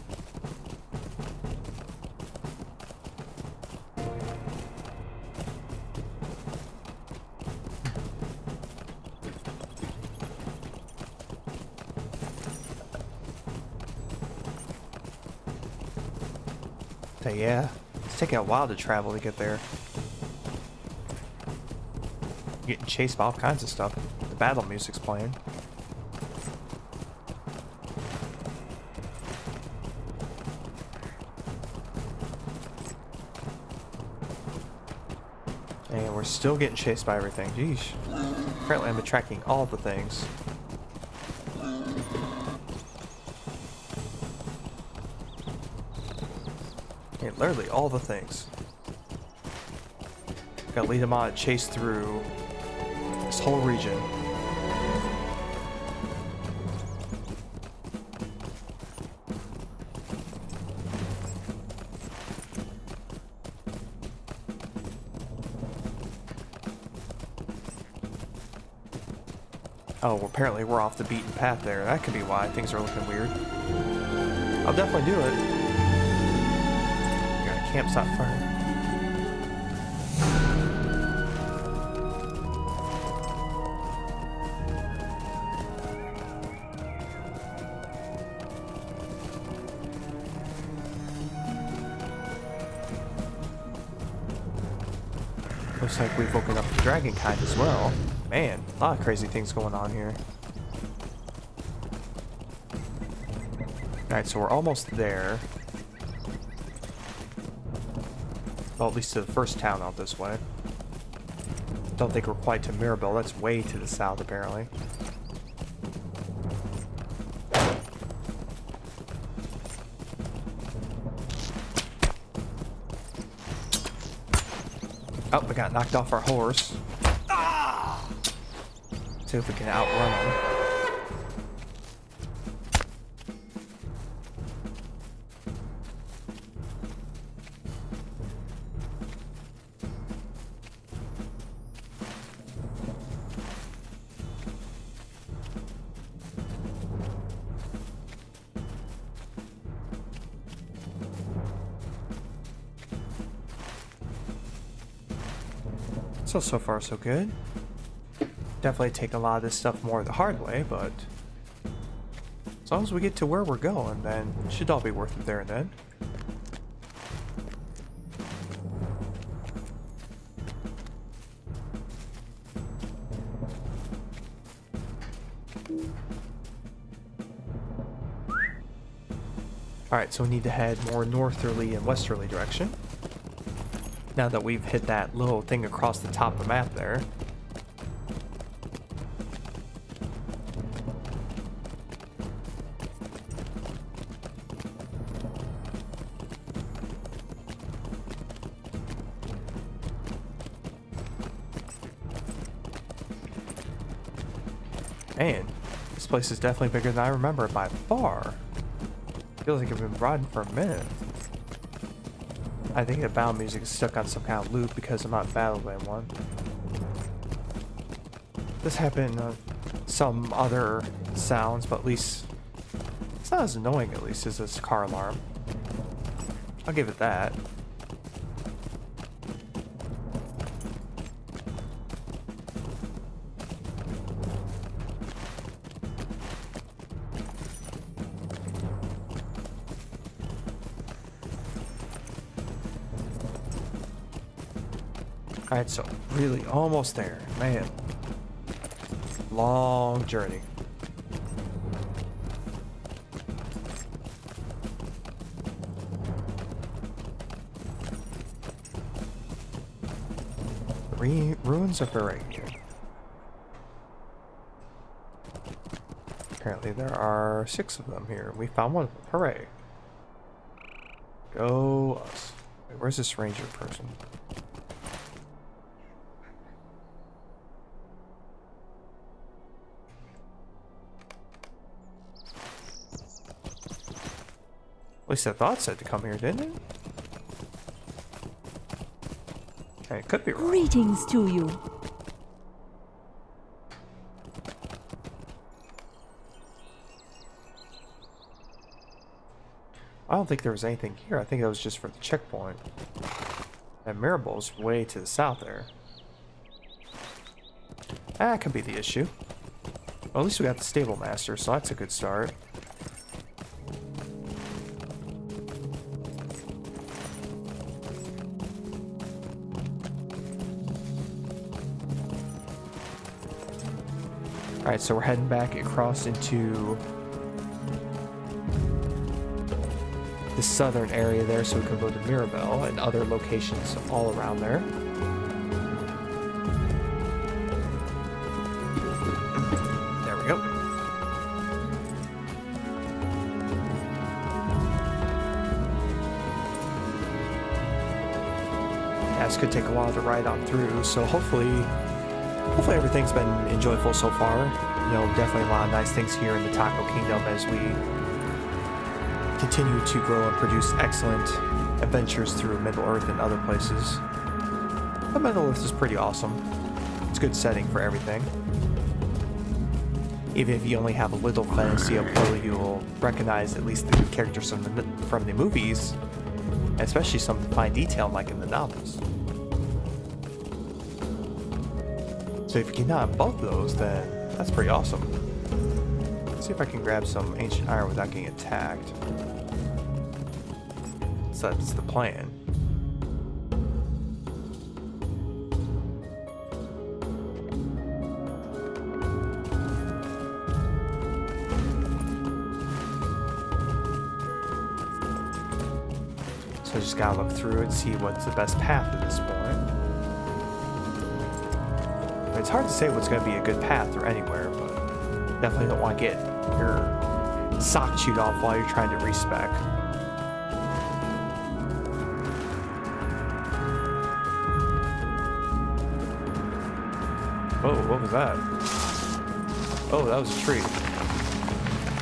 So yeah, it's taking a while to travel to get there. Getting chased by all kinds of stuff. The battle music's playing. And we're still getting chased by everything. Jeez. Apparently I'm attracting all the things. Yeah, literally all the things. Gotta lead them on a chase through this whole region. Oh, well, apparently we're off the beaten path there. That could be why things are looking weird. I'll definitely do it. Got a campsite fire. Looks like we've woken up the dragon kind as well. Man, a lot of crazy things going on here. Alright, so we're almost there. Well, at least to the first town out this way. Don't think we're quite to Mirabelle. That's way to the south, apparently. Oh, we got knocked off our horse. See if we can outrun him. So far so good. Definitely take a lot of this stuff more the hard way, but as long as we get to where we're going, then it should all be worth it there and then. Alright, so we need to head more northerly and westerly direction. Now that we've hit that little thing across the top of the map there. Man, this place is definitely bigger than I remember it by far. Feels like I've been riding for a minute. I think the battle music is stuck on some kind of loop because I'm not battling one. This happened some other sounds, but at least it's not as annoying at least as this car alarm. I'll give it that. Alright, so really almost there. Man. Long journey. Ruins of Varangian. Apparently there are 6 of them here. We found one of them. Hooray. Go us. Wait, where's this ranger person? At least I thought it said to come here, didn't it? Okay, it could be wrong. Greetings to you. I don't think there was anything here. I think that was just for the checkpoint. And Mirabel's way to the south there. That could be the issue. Well, at least we got the stable master, so that's a good start. Alright, so we're heading back across into the southern area there, so we can go to Mirabel and other locations all around there. There we go. Yeah, this could take a while to ride on through, so hopefully everything's been enjoyable so far. You know, definitely a lot of nice things here in the Taco Kingdom as we continue to grow and produce excellent adventures through Middle-earth and other places. But Middle-earth is pretty awesome. It's a good setting for everything. Even if you only have a little fantasy of Poe, you'll recognize at least the characters from the movies, and especially some fine detail like in the novels. So if you can have both of those, then that's pretty awesome. Let's see if I can grab some ancient iron without getting attacked. So that's the plan. So just gotta look through and see what's the best path at this point. It's hard to say what's going to be a good path or anywhere, but definitely don't want to get your sock chewed off while you're trying to respec. Oh, what was that? Oh, that was a tree.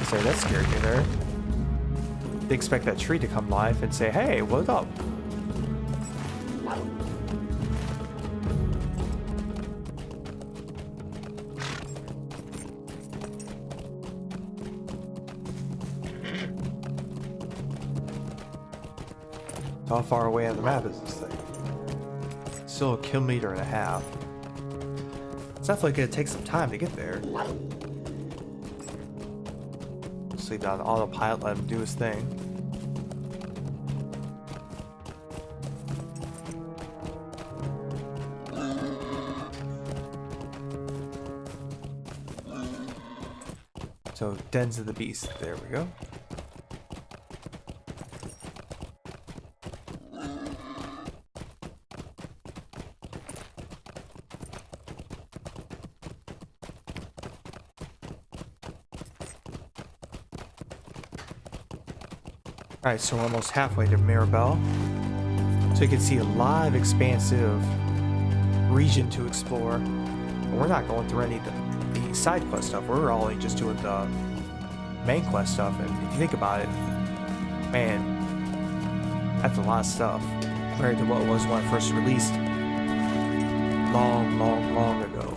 Sorry, that scared me there. Didn't expect that tree to come live and say, "Hey, what's up?" How far away on the map is this thing? Still a kilometer and a half. It's definitely gonna take some time to get there. Just leave that on autopilot, let him do his thing. So, Dens of the Beast, there we go. Alright, so we're almost halfway to Mirabel. So you can see a lot of expansive region to explore. But we're not going through any of the side quest stuff. We're only just doing the main quest stuff. And if you think about it, man, that's a lot of stuff compared to what it was when I first released long, long, long ago.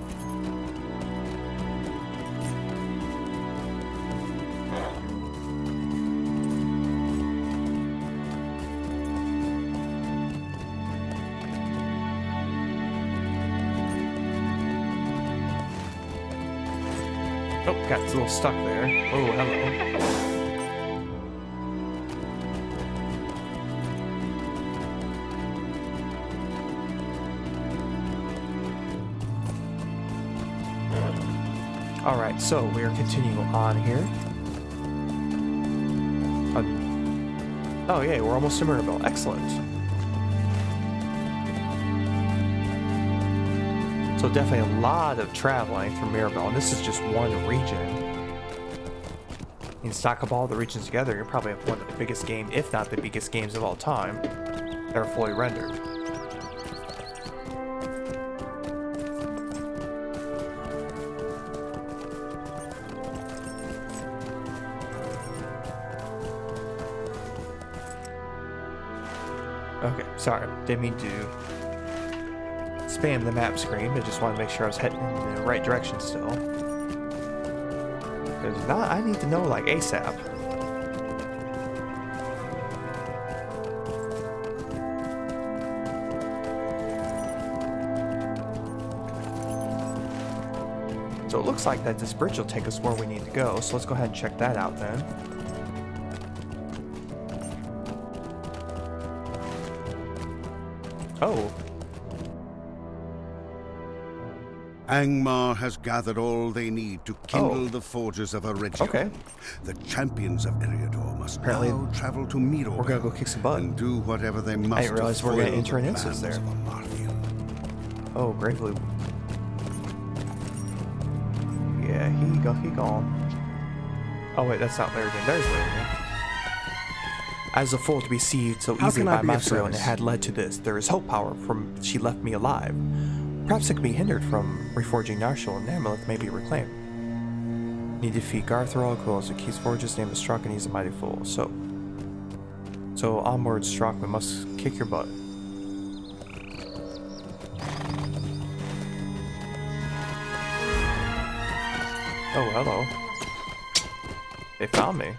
Oh, got a little stuck there. Oh, hello. Alright, so we are continuing on here. Oh, yeah, we're almost to Mirabel. Excellent. So definitely a lot of traveling through Mirabel, and this is just one region. You stack up all the regions together, you're probably have one of the biggest games, if not the biggest games of all time, that are fully rendered. Okay, sorry, didn't mean to spam the map screen, but just want to make sure I was heading in the right direction still. Because I need to know like ASAP. So it looks like that this bridge will take us where we need to go, so let's go ahead and check that out then. Oh. Angmar has gathered all they need to kindle the forges of Eregion. Okay. The champions of Eriador must Apparently, now travel to Mirror. we're gonna go kick some butt. And do whatever they must. I didn't realize we're gonna enter an instance there. Oh, gravely. Yeah, he gone. Oh wait, that's not Laridan. There's Laridan. As a fool to be seized so easily by Masro, and it had led to this. There is hope power from she left me alive. Perhaps it can be hindered from reforging Narshal, and Amulet may be reclaimed. Need to defeat Garthrol, who also keeps forges, name is Struck, and he's a mighty fool. So onward, Struck, we must kick your butt. Oh, hello. They found me.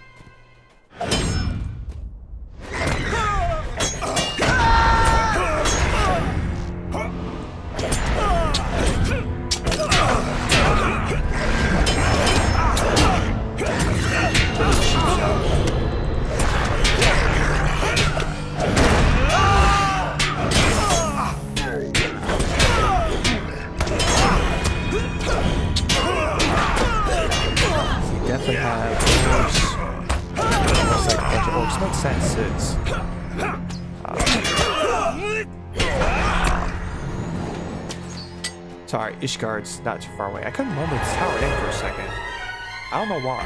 Makes sense. It's sorry, Ishgard's not too far away. I couldn't remember this tower name for a second. I don't know why.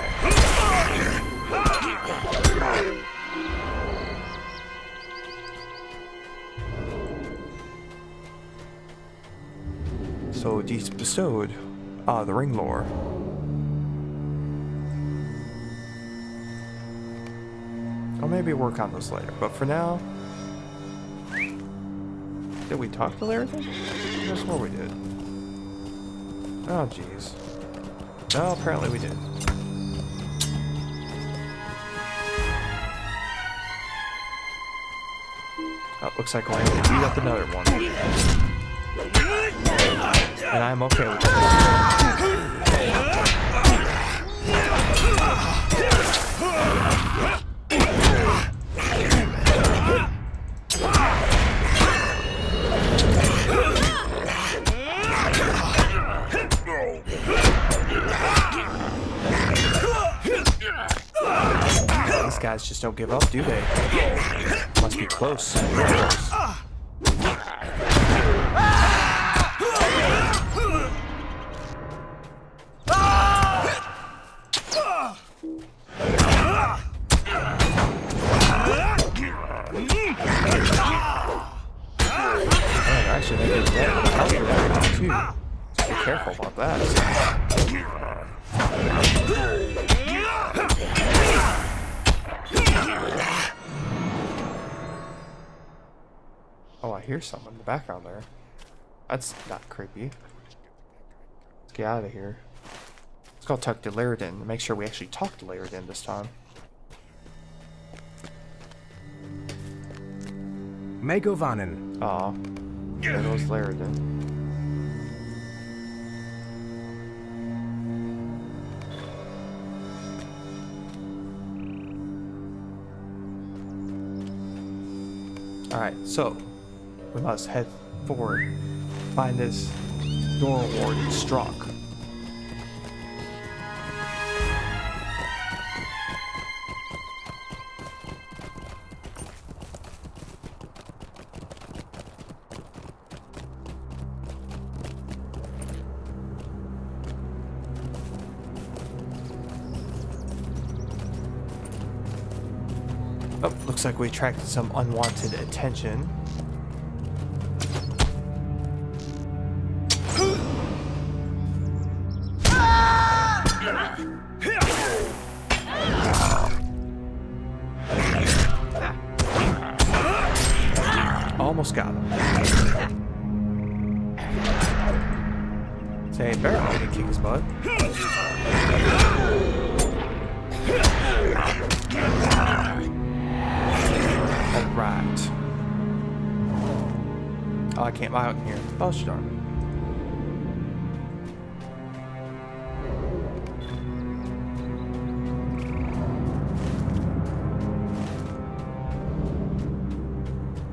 So these bestowed the ring lore. I'll maybe work on those later, but for now... Did we talk to Laridan? I swore we did. Oh, jeez. No, apparently we did. Oh, looks like we're going to beat up another one. And I'm okay with that. These guys just don't give up, do they? Must be close. Actually, they did that too. So be careful about that. Oh, I hear someone in the background there. That's not creepy. Let's get out of here. Let's go talk to Laridan and make sure we actually talk to Laridan this time. Megovanen. Aw. There goes Laridan. Alright, so we must head forward, find this door warden Strock. Oh, looks like we attracted some unwanted attention. Almost got him. Say, barely didn't kick his butt. Alright. Oh, I can't buy out in here. Oh, darn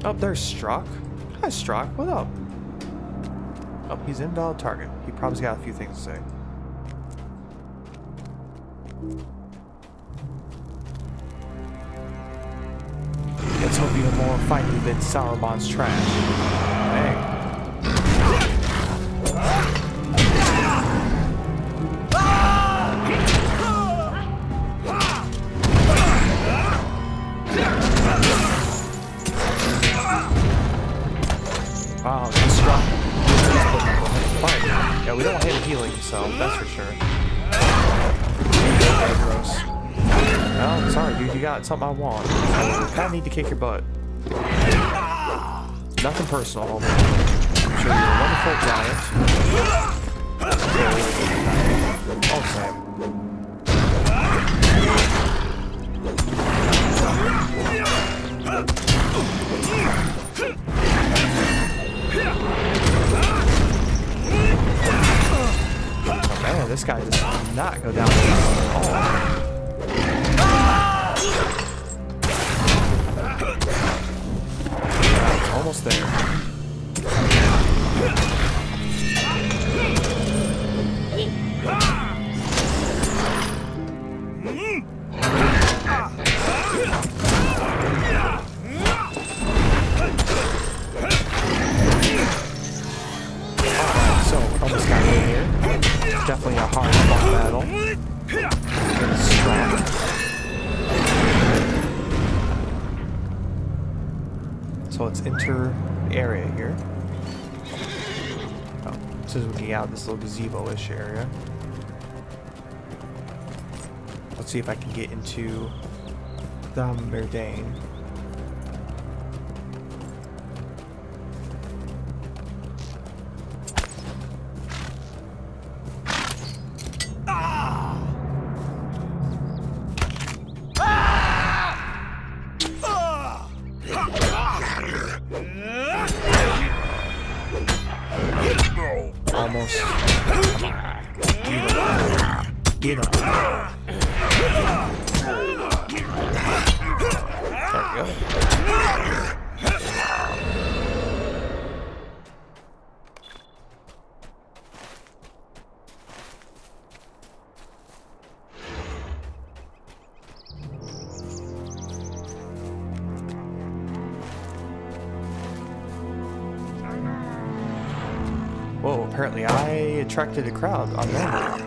Oh, there's Struck. Hi, Struck. What up? Oh, he's invalid target. He probably's got a few things to say. Let's hope even more fighting than Sauron's trash. Dang. Wow, he's strong. Fine. Yeah, we don't want him healing himself, that's for sure. Okay, gross. Well, sorry, dude, you got something I want. I kinda need to kick your butt. Nothing personal, homie. I'm sure you're a wonderful giant. Oh, Sam. Oh, man, this guy does not go down at all. Almost there. So, almost got in here. Definitely a hard fought battle. Strong. So let's enter the area here. Oh, this is when we get out of this little gazebo-ish area. Let's see if I can get into the Merdane. Almost. Come on. Get up. There we go. Whoa, apparently I attracted a crowd on that.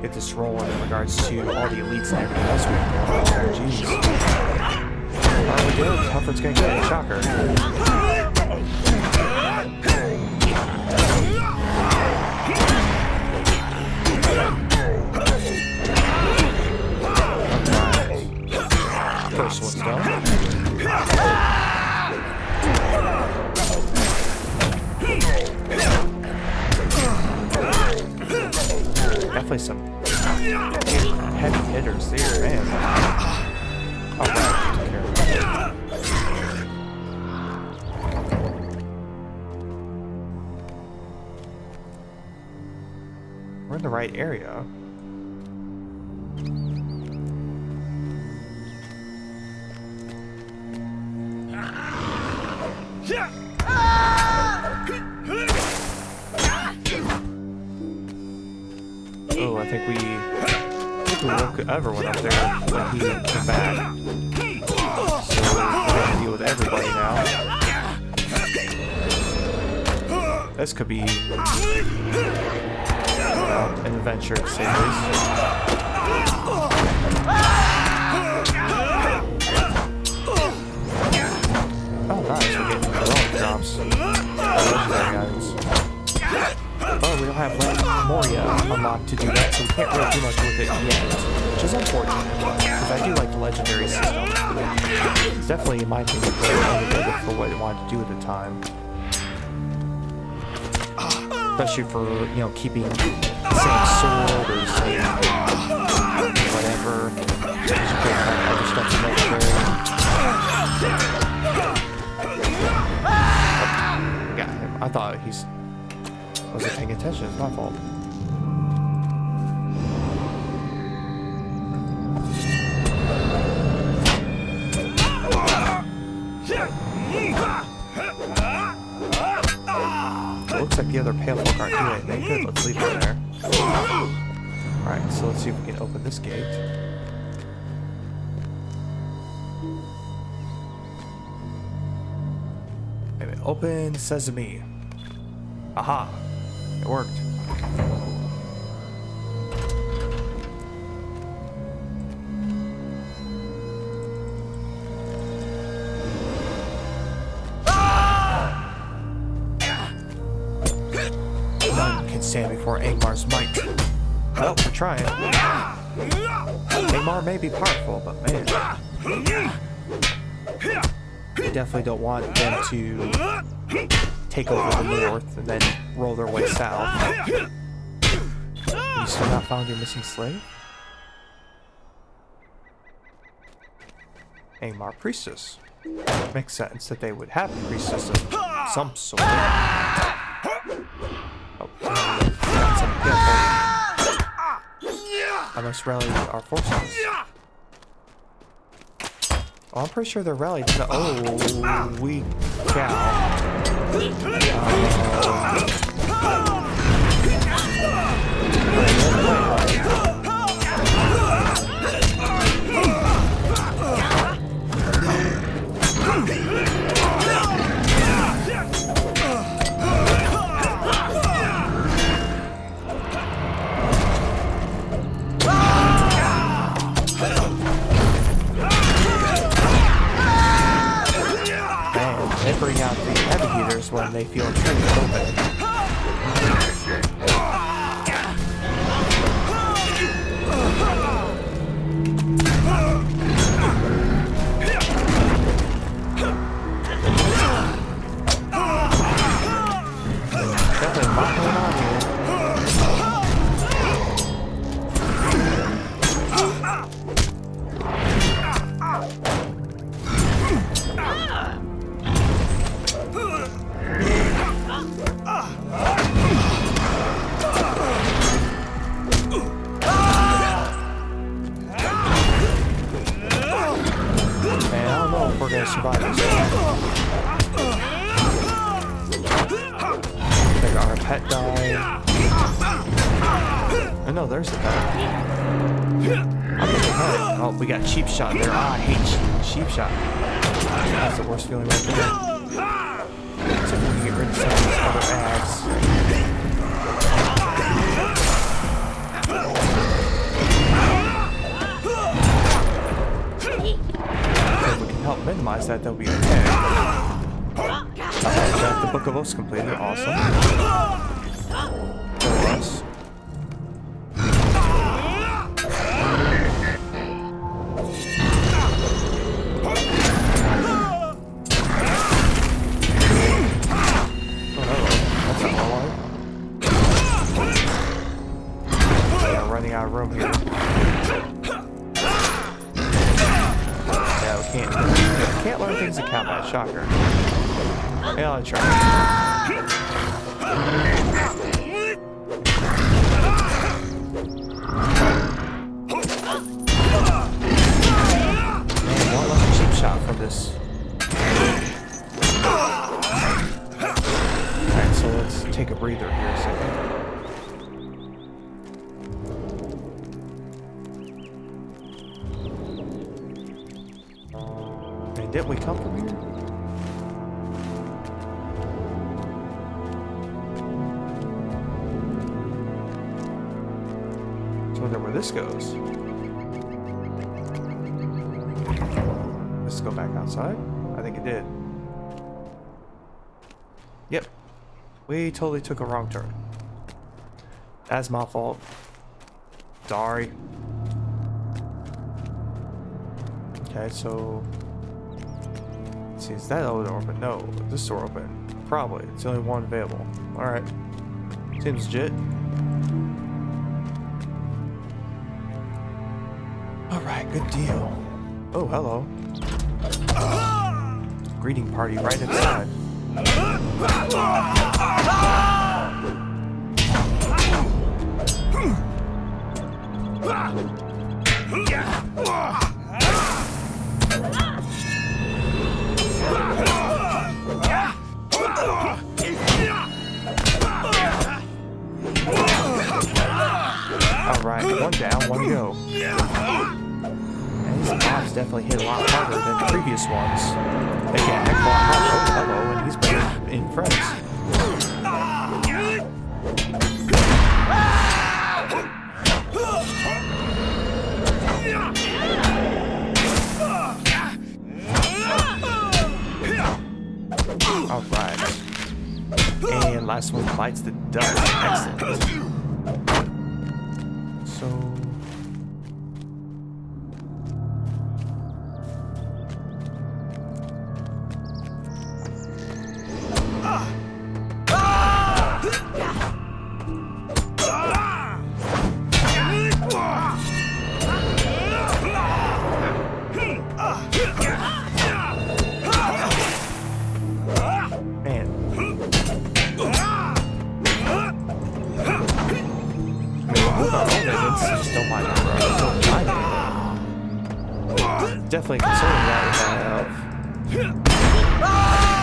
Get this rolling in regards to all the elites and everything else we have. Oh, jeez. Are we good? Comfort's gonna get a shocker. First one's done. Definitely some heavy hitters there, man. Alright, took care of that. We're in the right area. Oh, I think we woke everyone up there when he came back. So we're gonna deal with everybody now. This could be an adventure, to say the least. Oh, nice, we're getting heroic drops. Legendary items. Oh, we don't have Moria unlocked to do that, so we can't really do much with it yet. Which is unfortunate, because I do like the legendary system. It's definitely, in my opinion, very innovative for what it wanted to do at the time. especially for, you know, keeping the same sword or the same whatever. Just put other stuff in there. Got him. I thought he's wasn't paying attention. It's my fault. Looks like the other pale folk aren't doing anything. Good, let's leave them there. Alright, so let's see if we can open this gate. Maybe open sesame. Aha! It worked. Stand before Angmar's might. Well, we're trying. Angmar may be powerful, but man, we definitely don't want them to take over the north and then roll their way south. You still not found your missing slave? Angmar priestess. Makes sense that they would have a priestess of some sort. I must rally our forces. Oh, I'm pretty sure they're rallied to the. Oh, we cow. Bring out the heavy hitters when they feel intrigued a little bit. Definitely not going on here. We're gonna survive this. I think our pet died. Oh no, there's the pet. Oh, we got cheap shot there. Ah, I hate cheap shot. That's the worst feeling right there. So we can get rid of some of these other ads. Help minimize that, that'll be okay. Got the Book of Oaths completed, awesome. Go us. Oh, that's not more life. Yeah, running out of room here. Can't learn things in combat, shocker. Yeah, I'll try. One less cheap shot from this. Alright, so let's take a breather here a second. Didn't we come from here? So I wonder where this goes. Let's go back outside. I think it did. Yep. We totally took a wrong turn. That's my fault. Sorry. Okay, so... see, is that other door open? No. Is this door open? Probably. It's the only one available. Alright. Seems legit. Alright, good deal. Oh, hello. Greeting party right inside. Alright, one down, one to go. And these mobs definitely hit a lot harder than the previous ones. They get a heck of a lot harder. Oh, hello, and he's better in friends. Alright. And last one bites the dust. Excellent. So... Definitely considering that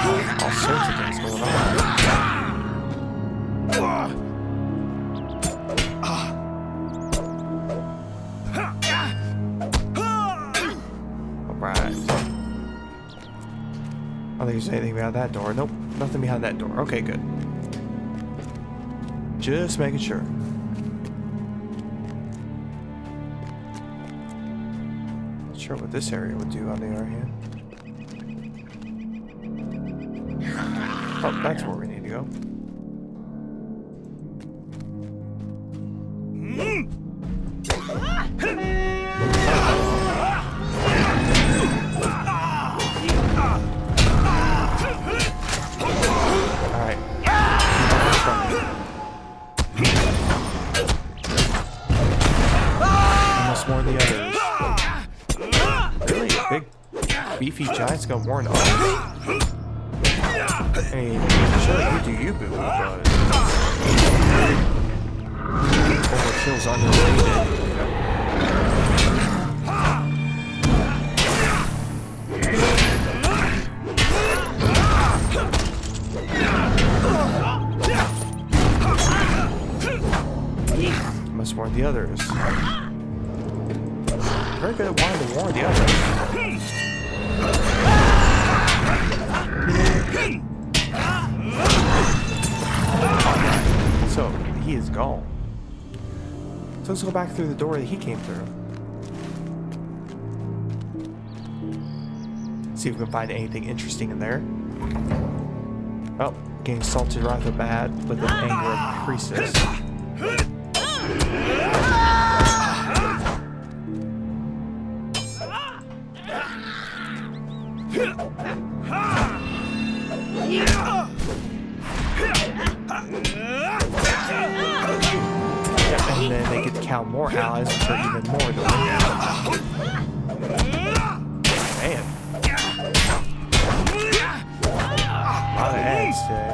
with all sorts of things going on. Alright. I don't think there's anything behind that door. Nope, nothing behind that door. Okay, good. Just making sure. Sure what this area would do on the other hand. Oh, that's where we need to go. Alright. Almost more than the others. Big, beefy giants got worn off. I mean, sure, you do you, boo, but overkill's underrated. Must warn the others. Very good at wanting to warn the others. So, he is gone. So let's go back through the door that he came through. See if we can find anything interesting in there. Oh, getting assaulted right off the bat with an Angmar priestess. And then they get to count more allies, which are even more than man. A lot of eggs today.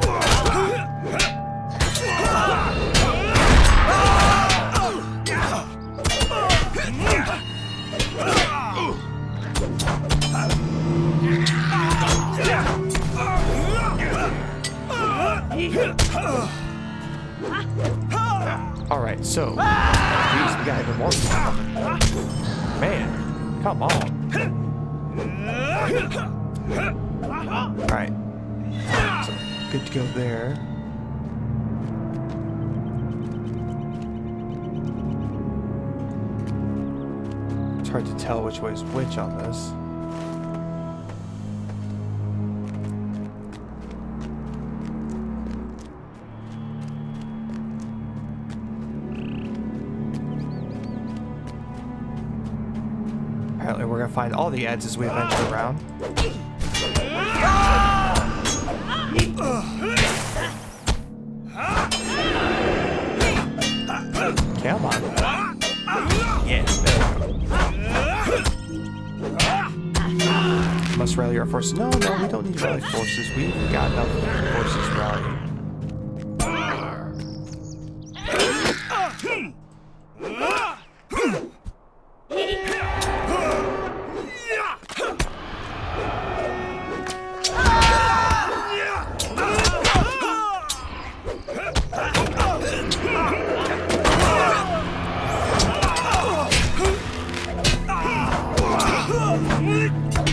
Alright, so geez, we got even more people coming. Man, come on. Alright. So good to go there. It's hard to tell which way is which on this. Apparently we're gonna find all the ads as we venture around. Okay, I'm on. Yeah, there we go. Must rally our forces. No, we don't need to rally forces. We've got enough forces rallying.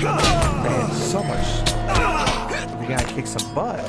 Man, so much. We gotta kick some butt.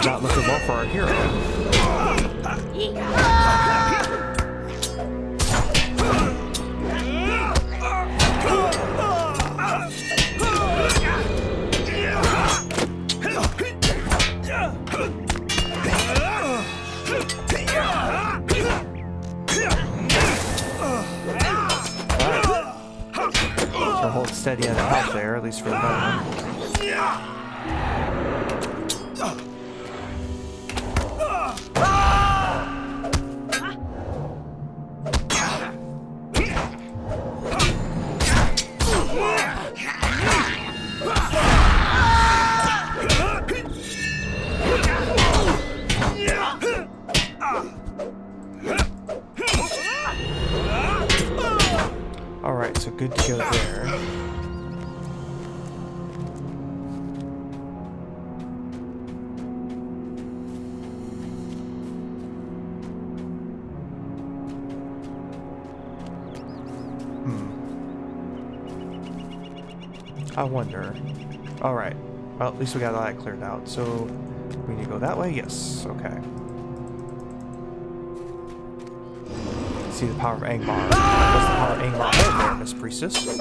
Not looking well for our hero. So hold steady on the help there, at least for the moment. Alright, so good kill there. I wonder. Alright. Well, at least we got all that cleared out. So, we need to go that way? Yes. Okay. See the power of Angmar. What's the power of Angmar hold there, Miss Priestess? I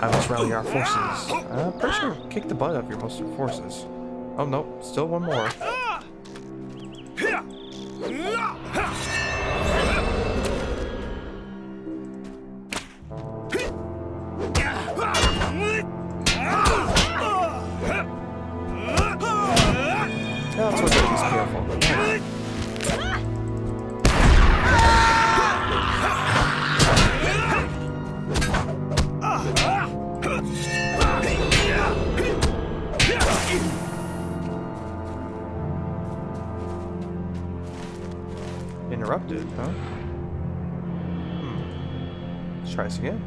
must rally our forces. I'm pretty sure kick the butt of your most forces. Oh no, still one more. Yeah, that's what he's careful. Interrupted, huh? Let's try this again.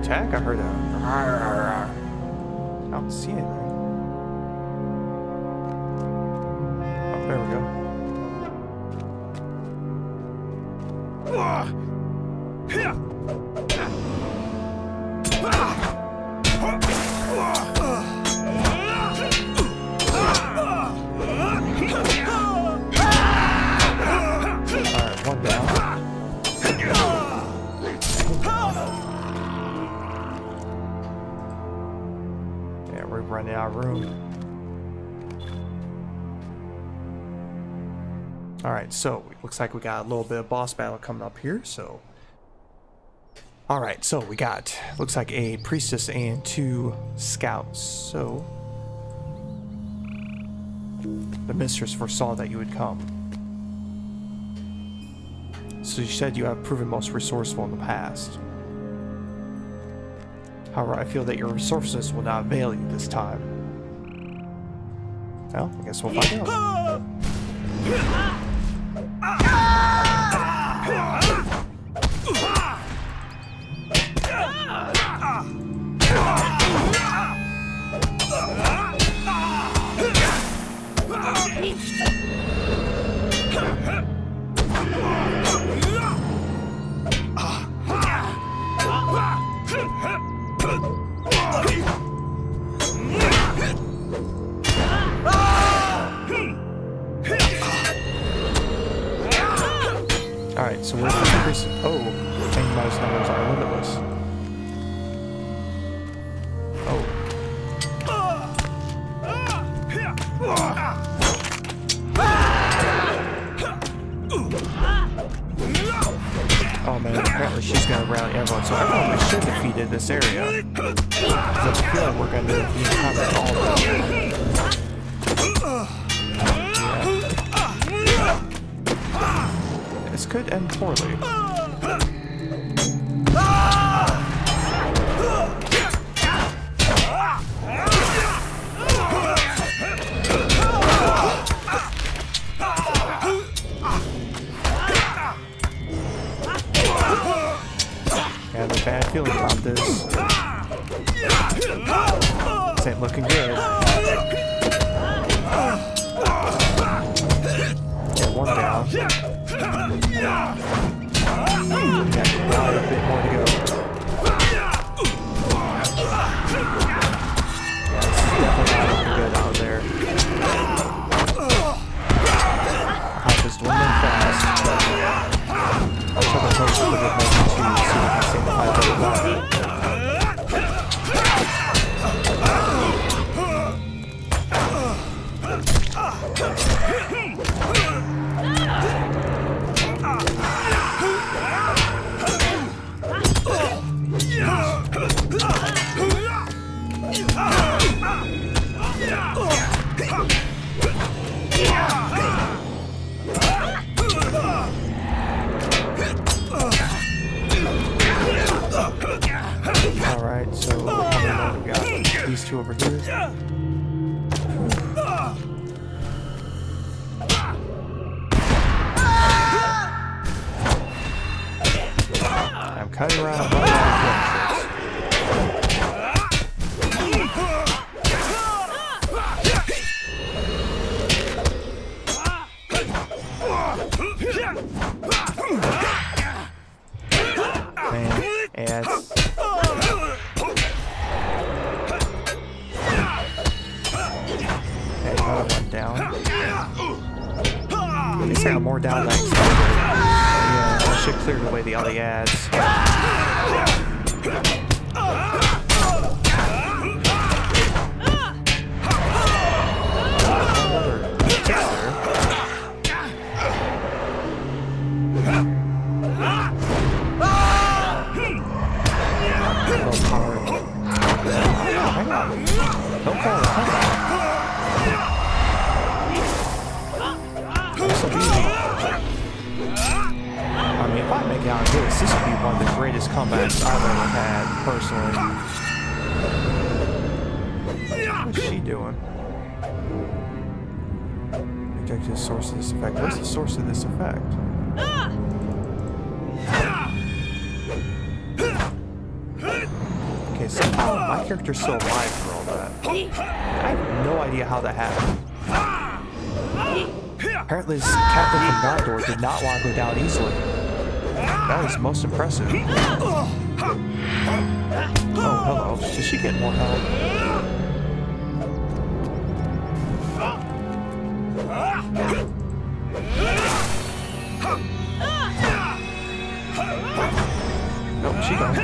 Attack? I heard a. I don't see anything. Oh, there we go. Alright, one down. Running out of room. Alright, so it looks like we got a little bit of boss battle coming up here, so. Alright, so we got, looks like a priestess and 2 scouts, so. The mistress foresaw that you would come. So you said you have proven most resourceful in the past. However, I feel that your resources will not avail you this time. Well, I guess we'll find out. Alright, so where's the secret? Oh, Angmar's numbers are limitless. Oh. Oh man, apparently she's gonna rally everyone, so everyone we should defeat in this area. Because I feel like we're gonna be covering all of them. This could end poorly. I have a bad feeling about this. This ain't looking good. Get one down. Yeah, a bit more to go. Yeah, this is definitely not looking good out there. Hype is dwindling fast. I'll try to post a little bit more to see if I can save the hype over that. Alright, so we got these two over here. I'm cutting around a bunch of man, ass. Okay, another one down. At least I got more down than I expected. Yeah, that should clear away the other ads. Don't call it time. I mean, if I make it out this would be one of the greatest comebacks I've ever had, personally. What's she doing? Reject the source of this effect. What's the source of this effect? Okay, somehow my character's still alive for all that. I have no idea how that happened. Apparently this captain from Gondor did not want to go down easily. That is most impressive. Oh, hello. Does she get more help? Nope, she don't.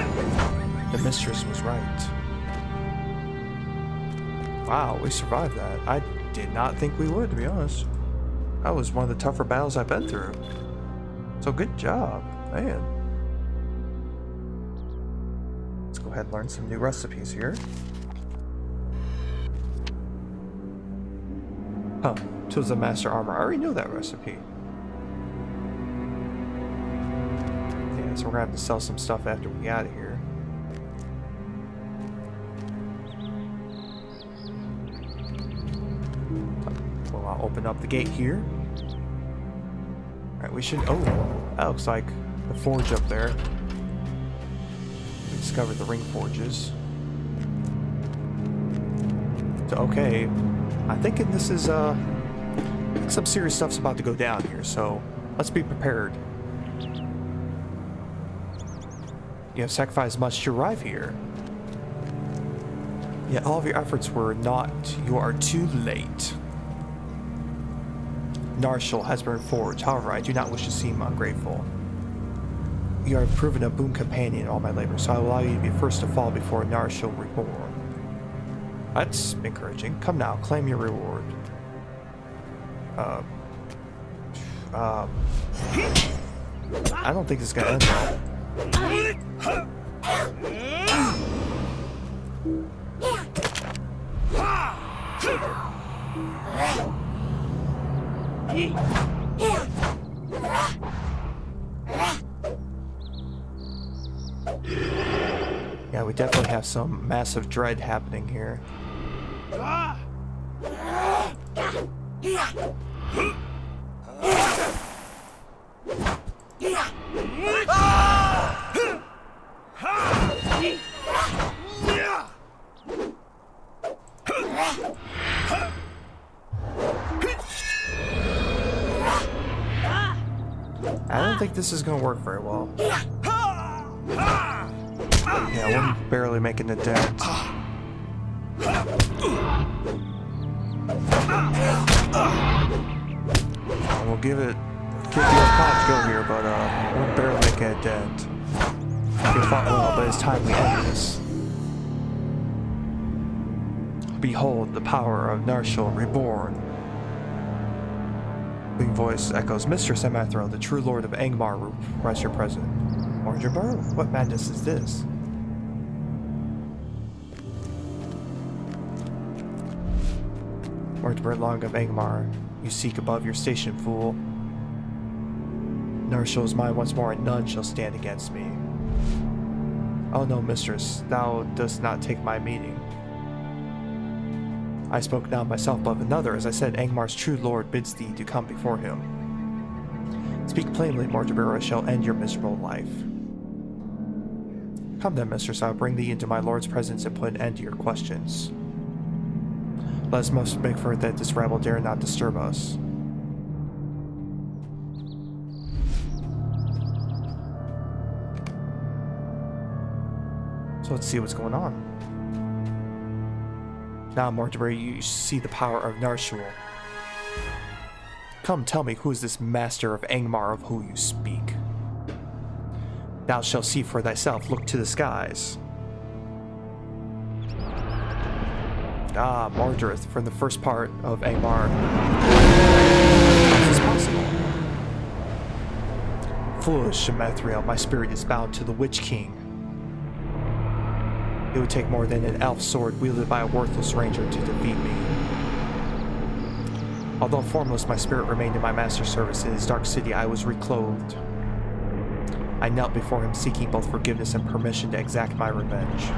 The mistress was right. Wow, we survived that. I did not think we would, to be honest. That was one of the tougher battles I've been through. So good job, man. Let's go ahead and learn some new recipes here. Huh, Tools of Master Armor. I already know that recipe. Yeah, so we're gonna have to sell some stuff after we get out of here. I'll open up the gate here. Alright, we should... Oh, that looks like the forge up there. We discovered the ring forges. So, okay. I'm thinking this is, some serious stuff's about to go down here, so let's be prepared. You have sacrificed much to arrive here. Yet all of your efforts were not. You are too late. Narshal has been forged. However, I do not wish to seem ungrateful. You have proven a boon companion in all my labor, so I will allow you to be first to fall before Narshal reborn. That's encouraging. Come now, claim your reward. I don't think this is gonna end well. Yeah, we definitely have some massive dread happening here. I don't think this is going to work very well. Yeah, we're barely making a dent. We'll give the pop go here, but we're barely making a dent. We fought well, but it's time we end this. Behold the power of Narshal reborn. Wing voice echoes, Mistress Amathro, the true lord of Angmar, rest your present. Mortimer, what madness is this? Mortimer Long of Angmar, you seek above your station, fool. Narshal is mine once more, and none shall stand against me. Oh no, mistress, thou dost not take my meaning. I spoke not myself but of another, as I said, Angmar's true lord bids thee to come before him. Speak plainly, Mortimer, or shall end your miserable life. Come then, mistress, I will bring thee into my lord's presence and put an end to your questions. Let us most make for that this rabble dare not disturb us. So let's see what's going on. Now, Mortimer, you see the power of Narshal. Come, tell me, who is this master of Angmar of whom you speak? Thou shalt see for thyself. Look to the skies. Ah, Mordrith, from the first part of Angmar. How is this possible? Foolish Amathriel, my spirit is bound to the Witch King. It would take more than an elf sword wielded by a worthless ranger to defeat me. Although formless, my spirit remained in my master's service. In his dark city, I was reclothed. I knelt before him, seeking both forgiveness and permission to exact my revenge.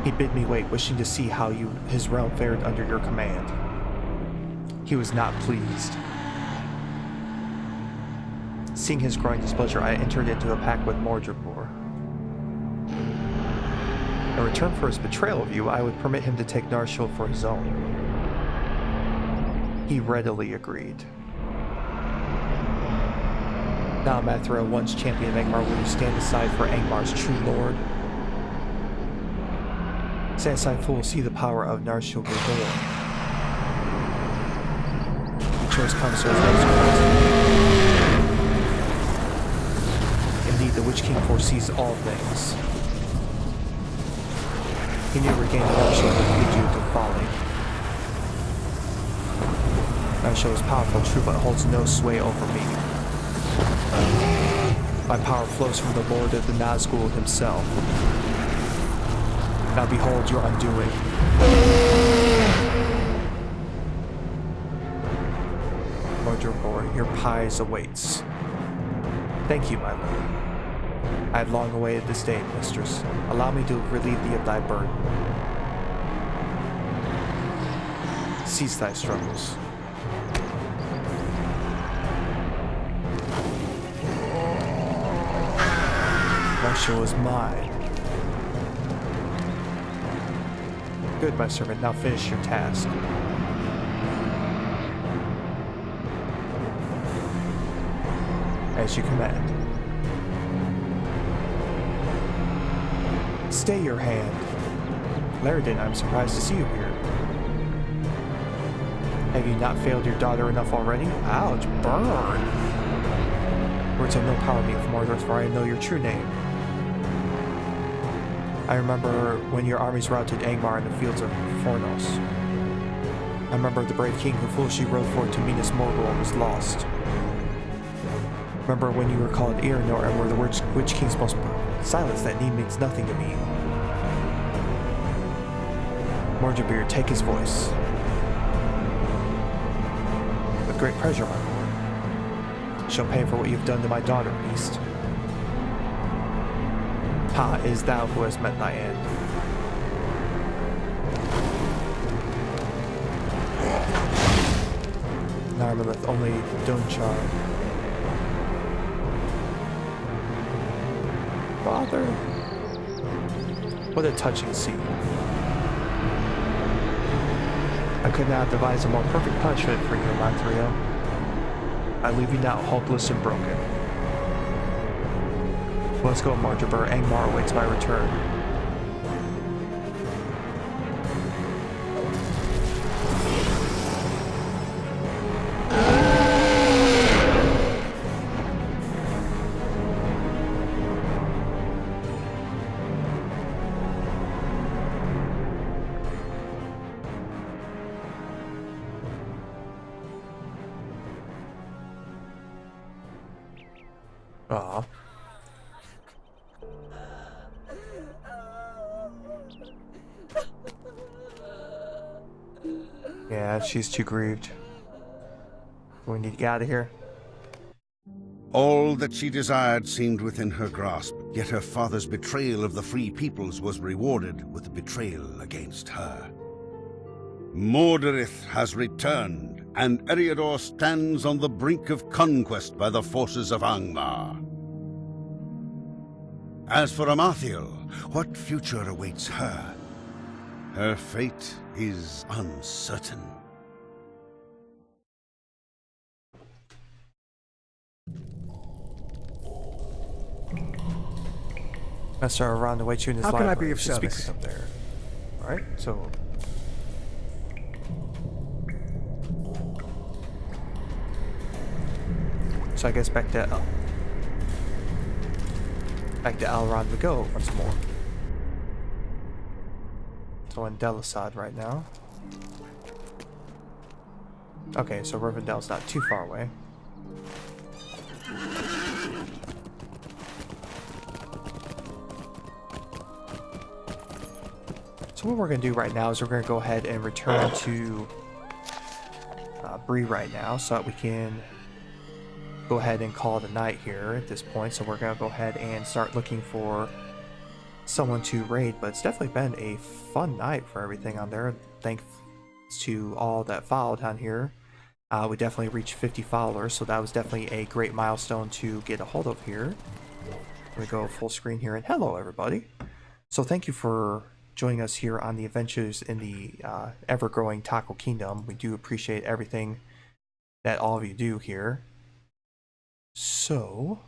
He bid me wait, wishing to see how his realm fared under your command. He was not pleased. Seeing his growing displeasure, I entered into a pact with Mordrebor. In return for his betrayal of you, I would permit him to take Narshal for his own. He readily agreed. Now, Amathriel, once champion of Angmar, will you stand aside for Angmar's true lord? Stand aside, fool, see the power of Narshal reborn. The choice comes to us. Indeed, the Witch King foresees all things. He knew regaining Narshal would lead you to folly. Narshal is powerful, true, but holds no sway over me. My power flows from the Lord of the Nazgul himself. Now behold your undoing. Mordrebor, your prize awaits. Thank you, my lord. I have long awaited this day, mistress. Allow me to relieve thee of thy burden. Cease thy struggles. Marshal is mine. Good, my servant. Now finish your task. As you command. Stay your hand. Laredin, I'm surprised to see you here. Have you not failed your daughter enough already? Ouch, burn! Words have no power me from Mordor, for I know your true name. I remember when your armies routed Angmar in the fields of Fornos. I remember the brave king who foolishly rode forth to Minas Morgul and was lost. Remember when you were called Anor and were the Witch King's most... Silence, that name means nothing to me. Mordor, take his voice. With great pleasure, my lord. Shall pay for what you've done to my daughter, beast. Ha, it is thou who hast met thy end. Narmelith only Donchar. Father. What a touching scene. I could not devise a more perfect punishment for you, Montreal. I leave you now hopeless and broken. Let's go, Marjabur. Angmar awaits my return. Aw. Yeah, she's too grieved. We need to get out of here. All that she desired seemed within her grasp, yet her father's betrayal of the free peoples was rewarded with a betrayal against her. Mordorith has returned, and Eriador stands on the brink of conquest by the forces of Angmar. As for Amathiel, what future awaits her? Her fate is uncertain. Master around to wait you in this How can I be library. of Just speak service? with them there. Alright, so... So I guess back to Elrond we go once more. So in Delisad right now. Okay, so Rivendell's not too far away. So what we're going to do right now is we're going to go ahead and return to Bree right now so that we can go ahead and call it a night here at this point. So we're going to go ahead and start looking for someone to raid, but it's definitely been a fun night for everything on there. Thanks to all that followed on here. We definitely reached 50 followers, so that was definitely a great milestone to get a hold of here. We go full screen here, and hello everybody. So thank you for joining us here on the adventures in the ever-growing Taco Kingdom. We do appreciate everything that all of you do here. So